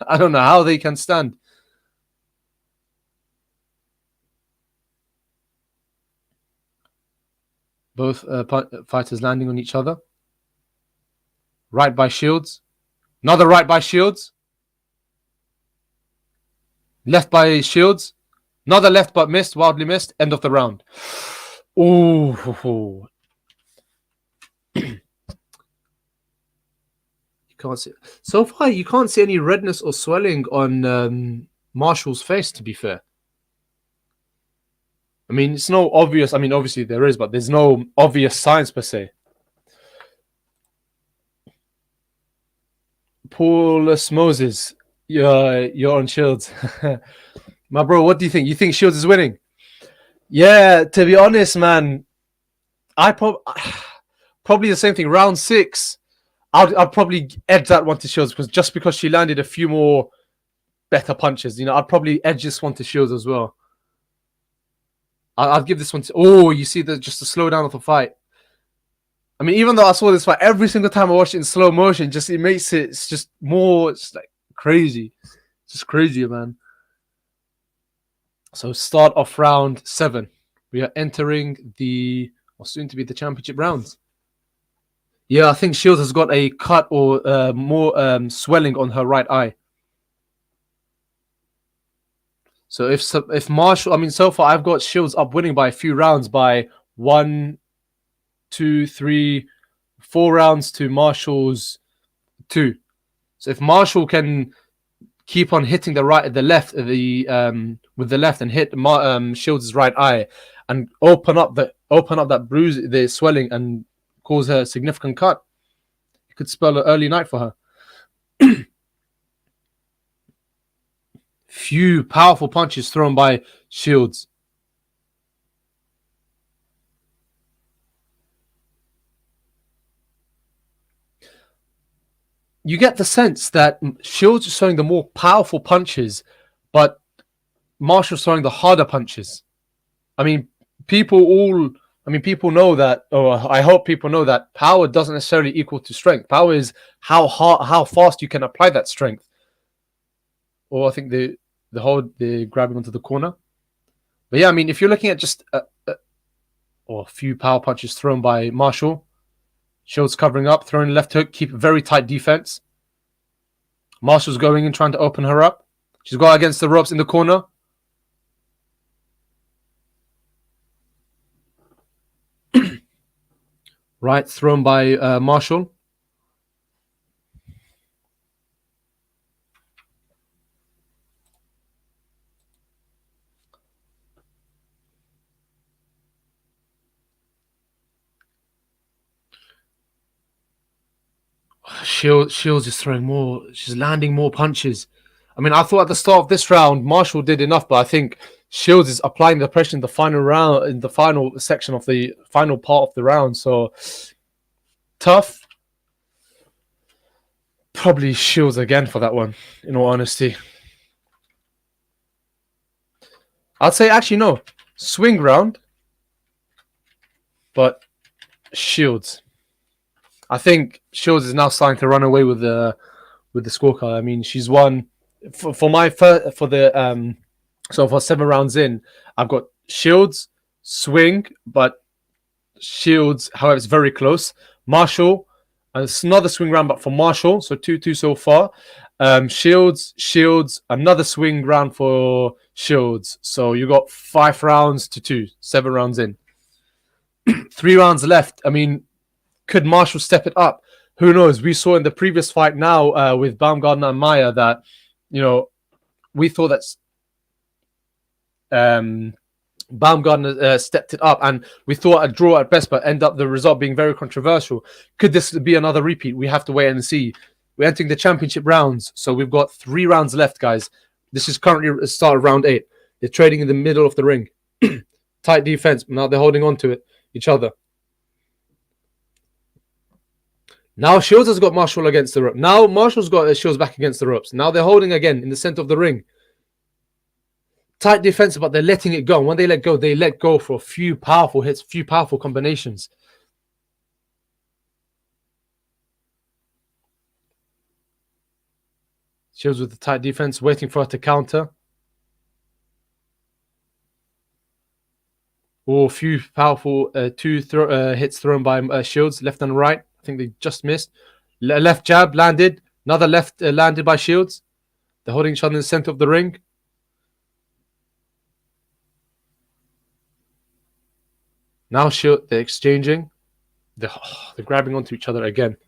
A: I don't know how they can stand. Both fighters landing on each other. Right by Shields. Another right by Shields. Left by Shields. Another left but missed, wildly missed. End of the round. Ooh. You can't see. So far, you can't see any redness or swelling on Marshall's face, to be fair. I mean, it's no obvious. I mean, obviously there is, but there's no obvious signs per se. Paulus Moses, you're on Shields. My bro, what do you think? You think Shields is winning? Yeah, to be honest, man, I probably the same thing. Round 6, I'd probably edge that one to Shields because she landed a few more better punches. You know, I'd probably edge this one to Shields as well. I'd give this one to... Oh, you see just the slow down of the fight. I mean, even though I saw this fight, every single time I watch it in slow motion, it makes it's just more... It's like crazy. It's just crazy, man. So start off round 7. We are entering soon to be the championship rounds. Yeah, I think Shields has got a cut or more swelling on her right eye. So if Marshall, I mean, so far I've got Shields up winning by a few rounds by 1, 2, 3, 4 rounds to Marshall's 2. So if Marshall can keep on hitting the left with the left and hit Shields' right eye and open up that bruise, the swelling, and cause her a significant cut, it could spell an early night for her. Few powerful punches thrown by Shields. you get the sense that Shields is throwing the more powerful punches, but Marshall's throwing the harder punches. I mean, people know that, or I hope people know that power doesn't necessarily equal to strength. Power is how fast you can apply that strength. Or I think they grab him onto the corner. But yeah, I mean, if you're looking at just a few power punches thrown by Marshall, Shields covering up, throwing left hook, keep a very tight defense. Marshall's going in, trying to open her up. She's got against the ropes in the corner. Right, thrown by Marshall. Shields is throwing more. She's landing more punches. I mean, I thought at the start of this round, Marshall did enough, but I think Shields is applying the pressure in the final round, in the final section of the final part of the round. So tough. Probably Shields again for that one, in all honesty. I'd say actually no. Swing round. But Shields. I think Shields is now starting to run away with the scorecard. I mean, she's won for 7 rounds in. I've got Shields, swing, but Shields, however, it's very close. Marshall, and it's another swing round, but for Marshall, so 2-2 so far. Shields, another swing round for Shields. So you got 5 rounds to 2, 7 rounds in. 3 rounds left. I mean, could Marshall step it up? Who knows? We saw in the previous fight now with Baumgardner and Maya that, we thought that Baumgardner stepped it up, and we thought a draw at best, but end up the result being very controversial. Could this be another repeat? We have to wait and see. We're entering the championship rounds, so we've got 3 rounds left, guys. This is currently the start of round 8. They're trading in the middle of the ring. Tight defense. Now they're holding on to each other. Now Shields has got Marshall against the rope. Now Marshall's got Shields back against the ropes. Now they're holding again in the center of the ring. Tight defense, but they're letting it go. And when they let go for a few powerful hits, few powerful combinations. Shields with the tight defense, waiting for her to counter. Oh, a few powerful 2 hits thrown by Shields, left and right. I think they just missed. Left jab landed. Another left landed by Shields. They're holding each other in the center of the ring. Now they're exchanging. They're grabbing onto each other again.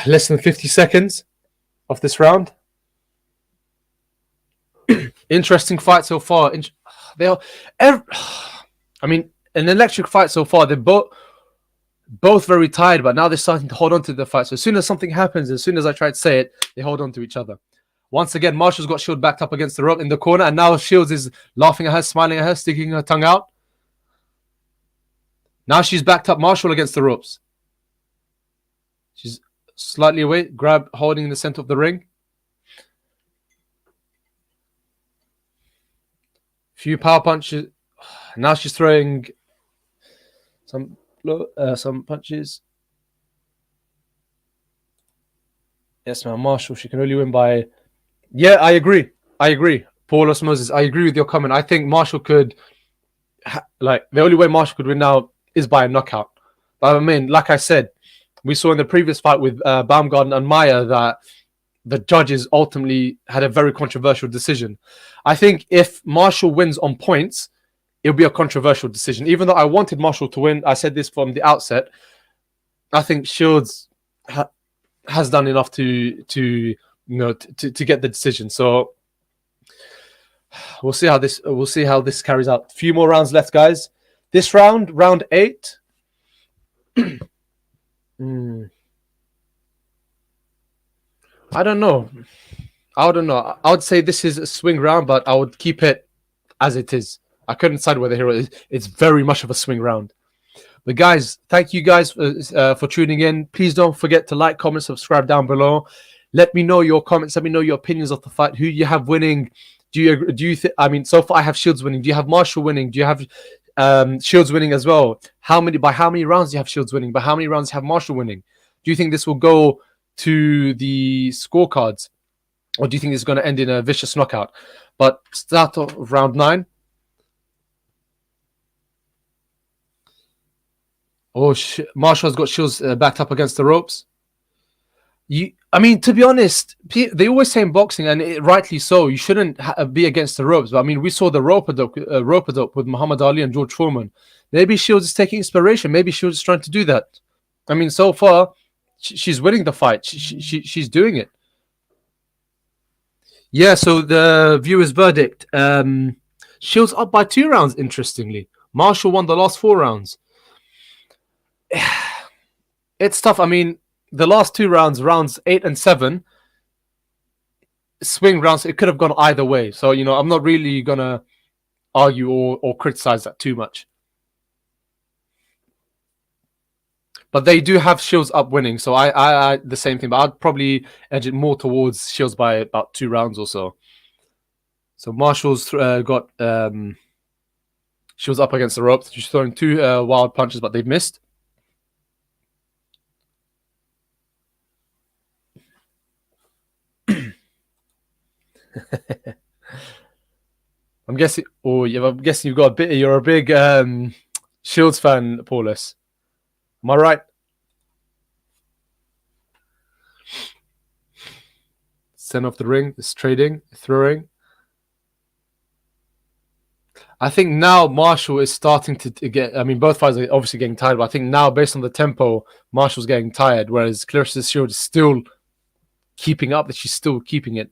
A: Less than 50 seconds of this round. Interesting fight so far. An electric fight so far. They're both very tired, but now they're starting to hold on to the fight. So as soon as something happens, as soon as I try to say it, they hold on to each other. Once again, Marshall's got Shields backed up against the rope in the corner, and now Shields is laughing at her, smiling at her, sticking her tongue out. Now she's backed up Marshall against the ropes. She's slightly away, holding in the center of the ring. Few power punches. Now she's throwing some punches. Yes, now Marshall, she can only win by... Yeah, I agree. Paul Osmosis, I agree with your comment. I think Marshall could... the only way Marshall could win now is by a knockout. But I mean, like I said, we saw in the previous fight with Baumgardner and Maya that the judges ultimately had a very controversial decision. I think if Marshall wins on points, it'll be a controversial decision. Even though I wanted Marshall to win, I said this from the outset. I think Shields has done enough to get the decision. So we'll see how this carries out. A few more rounds left, guys. This round 8. I don't know. I would say this is a swing round, but I would keep it as it is. I couldn't decide whether it's very much of a swing round. But guys, thank you guys for tuning in. Please don't forget to like, comment, subscribe down below. Let me know your comments. Let me know your opinions of the fight. Who you have winning? Do you think? I mean, so far I have Shields winning. Do you have Marshall winning? Do you have Shields winning as well? By how many rounds do you have Shields winning? By how many rounds do you have Marshall winning? Do you think this will go to the scorecards, or do you think it's going to end in a vicious knockout? But start of round 9. Oh, Marshall has got Shields backed up against the ropes. I mean, to be honest, they always say in boxing, and rightly so, you shouldn't be against the ropes. But I mean, we saw the rope-a-dope with Muhammad Ali and George Foreman. Maybe Shields is taking inspiration. Maybe Shields is trying to do that. I mean, so far, she's winning the fight. She's doing it. Yeah, so the viewer's verdict. Shields up by 2 rounds, interestingly. Marshall won the last 4 rounds. It's tough. I mean, the last 2 rounds, rounds 8 and 7, swing rounds, it could have gone either way. So, I'm not really going to argue or criticize that too much. But they do have Shields up winning. So I the same thing. But I'd probably edge it more towards Shields by about 2 rounds or so. So Marshall's got Shields up against the ropes. She's throwing 2 wild punches, but they've missed. I'm guessing. Oh, yeah, I'm guessing you've got a bit. You're a big Shields fan, Paulus. Am I right? Send off the ring. It's trading, throwing. I think now Marshall is starting to get. I mean, both fighters are obviously getting tired, but I think now, based on the tempo, Marshall's getting tired, whereas Claressa's Shield is still keeping up. That she's still keeping it.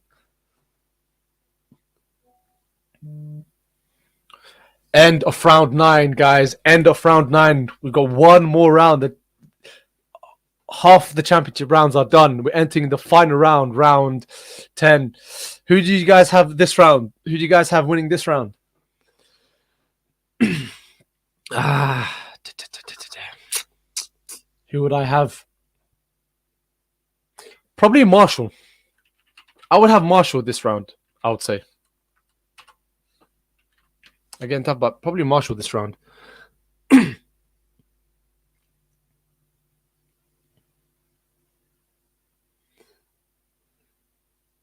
A: End of round 9, guys. End of round 9. We've got one more round. Half the championship rounds are done. We're entering the final round, round 10. Who do you guys have this round? Who do you guys have winning this round? Who would I have? Probably Marshall. I would have Marshall this round, I would say. Again, tough, but probably Marshall this round.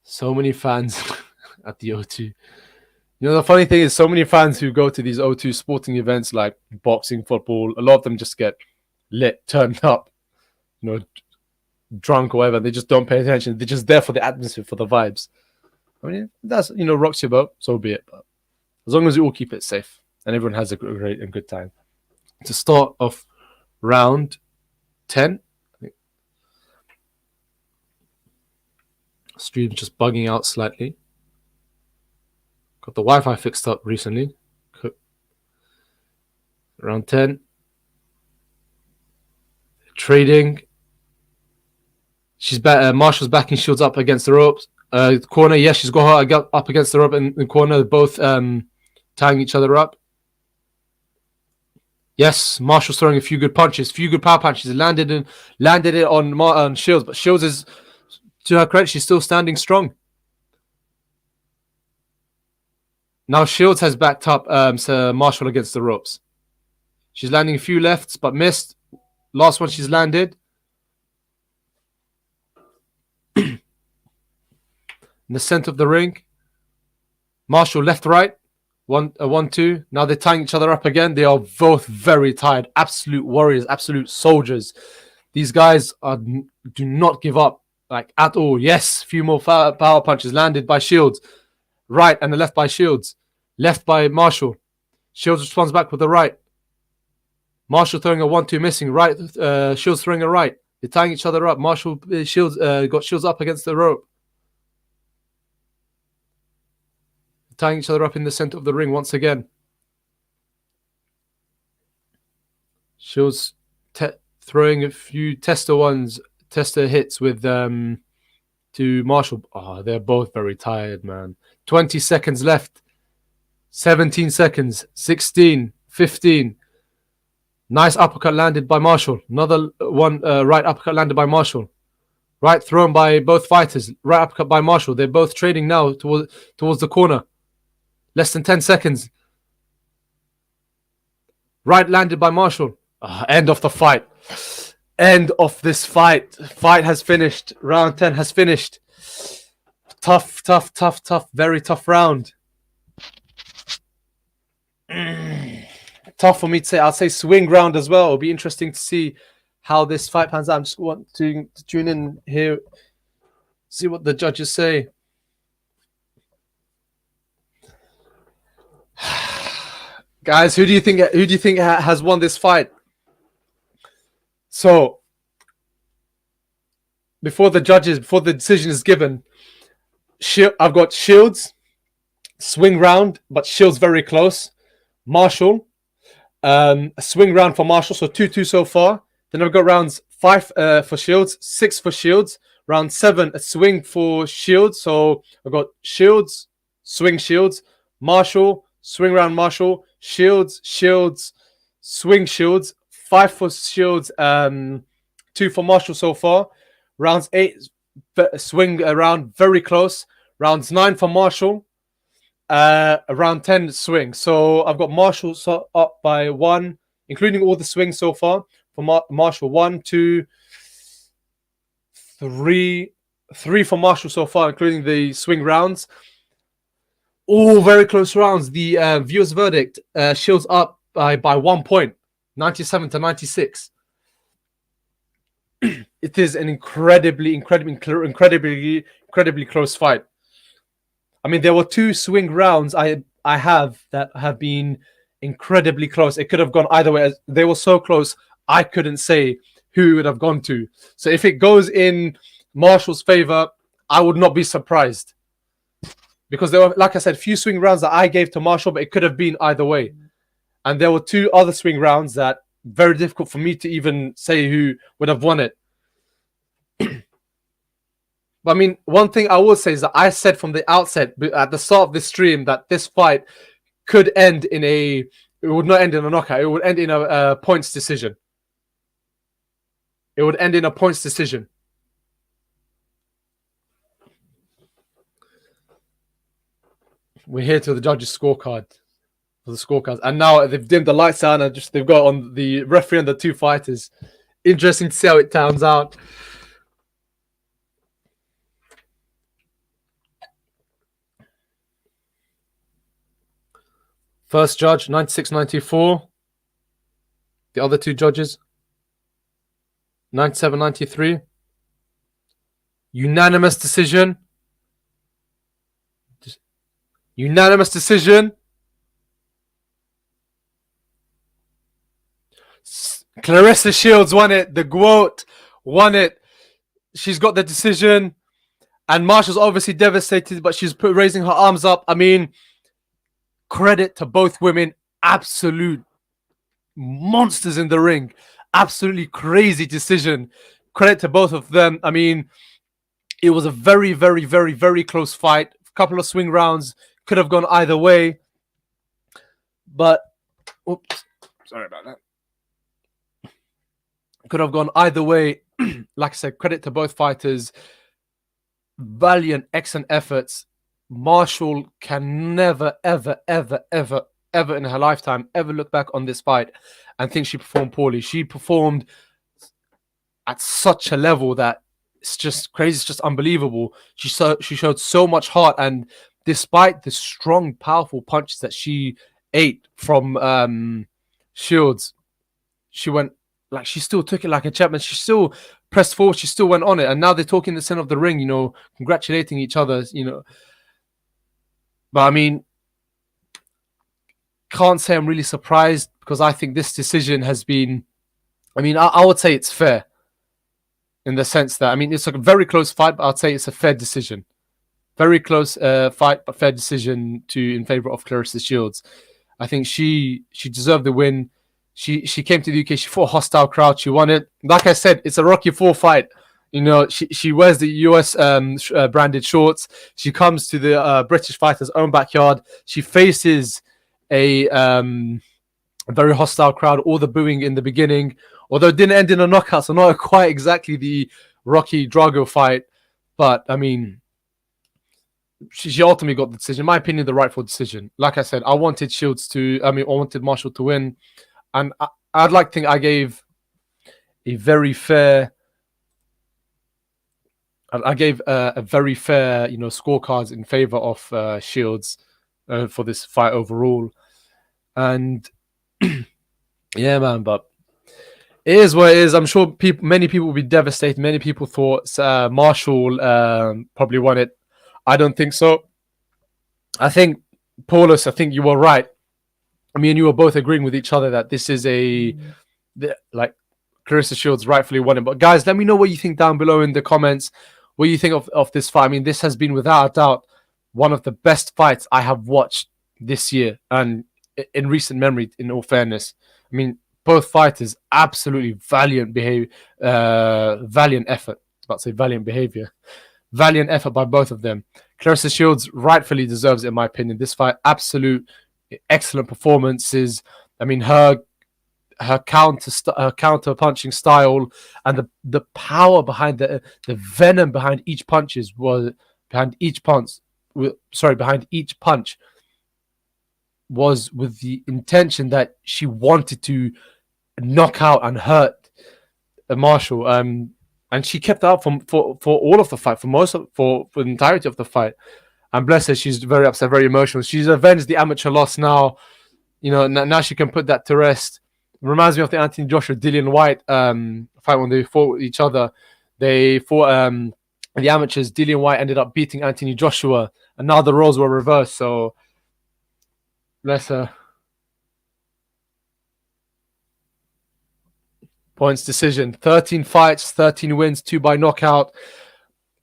A: So many fans at the O2. The funny thing is, so many fans who go to these O2 sporting events like boxing, football, a lot of them just get lit, turned up, drunk or whatever. They just don't pay attention. They're just there for the atmosphere, for the vibes. I mean, that's, rocks your boat, so be it. But as long as we all keep it safe and everyone has a great and good time. To start off round 10. Stream's just bugging out slightly. Got the Wi-Fi fixed up recently. Round 10. Trading. She's back. Marshall's backing Shields up against the ropes. Corner, yes, she's got her up against the rope in the corner. Both tying each other up. Yes, Marshall's throwing a few good punches, few good power punches. Landed it on Shields, but Shields is, to her credit, she's still standing strong. Now Shields has backed up Marshall against the ropes. She's landing a few lefts, but missed. Last one she's landed. In the center of the ring. Marshall left, right. 1-2. Now they're tying each other up again. They are both very tired. Absolute warriors, absolute soldiers. These guys do not give up at all. Yes, a few more power punches landed by Shields. Right and the left by Shields. Left by Marshall. Shields responds back with the right. Marshall throwing a 1-2 missing. Right. Shields throwing a right. They're tying each other up. Marshall Shields got Shields up against the rope. Tying each other up in the center of the ring once again. Shields throwing a few tester hits with to Marshall. Oh, they're both very tired, man. 20 seconds left. 17 seconds. 16. 15. Nice uppercut landed by Marshall. Another one, right uppercut landed by Marshall. Right thrown by both fighters. Right uppercut by Marshall. They're both trading now towards the corner. Less than 10 seconds. Right landed by Marshall. End of the fight. End of this fight. Fight has finished. Round 10 has finished. Tough. Very tough round. Tough for me to say. I'll say swing round as well. It'll be interesting to see how this fight pans out. I just want to tune in here, see what the judges say. Guys, who do you think has won this fight? So, before the decision is given, I've got Shields, swing round, but Shields very close. Marshall, a swing round for Marshall, so 2-2 so far. Then I've got rounds 5 for Shields, 6 for Shields. Round 7, a swing for Shields. So I've got Shields, swing Shields, Marshall, swing round Marshall, Shields, swing Shields, 5 for Shields, 2 for Marshall so far. Rounds 8, swing around, very close. Rounds 9 for Marshall. Around 10 swing. So I've got Marshall up by 1, including all the swings so far. For Marshall, 1, 2, 3 for Marshall so far, including the swing rounds. All very close rounds. The viewers' verdict, Shields up by 1 point, 97-96. It is an incredibly close fight. I mean, there were 2 swing rounds I have that have been incredibly close. It could have gone either way. They were so close, I couldn't say who it would have gone to. So if it goes in Marshall's favor, I would not be surprised. Because there were, like I said, few swing rounds that I gave to Marshall, but it could have been either way. And there were 2 other swing rounds that very difficult for me to even say who would have won it. But I mean, one thing I will say is that I said from the outset, at the start of this stream, that this fight could end in it would not end in a knockout. It would end in a points decision. It would end in a points decision. We're here to the judges' scorecard. For the scorecards. And now they've dimmed the lights down and they've got on the referee and the 2 fighters. Interesting to see how it turns out. First judge, 96-94. The other 2 judges, 97-93. Unanimous decision. Unanimous decision. Claressa Shields won it. The GOAT won it. She's got the decision. And Marshall's obviously devastated, but she's raising her arms up. I mean, credit to both women. Absolute monsters in the ring. Absolutely crazy decision. Credit to both of them. I mean, it was a very, very, very, very close fight. A couple of swing rounds. Could have gone either way. But, oops, sorry about that. Could have gone either way. Like I said, credit to both fighters. Valiant, excellent efforts. Marshall can never, ever, ever, ever, ever in her lifetime ever look back on this fight and think she performed poorly. She performed at such a level that it's just crazy. It's just unbelievable. She showed so much heart, and despite the strong, powerful punches that she ate from Shields, she still took it like a champion. She still pressed forward. She still went on it. And now they're talking the center of the ring, congratulating each other, But I mean, can't say I'm really surprised, because I think this decision has been, I would say it's fair in the sense that, it's a very close fight, but I'd say it's a fair decision. Very close fight, but fair decision in favor of Claressa Shields. I think she deserved the win. She came to the UK. She fought a hostile crowd. She won it. Like I said, it's a Rocky IV fight. She wears the US branded shorts. She comes to the British fighter's own backyard. She faces a a very hostile crowd, all the booing in the beginning, although it didn't end in a knockout, so not quite exactly the Rocky Drago fight. But I mean, she ultimately got the decision. In my opinion, the rightful decision. Like I said, I wanted I wanted Marshall to win, and I'd like to think I gave a very fair. I gave a very fair, scorecards in favor of Shields for this fight overall, and yeah, man. But it is what it is. I'm sure many people will be devastated. Many people thought Marshall probably won it. I don't think so. I think, Paulus, I think you were right. Me and you were both agreeing with each other that this is like Claressa Shields rightfully won it. But guys, let me know what you think down below in the comments. What you think of this fight. I mean, this has been without a doubt one of the best fights I have watched this year and in recent memory, in all fairness. I mean, both fighters absolutely valiant effort. I was about to say valiant behavior. Valiant effort by both of them. Claressa Shields rightfully deserves it, in my opinion. This fight, absolute excellent performances. I mean, her counter punching style and the power behind the venom behind each punch behind each punch was with the intention that she wanted to knock out and hurt Marshall. And she kept up for all of the fight, for the entirety of the fight. And bless her, she's very upset, very emotional. She's avenged the amateur loss now. Now she can put that to rest. Reminds me of the Anthony Joshua Dillian White fight when they fought with each other. They fought the amateurs. Dillian White ended up beating Anthony Joshua, and now the roles were reversed. So bless her. Points decision. 13 fights, 13 wins, 2 by knockout.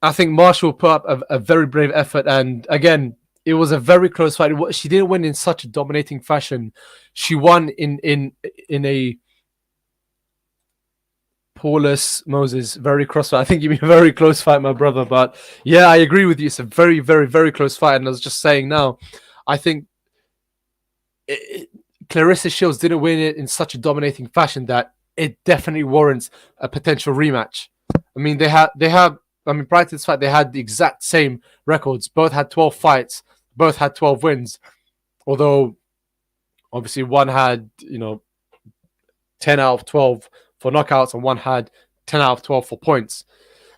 A: I think Marshall put up a very brave effort. And again, it was a very close fight. She didn't win in such a dominating fashion. She won in a Paulus Moses very close fight. I think you mean a very close fight, my brother. But yeah, I agree with you. It's a very, very, very close fight. And I was just saying now, I think Claressa Shields didn't win it in such a dominating fashion that it definitely warrants a potential rematch. I mean, prior to this fight, they had the exact same records. Both had 12 fights. Both had 12 wins. Although, obviously, one had, 10 out of 12 for knockouts and one had 10 out of 12 for points.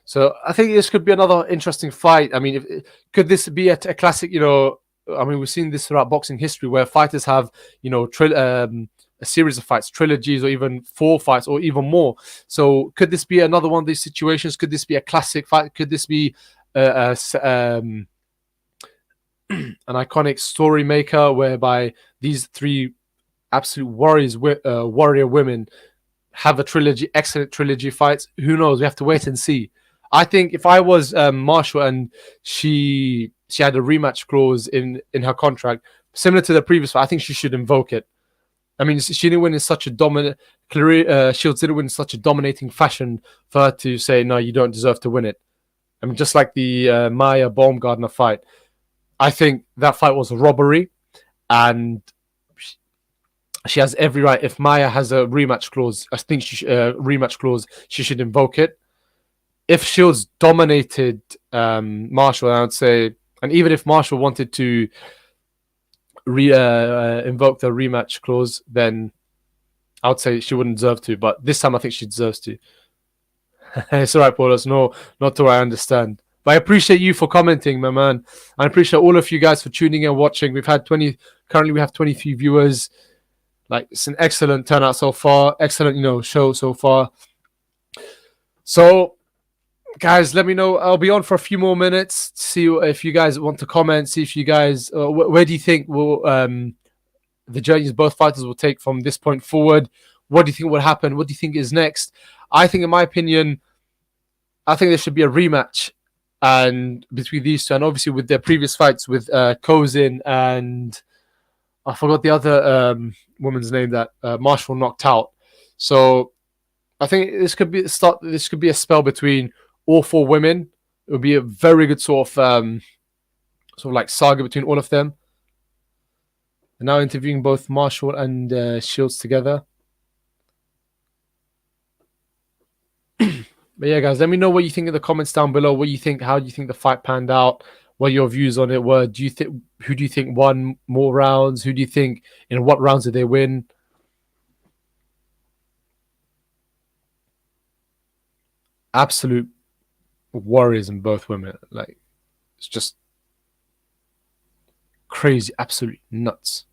A: So I think this could be another interesting fight. I mean, could this be a classic, we've seen this throughout boxing history where fighters have, a series of fights, trilogies, or even 4 fights, or even more. So could this be another one of these situations? Could this be a classic fight? Could this be an iconic story maker whereby these 3 absolute warrior women have a trilogy, excellent trilogy fights? Who knows? We have to wait and see. I think if I was Marshall and she had a rematch clause in her contract, similar to the previous fight, I think she should invoke it. I mean, she didn't win in such a Shields didn't win in such a dominating fashion for her to say, no, you don't deserve to win it. I mean, just like the Maya Baumgardner fight, I think that fight was a robbery, and she has every right. If Maya has a rematch clause, I think she should invoke it. If Shields dominated Marshall, I would say, and even if Marshall wanted to invoke the rematch clause, then I would say she wouldn't deserve to. But this time, I think she deserves to. It's all right, Paulus. No, not to I understand. But I appreciate you for commenting, my man. I appreciate all of you guys for tuning in and watching. Currently we have 23 viewers. Like, it's an excellent turnout so far. Excellent, show so far. So, guys, let me know. I'll be on for a few more minutes to see if you guys want to comment. See if you guys, where do you think the journeys both fighters will take from this point forward? What do you think will happen? What do you think is next? I think, in my opinion, there should be a rematch and between these two, and obviously with their previous fights with Kozin and I forgot the other woman's name that Marshall knocked out. So I think this could be This could be a spell between all 4 women. It would be a very good sort of like saga between all of them. They're now interviewing both Marshall and Shields together. But yeah, guys, let me know what you think in the comments down below. What you think? How do you think the fight panned out? What your views on it were? Do you think who do you think won more rounds? Who do you think in what rounds did they win? Absolute warriors in both women. Like, it's just crazy, absolutely nuts.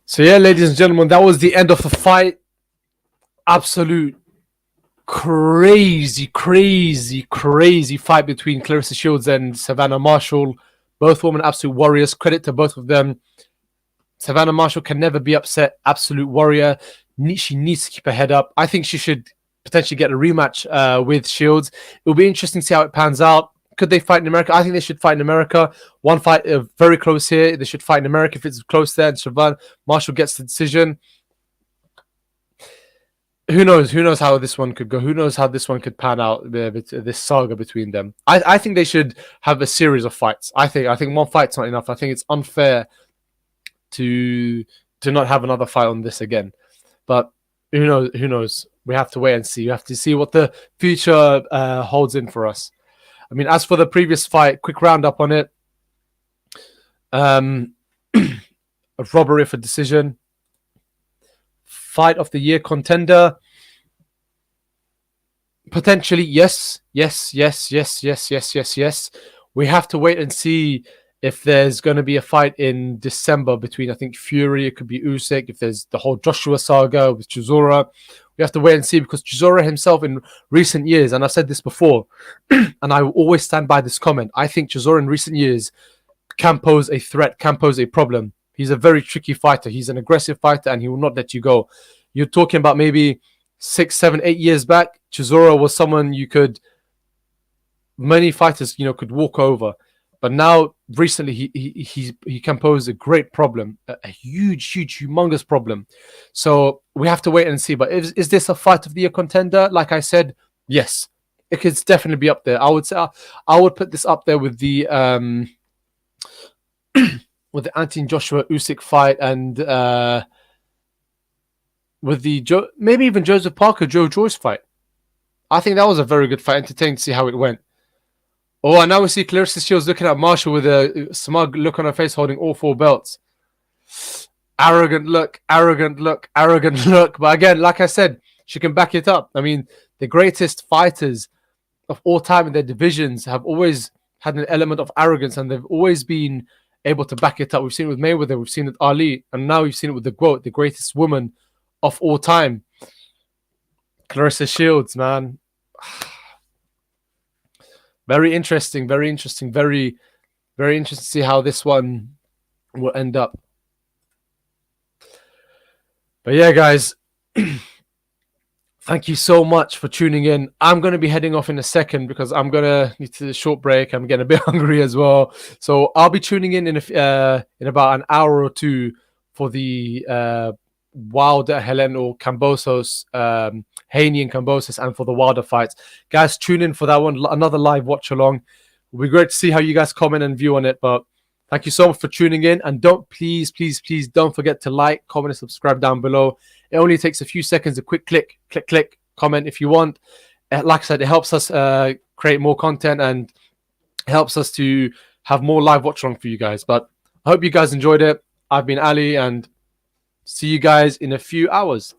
A: So yeah, ladies and gentlemen, that was the end of the fight. Absolute crazy fight between Claressa Shields and Savannah Marshall. Both women absolute warriors. Credit to both of them. Savannah Marshall can never be upset. Absolute warrior. She needs to keep her head up. I think she should potentially get a rematch with Shields. It'll be interesting to see how it pans out. Could they fight in America? I think they should fight in America. One fight very close here. They should fight in America if it's close there. And Savannah Marshall gets the decision. Who knows? Who knows how this one could go? Who knows how this one could pan out? This saga between them. I think they should have a series of fights. I think one fight's not enough. I think it's unfair to not have another fight on this again. But who knows? Who knows? We have to wait and see. You have to see what the future holds in for us. I mean, as for the previous fight, quick roundup on it. A robbery for decision. Fight of the year contender. Potentially, yes. We have to wait and see if there's going to be a fight in December between, I think, Fury, it could be Usyk, if there's the whole Joshua saga with Chisora. We have to wait and see, because Chisora himself in recent years, and I've said this before, and I will always stand by this comment, I think Chisora in recent years can pose a threat, can pose a problem. He's a very tricky fighter. He's an aggressive fighter, and he will not let you go. You're talking about maybe 6, 7, 8 years back, Chisora was someone many fighters, could walk over. But now, recently, he can pose a great problem, a huge, humongous problem. So we have to wait and see. But is this a fight of the year contender? Like I said, yes, it could definitely be up there. I would say I would put this up there with the with the Anthony Joshua Usyk fight, and with the maybe even Joseph Parker Joe Joyce fight. I think that was a very good fight. Entertaining to see how it went. Oh, and now we see Claressa Shields looking at Marshall with a smug look on her face, holding all 4 belts. Arrogant look. But again, like I said, she can back it up. I mean, the greatest fighters of all time in their divisions have always had an element of arrogance, and they've always been able to back it up. We've seen it with Mayweather, we've seen it with Ali, and now we've seen it with the GOAT, the greatest woman of all time. Claressa Shields, man. Very interesting, very interesting to see how this one will end up. But yeah, guys, thank you so much for tuning in. I'm going to be heading off in a second because I'm going to need a short break. I'm getting a bit hungry as well. So I'll be tuning in about an hour or two for the Wilder Heleno Kambosos, Haney and Kambosos, and for the Wilder fights. Guys, tune in for that one. Another live watch along. It'll be great to see how you guys comment and view on it. But thank you so much for tuning in. And please don't forget to like, comment, and subscribe down below. It only takes a few seconds, a quick click, comment if you want. Like I said, it helps us create more content and helps us to have more live watch along for you guys. But I hope you guys enjoyed it. I've been Ali, and See you guys in a few hours.